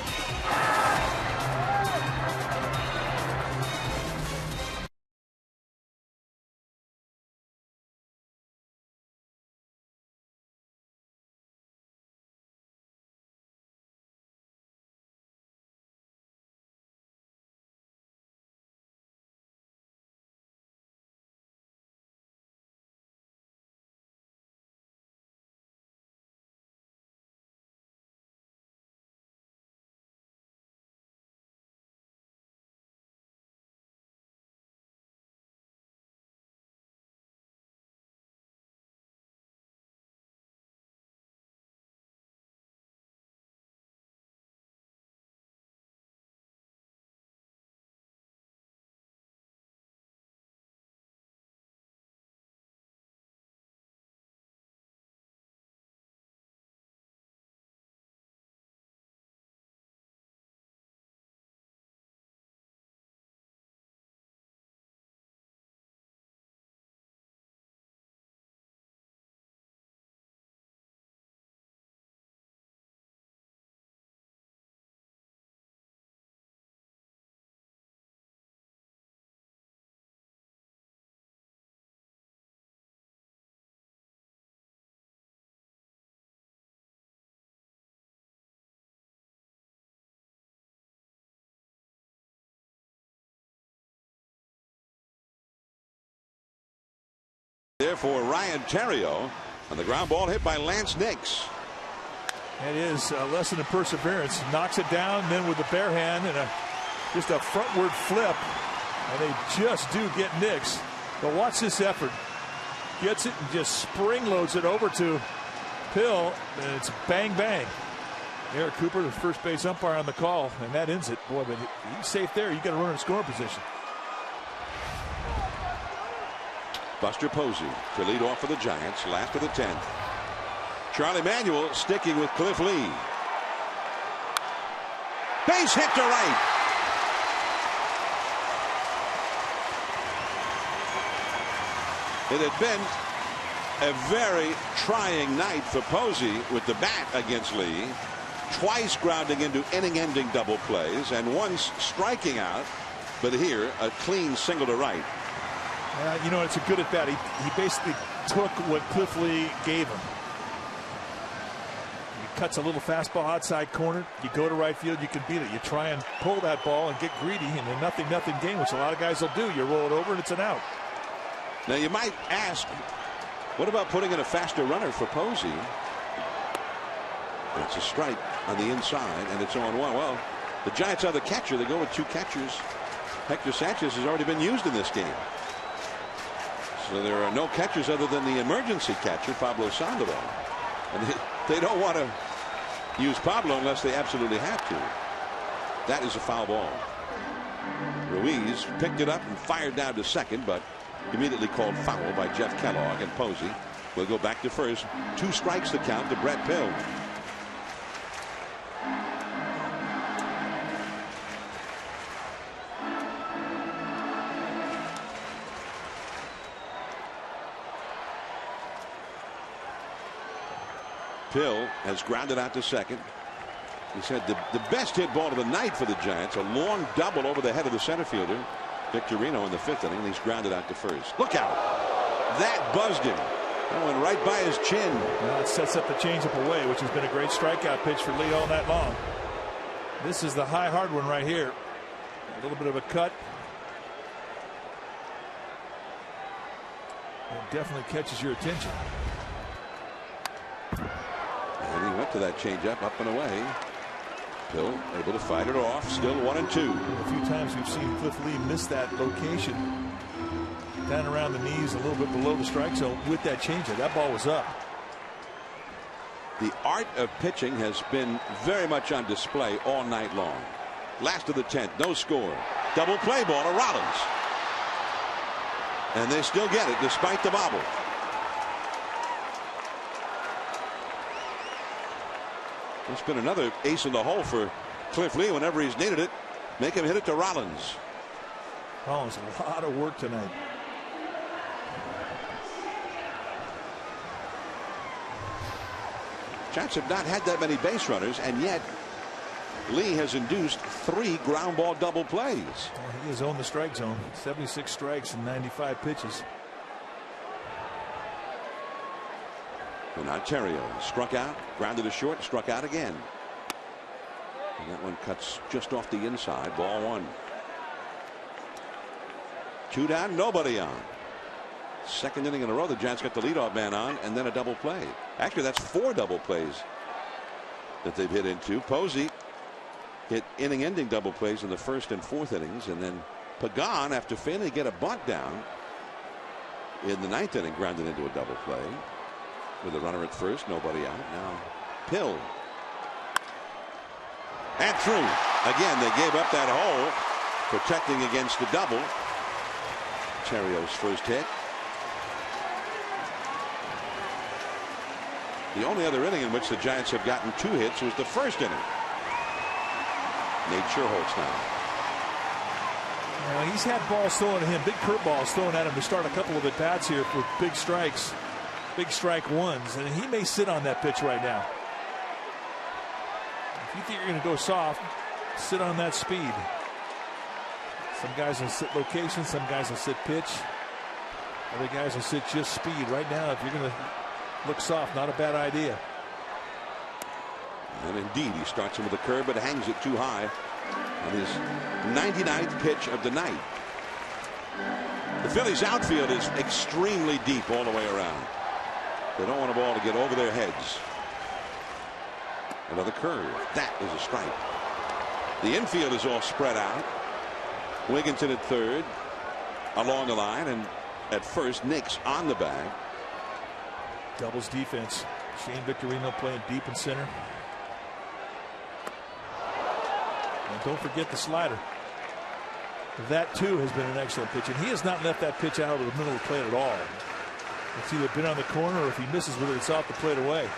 Therefore, Ryan Terrio on the ground ball hit by Lance Nix. It is a lesson in perseverance. Knocks it down, then with the bare hand and just a frontward flip. And they just do get nicks. But watch this effort. Gets it and just spring loads it over to Pill. And it's bang, bang. Eric Cooper, the first base umpire on the call. And that ends it. Boy, but he's safe there. You got to run in scoring position. Buster Posey to lead off for the Giants. Last of the 10th. Charlie Manuel sticking with Cliff Lee. Base hit to right. It had been a very trying night for Posey with the bat against Lee. Twice grounding into inning-ending double plays and once striking out. But here, a clean single to right. You know, it's a good at bat. He basically took what Cliff Lee gave him. He cuts a little fastball outside corner. You go to right field, you can beat it. You try and pull that ball and get greedy in a nothing game, which a lot of guys will do. You roll it over and it's an out. Now you might ask, what about putting in a faster runner for Posey? It's a strike on the inside and it's 0-1. Well, the Giants are the catcher. They go with 2 catchers. Hector Sanchez has already been used in this game. So there are no catchers other than the emergency catcher, Pablo Sandoval. And they don't want to use Pablo unless they absolutely have to. That is a foul ball. Ruiz picked it up and fired down to second, but immediately called foul by Jeff Kellogg, and Posey will go back to first. 2 strikes to count to Brett Pill. Pill has grounded out to second. He's had the best hit ball of the night for the Giants. A long double over the head of the center fielder, Victorino, in the 5th inning. And he's grounded out to first. Look out. That buzzed him. That went right by his chin. Well, it sets up the changeup away, which has been a great strikeout pitch for Lee all night long. This is the high hard one right here. A little bit of a cut. It definitely catches your attention. And he went to that changeup, up and away. Pill able to fight it off. Still 1-2. A few times we've seen Cliff Lee miss that location. Down around the knees, a little bit below the strike zone with that changeup. That ball was up. The art of pitching has been very much on display all night long. Last of the 10th, no score. Double play ball to Rollins. And they still get it despite the bobble. It's been another ace in the hole for Cliff Lee whenever he's needed it. Make him hit it to Rollins. Rollins, a lot of work tonight. Giants have not had that many base runners, and yet Lee has induced 3 ground ball double plays. Well, he has owned the strike zone. 76 strikes and 95 pitches. And Ontario struck out, grounded to short, struck out again. And that one cuts just off the inside. Ball 1. 2 down, nobody on. Second inning in a row, the Giants got the leadoff man on, and then a double play. Actually, that's 4 double plays that they've hit into. Posey hit inning-ending double plays in the 1st and 4th innings, and then Pagan, after failing to get a bunt down in the 9th inning, grounded into a double play. With a runner at first, nobody out. Now Pill. And through. Again, they gave up that hole, protecting against the double. Ontario's first hit. The only other inning in which the Giants have gotten 2 hits was the 1st inning. Nate Sherholtz now. Well, he's had balls thrown at him, big curveballs thrown at him to start a couple of at-bats here with big strikes. Big strike ones, and he may sit on that pitch right now. If you think you're going to go soft, sit on that speed. Some guys will sit location, some guys will sit pitch, other guys will sit just speed. Right now, if you're going to look soft, not a bad idea. And indeed, he starts him with a curve, but hangs it too high on his 99th pitch of the night. The Phillies' outfield is extremely deep all the way around. They don't want a ball to get over their heads. Another curve. That is a strike. The infield is all spread out. Wigginton at third, along the line, and at first, Nix on the bag. Doubles defense. Shane Victorino playing deep in center. And don't forget the slider. That too has been an excellent pitch, and he has not left that pitch out of the middle of the plate at all. It's either been on the corner, or if he misses with it, it's off the plate away.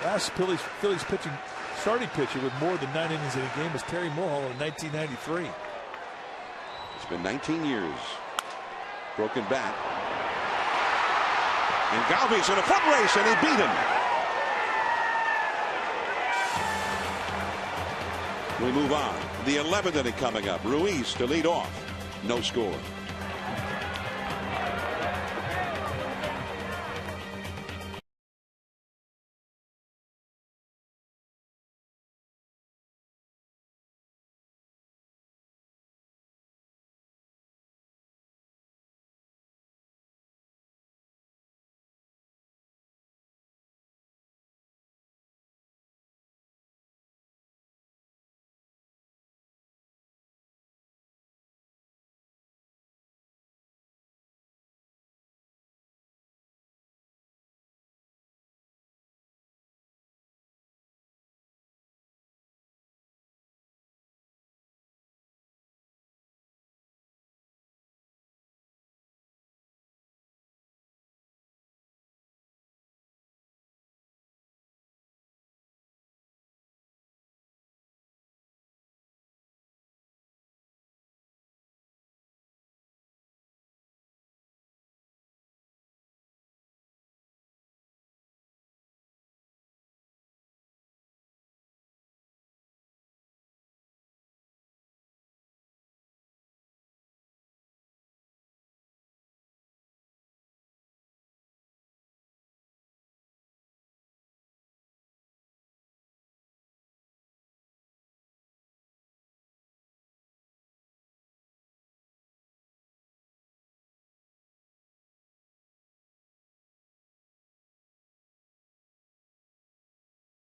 Last Phillies pitching starting pitcher with more than 9 innings in a game was Terry Mulholland in 1993. It's been 19 years. Broken bat. And Galvis in a foot race, and he beat him. We move on. The 11th inning coming up. Ruiz to lead off. No score.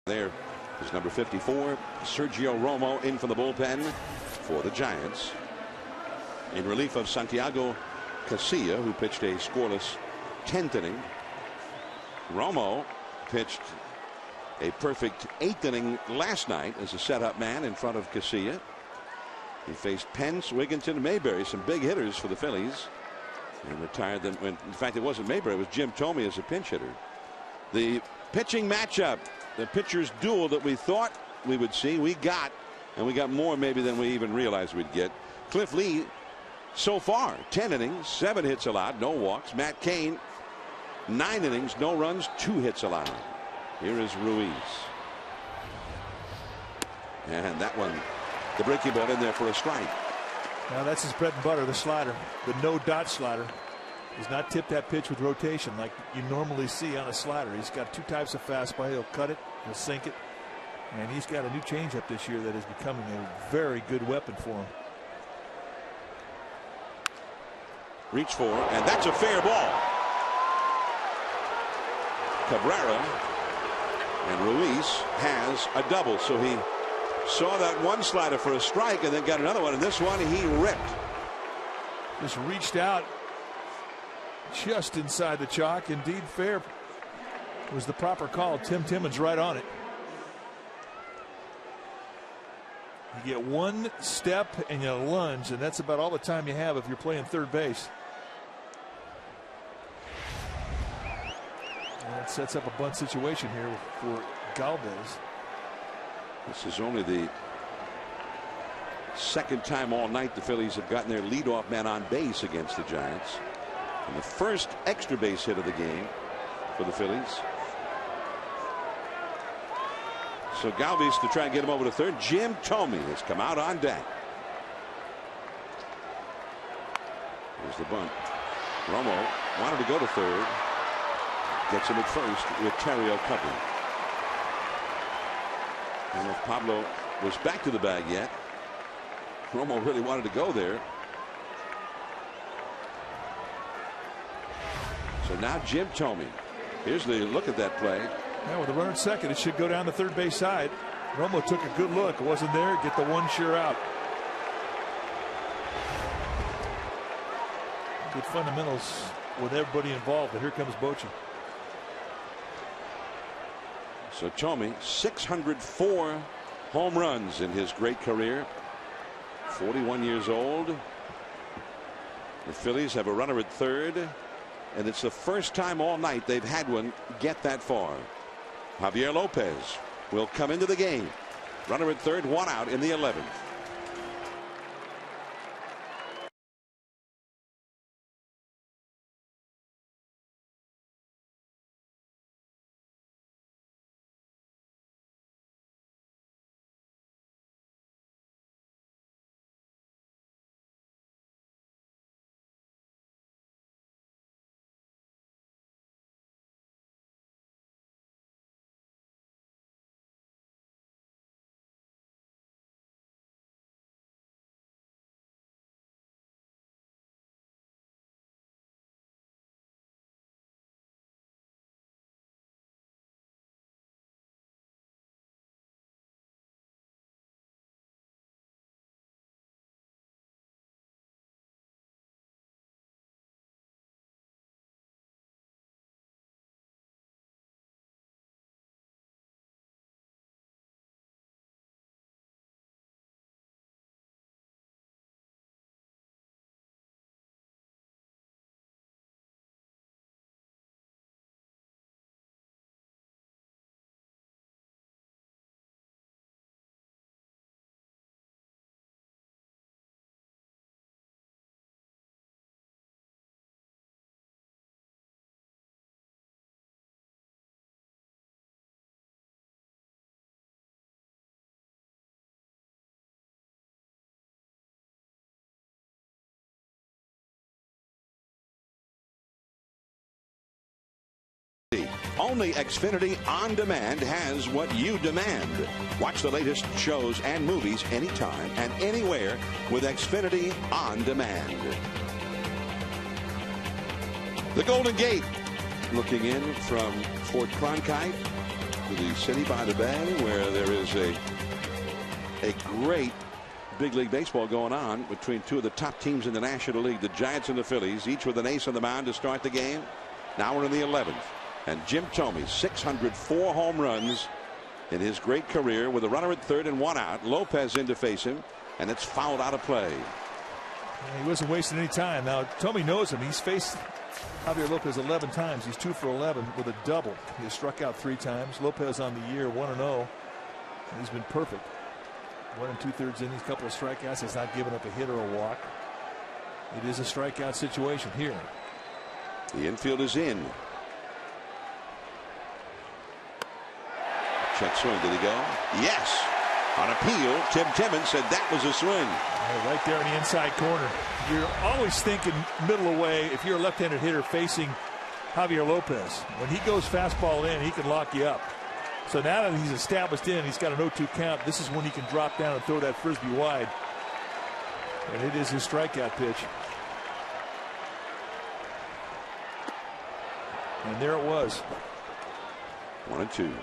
There is number 54, Sergio Romo, in from the bullpen for the Giants. In relief of Santiago Casilla, who pitched a scoreless 10th inning. Romo pitched a perfect 8th inning last night as a setup man in front of Casilla. He faced Pence, Wigginton, and Mayberry, some big hitters for the Phillies, and retired them. In fact, it wasn't Mayberry, it was Jim Thome as a pinch hitter. The pitching matchup, the pitcher's duel that we thought we would see, we got, and we got more maybe than we even realized we'd get. Cliff Lee, so far, 10 innings, 7 hits allowed, no walks. Matt Cain, 9 innings, no runs, 2 hits allowed. Here is Ruiz. And that one, the breaking ball in there for a strike. Now that's his bread and butter, the slider, the no dot slider. He's not tipped that pitch with rotation like you normally see on a slider. He's got 2 types of fastball. He'll cut it, he'll sink it, and he's got a new changeup this year that is becoming a very good weapon for him. Reach for, and that's a fair ball. Cabrera, and Ruiz has a double, so he saw that one slider for a strike and then got another one, and this one he ripped. Just reached out just inside the chalk. Indeed, fair was the proper call. Tim Timmons right on it. You get one step and you lunge, and that's about all the time you have if you're playing third base. And that sets up a bunt situation here for Galvis. This is only the second time all night the Phillies have gotten their leadoff man on base against the Giants. And the first extra base hit of the game for the Phillies. So Galvis to try and get him over to third. Jim Thome has come out on deck. Here's the bunt. Romo wanted to go to third. Gets him at first with Terrio covering. I don't know if Pablo was back to the bag yet. Romo really wanted to go there. So now Jim Thome. Here's the look at that play. Now with a runner at second, it should go down the third base side. Romo took a good look. It wasn't there. Get the one sure out. Good fundamentals with everybody involved. But here comes Bochy. So Thome, 604 home runs in his great career. 41 years old. The Phillies have a runner at third, and it's the first time all night they've had one get that far. Javier Lopez will come into the game. Runner at third, one out in the 11th. Only Xfinity On Demand has what you demand. Watch the latest shows and movies anytime and anywhere with Xfinity On Demand. The Golden Gate, looking in from Fort Cronkite to the city by the bay, where there is a great big league baseball going on between two of the top teams in the National League, the Giants and the Phillies, each with an ace on the mound to start the game. Now we're in the 11th. And Jim Thome, 604 home runs in his great career with a runner at third and one out. Lopez in to face him, and it's fouled out of play. Yeah, he wasn't wasting any time. Now, Thome knows him. He's faced Javier Lopez 11 times. He's 2 for 11 with a double. He has struck out 3 times. Lopez on the year 1-0. He's been perfect. 1 2/3 innings, couple of strikeouts. Has not given up a hit or a walk. It is a strikeout situation here. The infield is in. Check swing. Did he go? Yes. On appeal, Tim Timmons said that was a swing. Right there in the inside corner. You're always thinking middle away if you're a left-handed hitter facing Javier Lopez. When he goes fastball in, he can lock you up. So now that he's established in, he's got an 0-2 count. This is when he can drop down and throw that frisbee wide. And it is his strikeout pitch. And there it was. 1-2.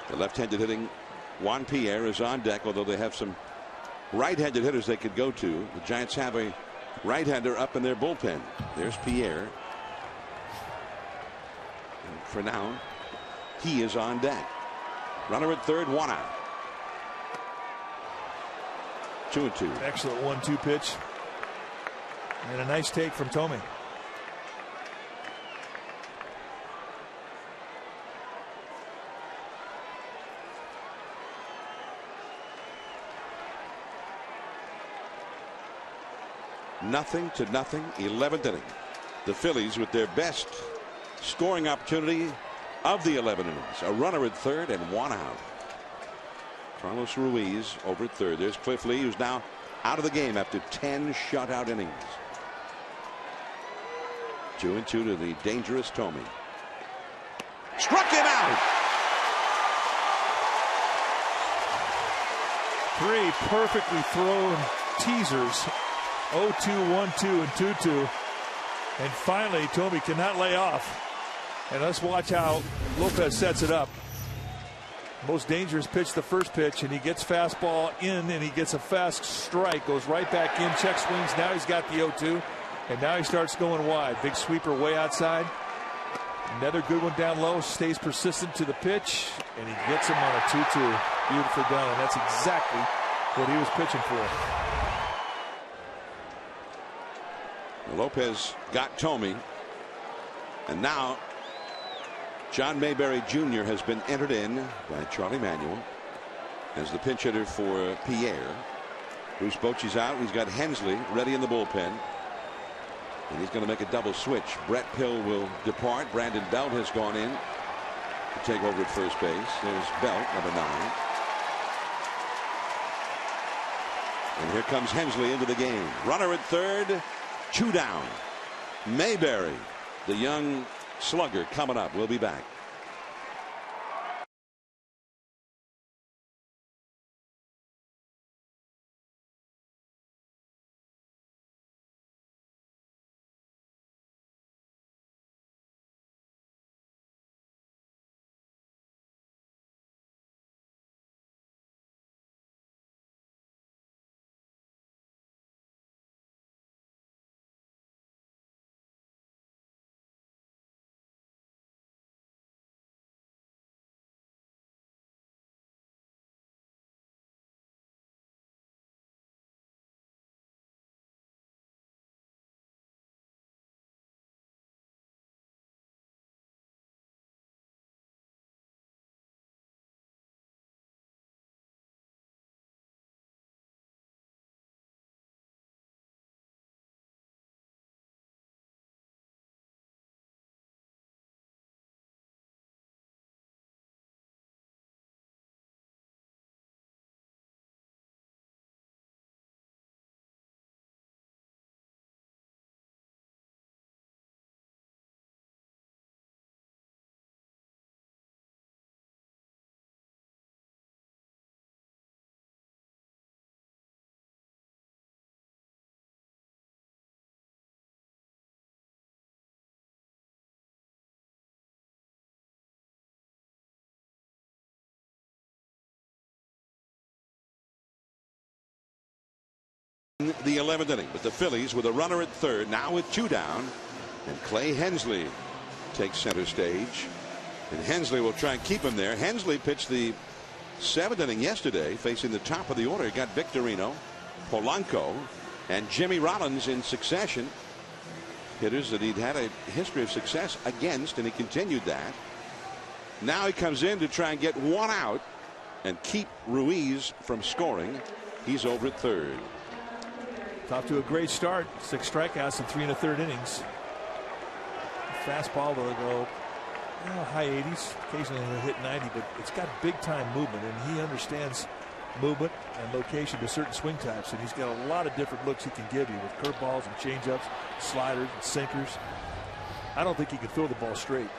The left-handed hitting Juan Pierre is on deck, although they have some right-handed hitters they could go to. The Giants have a right-hander up in their bullpen. There's Pierre. And for now, he is on deck. Runner at third, one out. 2-2. Excellent 1-2 pitch. And a nice take from Thome. Nothing to nothing, 11th inning. The Phillies with their best scoring opportunity of the 11 innings. A runner at third and one out. Carlos Ruiz over at third. There's Cliff Lee, who's now out of the game after 10 shutout innings. 2-2 to the dangerous Thome. Struck him out. 3 perfectly thrown teasers. 0-2, 1-2, and 2-2. And finally, Thome cannot lay off. And let's watch how Lopez sets it up. Most dangerous pitch, the first pitch, and he gets fastball in, and he gets a fast strike, goes right back in, check swings. Now he's got the 0-2, and now he starts going wide. Big sweeper way outside. Another good one down low, stays persistent to the pitch, and he gets him on a 2-2. Beautifully done, and that's exactly what he was pitching for. Lopez got Tomey, and now John Mayberry Jr. has been entered in by Charlie Manuel as the pinch hitter for Pierre. Bruce Bochy's out. He's got Hensley ready in the bullpen. And he's going to make a double switch. Brett Pill will depart. Brandon Belt has gone in to take over at first base. There's Belt, number 9. And here comes Hensley into the game. Runner at third. 2 down. Mayberry, the young slugger, coming up. We'll be back. The 11th inning, but the Phillies with a runner at third, now with 2 down, and Clay Hensley takes center stage, and Hensley will try and keep him there. Hensley pitched the 7th inning yesterday, facing the top of the order. He got Victorino, Polanco, and Jimmy Rollins in succession. Hitters that he'd had a history of success against, and he continued that. Now he comes in to try and get 1 out and keep Ruiz from scoring. He's over at third. Off to a great start. 6 strikeouts in 3 1/3 innings. Fastball will go high 80s. Occasionally he'll hit 90, but it's got big time movement, and he understands movement and location to certain swing types, and he's got a lot of different looks he can give you with curveballs and changeups, sliders and sinkers. I don't think he can throw the ball straight.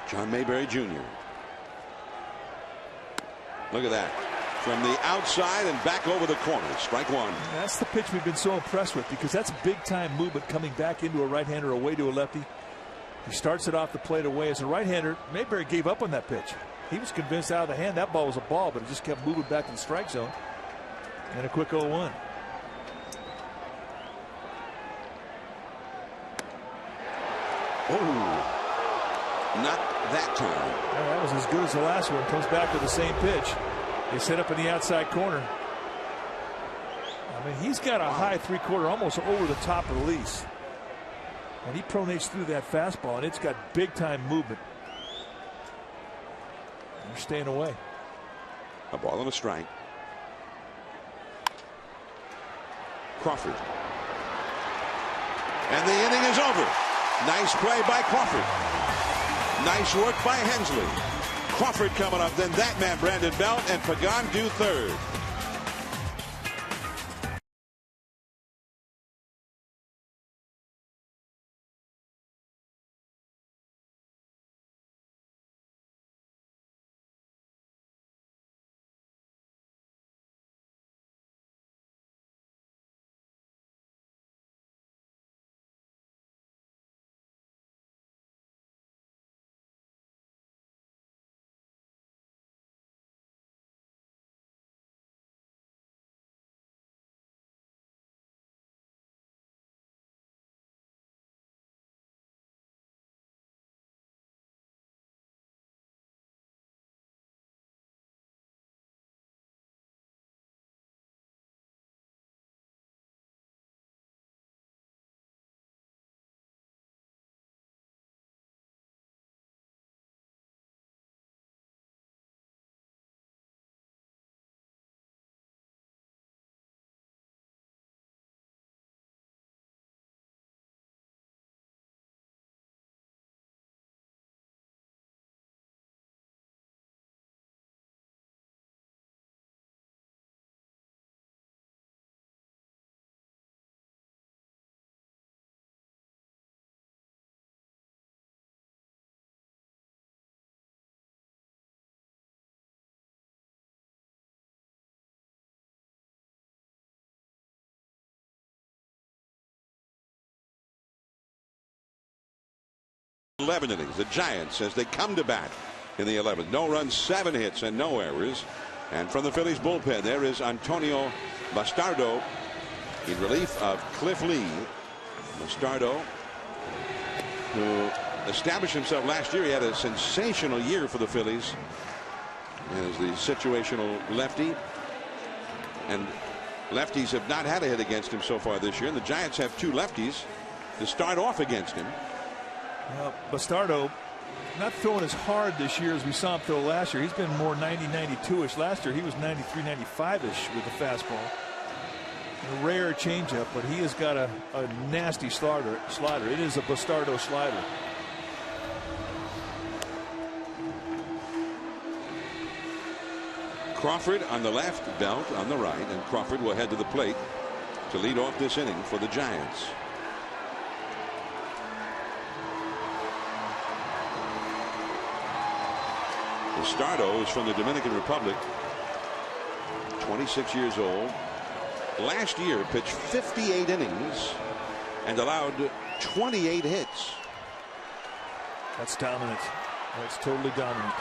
John Mayberry Jr. Look at that. From the outside and back over the corner. Strike 1. That's the pitch we've been so impressed with, because that's big time movement coming back into a right-hander away to a lefty. He starts it off the plate away as a right-hander. Mayberry gave up on that pitch. He was convinced out of the hand that ball was a ball, but it just kept moving back in the strike zone. And a quick 0-1. Oh, not that time. Yeah, that was as good as the last one. Comes back to the same pitch. They set up in the outside corner. I mean, he's got a high 3/4 almost over the top of the lease. And he pronates through that fastball, and it's got big time movement. They're staying away. A ball and a strike. Crawford. And the inning is over. Nice play by Crawford. Nice work by Hensley. Crawford coming up, then that man Brandon Belt, and Pagan do third. 11 innings. The Giants, as they come to bat in the 11th. No runs, 7 hits, and no errors. And from the Phillies bullpen, there is Antonio Bastardo in relief of Cliff Lee. Bastardo, who established himself last year. He had a sensational year for the Phillies as the situational lefty. And lefties have not had a hit against him so far this year. And the Giants have 2 lefties to start off against him. Well, Bastardo not throwing as hard this year as we saw him throw last year. He's been more 90-92-ish. Last year he was 93-95-ish with the fastball. A rare changeup, but he has got a nasty slider. It is a Bastardo slider. Crawford on the left, Belt on the right, and Crawford will head to the plate to lead off this inning for the Giants. Bastardo is from the Dominican Republic, 26 years old. Last year pitched 58 innings and allowed 28 hits. That's dominant. That's totally dominant.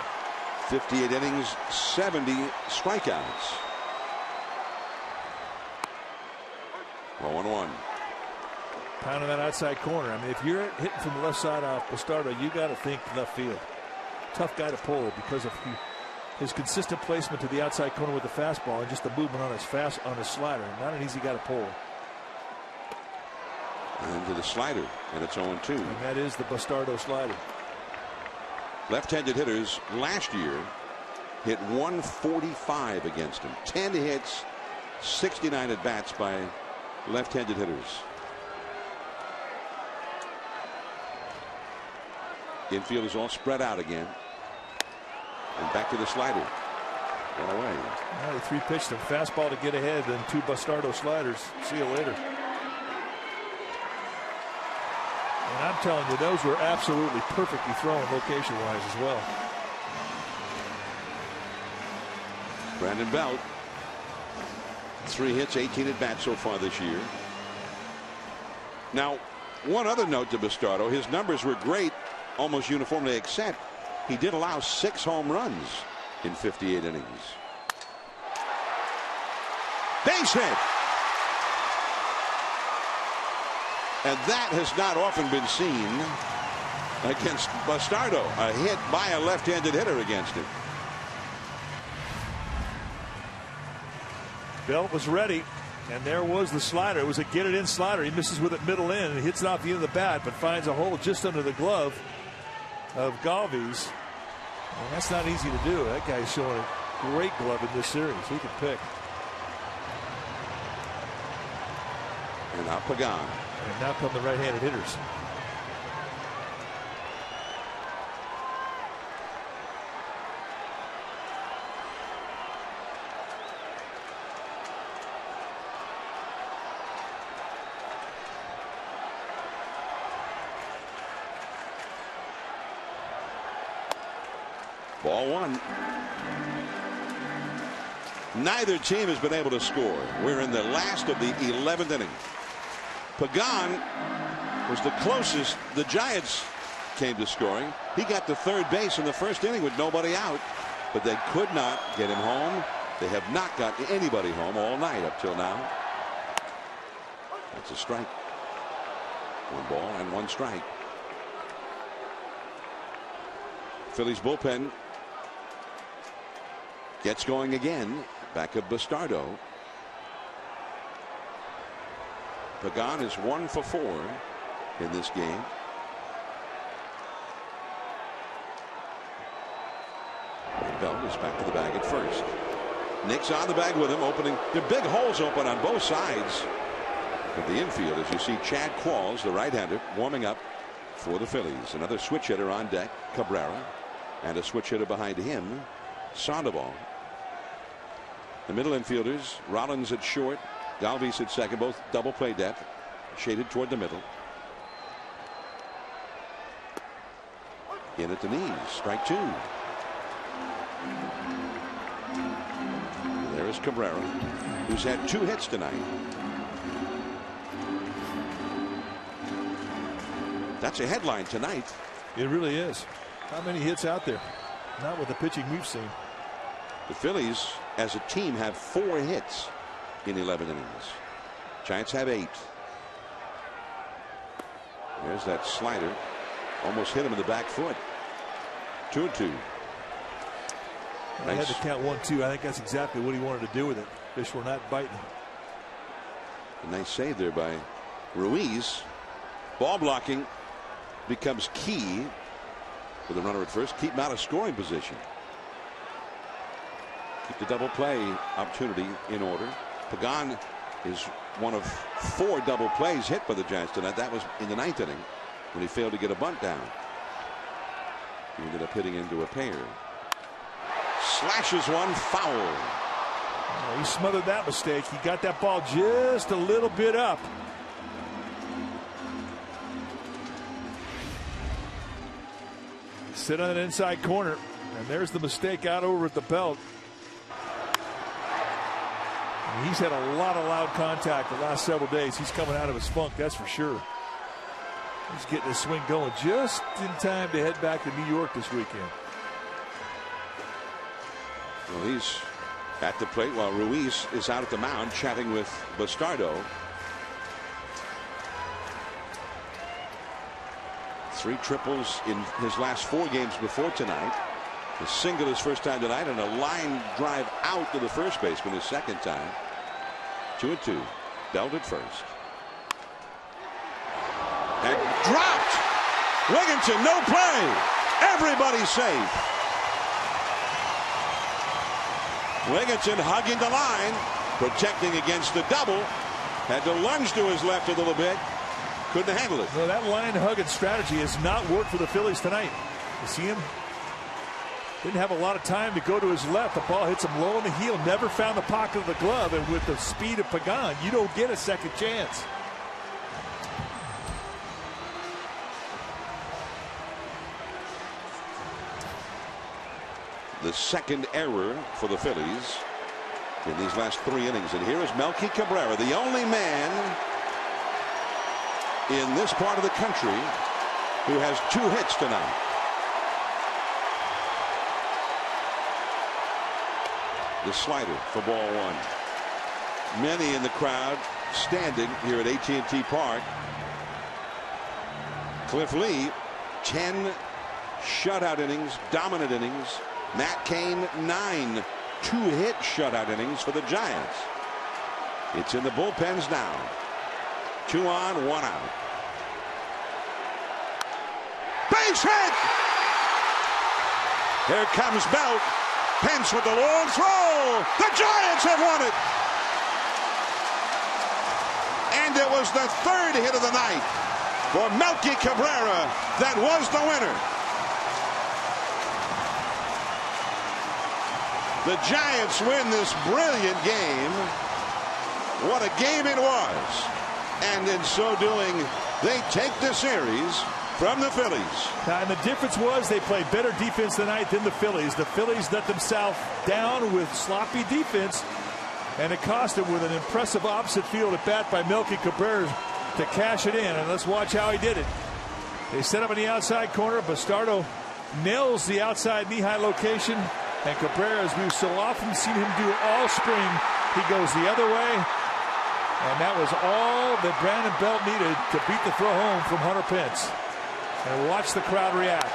58 innings, 70 strikeouts. 0-1. Pounding that outside corner. I mean, if you're hitting from the left side off Bastardo, you got to think left field. Tough guy to pull because of his consistent placement to the outside corner with the fastball and just the movement on his slider. Not an easy guy to pull. And to the slider, and it's 0-2. And that is the Bastardo slider. Left-handed hitters last year hit 145 against him. 10 hits, 69 at bats by left-handed hitters. Infield is all spread out again. And back to the slider. Got away. Well, he 3-pitched him. Fastball to get ahead, then 2 Bastardo sliders. See you later. And I'm telling you, those were absolutely perfectly thrown location-wise as well. Brandon Belt, 3 hits, 18 at bats so far this year. Now, one other note to Bastardo, his numbers were great almost uniformly, except he did allow 6 home runs in 58 innings. Base hit. And that has not often been seen against Bastardo. A hit by a left-handed hitter against him. Belt was ready, and there was the slider. It was a get-it-in slider. He misses with it middle in and hits it off the end of the bat, but finds a hole just under the glove of Galvis. And that's not easy to do. That guy's showing a great glove in this series. He can pick. And now Pagan. And now come the right-handed hitters. Ball 1. Neither team has been able to score. We're in the last of the 11th inning. Pagan was the closest the Giants came to scoring. He got to third base in the first inning with nobody out, but they could not get him home. They have not gotten anybody home all night up till now. That's a strike. 1 ball and 1 strike. Phillies bullpen gets going again. Back of Bastardo. Pagan is 1 for 4 in this game. Belt is back to the bag at first. Nick's on the bag with him, opening. The big holes open on both sides of the infield as you see Chad Qualls, the right-hander, warming up for the Phillies. Another switch hitter on deck, Cabrera, and a switch hitter behind him, Sandoval. The middle infielders, Rollins at short, Galvis at second, both double play depth, shaded toward the middle. In at the knees, strike 2. There is Cabrera, who's had 2 hits tonight. That's a headline tonight It really is. Not many hits out there. Not with the pitching we've seen. The Phillies, as a team, have 4 hits in 11 innings. Giants have 8. There's that slider. Almost hit him in the back foot. 2-2. I had to count 1-2. I think that's exactly what he wanted to do with it. Fish were not biting. A nice save there by Ruiz. Ball blocking becomes key for the runner at first. Keep him out of scoring position. Keep the double play opportunity in order. Pagan is one of 4 double plays hit by the Giants tonight. That was in the 9th inning when he failed to get a bunt down. He ended up hitting into a pair. Slashes one foul. Oh, he smothered that mistake. He got that ball just a little bit up. Sit on an inside corner, and there's the mistake out over at the belt. And he's had a lot of loud contact the last several days. He's coming out of his funk, that's for sure. He's getting his swing going just in time to head back to New York this weekend. Well, he's at the plate while Ruiz is out at the mound chatting with Bastardo. 3 triples in his last 4 games before tonight. A single his first time tonight, and a line drive out to the first baseman his second time. 2-2. Belt at first. And dropped. Wigginton, no play. Everybody's safe. Wigginton hugging the line, protecting against the double. Had to lunge to his left a little bit. Couldn't handle it. Well, that line hugging strategy has not worked for the Phillies tonight. You see him? Didn't have a lot of time to go to his left. The ball hits him low on the heel. Never found the pocket of the glove. And with the speed of Pagan, you don't get a second chance. The second error for the Phillies in these last 3 innings. And here is Melky Cabrera, the only man in this part of the country who has 2 hits tonight. The slider for ball 1. Many in the crowd standing here at AT&T Park. Cliff Lee, 10 shutout innings, dominant innings. Matt Cain, 9 2-hit shutout innings for the Giants. It's in the bullpens now. 2 on, 1 out. Base hit! Here comes Belt. Pence with the long throw. The Giants have won it. And it was the 3rd hit of the night for Melky Cabrera that was the winner. The Giants win this brilliant game. What a game it was. And in so doing, they take the series from the Phillies. And the difference was they played better defense tonight than the Phillies. The Phillies let themselves down with sloppy defense, and it cost them with an impressive opposite field at bat by Melky Cabrera to cash it in. And let's watch how he did it. They set up in the outside corner. Bastardo nails the outside knee-high location. And Cabrera, as we've so often seen him do all spring, he goes the other way. And that was all that Brandon Belt needed to beat the throw home from Hunter Pence. And watch the crowd react.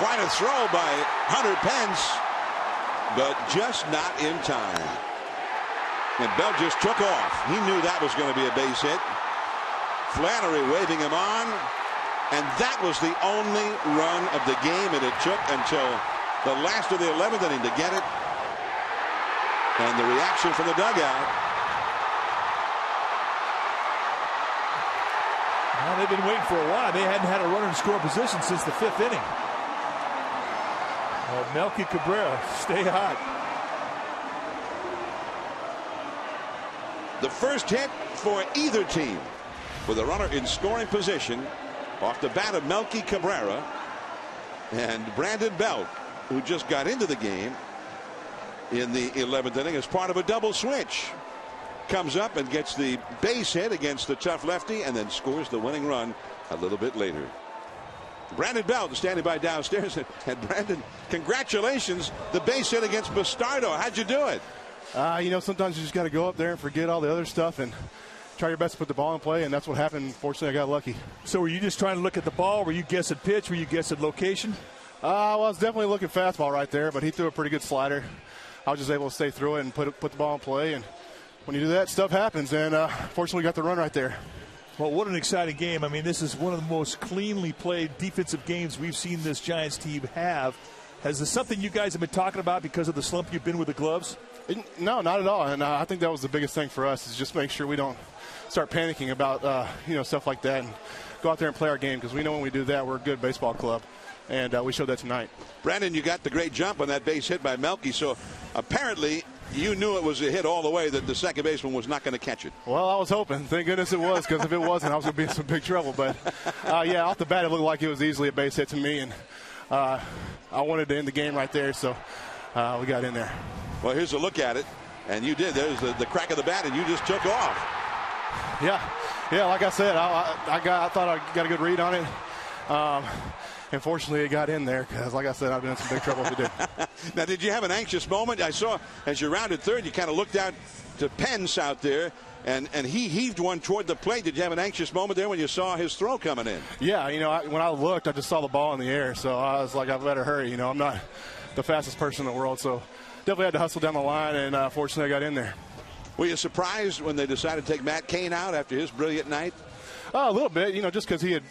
Quite a throw by Hunter Pence, but just not in time. And Belt just took off. He knew that was going to be a base hit. Flannery waving him on. And that was the only run of the game, and it took until the last of the 11th inning to get it. And the reaction from the dugout. Well, they've been waiting for a while. They hadn't had a runner in score position since the 5th inning. Well, Melky Cabrera, stay hot. The first hit for either team with a runner in scoring position off the bat of Melky Cabrera, and Brandon Belt, who just got into the game in the 11th inning as part of a double switch. comes up and gets the base hit against the tough lefty and then scores the winning run a little bit later. Brandon Belt standing by downstairs. And Brandon, congratulations, the base hit against Bastardo. How'd you do it? You know, sometimes you just got to go up there and forget all the other stuff and try your best to put the ball in play, and that's what happened. Fortunately, I got lucky. So were you just trying to look at the ball? Were you guessing pitch? Were you guessing location? Well, I was definitely looking fastball right there, but he threw a pretty good slider. I was just able to stay through it and put the ball in play, and when you do that, stuff happens, and fortunately got the run right there. Well, what an exciting game. I mean, this is one of the most cleanly played defensive games we've seen this Giants team have. Has this something you guys have been talking about because of the slump you've been with the gloves? No, not at all. And I think that was the biggest thing for us is just make sure we don't start panicking about stuff like that and go out there and play our game, because we know when we do that, we're a good baseball club. And we showed that tonight. Brandon, you got the great jump on that base hit by Melky, so apparently you knew it was a hit all the way, that the second baseman was not going to catch it. Well, I was hoping. Thank goodness it was, because if it wasn't, I was going to be in some big trouble. But, yeah, off the bat, it looked like it was easily a base hit to me, and I wanted to end the game right there, so we got in there. Well, here's a look at it, and you did. There's the crack of the bat, and you just took off. Yeah, like I said, I thought I got a good read on it. And fortunately, it got in there, because, like I said, I've been in some big trouble if it did. Now, did you have an anxious moment? I saw as you rounded third, you kind of looked out to Pence out there, and he heaved one toward the plate. Did you have an anxious moment there when you saw his throw coming in? Yeah, when I looked, I just saw the ball in the air, so I was like, I better hurry. I'm not the fastest person in the world, so definitely had to hustle down the line, and fortunately, I got in there. Were you surprised when they decided to take Matt Cain out after his brilliant night? A little bit, just because he had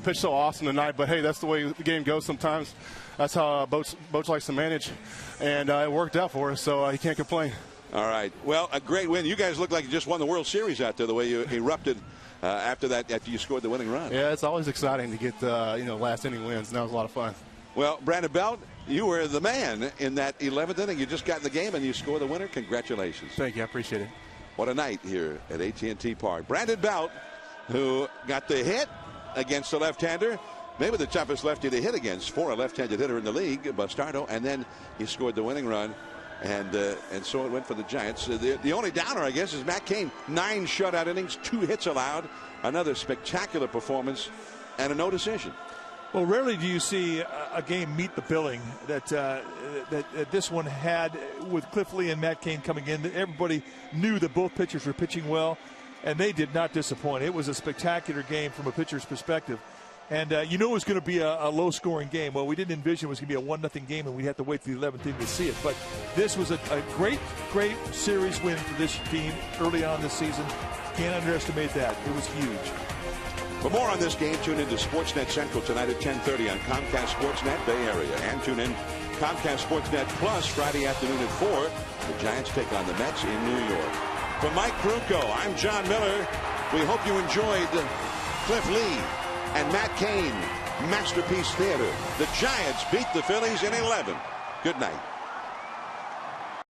pitched so awesome tonight. But, hey, that's the way the game goes sometimes. That's how Boats likes to manage. And it worked out for us, so he can't complain. All right. Well, a great win. You guys look like you just won the World Series out there, the way you erupted after you scored the winning run. Yeah, it's always exciting to get, last inning wins, and that was a lot of fun. Well, Brandon Belt, you were the man in that 11th inning. You just got in the game, and you scored the winner. Congratulations. Thank you. I appreciate it. What a night here at AT&T Park. Brandon Belt, who got the hit against the left-hander, maybe the toughest lefty to hit against for a left-handed hitter in the league, Bastardo, and then he scored the winning run, and so it went for the Giants. The only downer, I guess, is Matt Cain. 9 shutout innings, 2 hits allowed, another spectacular performance, and a no decision. Well, rarely do you see a game meet the billing that this one had, with Cliff Lee and Matt Cain coming in. Everybody knew that both pitchers were pitching well, and they did not disappoint. It was a spectacular game from a pitcher's perspective. And it was going to be a low-scoring game. Well, we didn't envision it was going to be a 1-0 game, and we'd have to wait to the 11th inning to see it. But this was a great, great series win for this team early on this season. Can't underestimate that. It was huge. For more on this game, tune into Sportsnet Central tonight at 10:30 on Comcast Sportsnet Bay Area. And tune in Comcast Sportsnet Plus Friday afternoon at 4. The Giants take on the Mets in New York. For Mike Kruko, I'm John Miller. We hope you enjoyed Cliff Lee and Matt Cain, Masterpiece Theater. The Giants beat the Phillies in 11. Good night.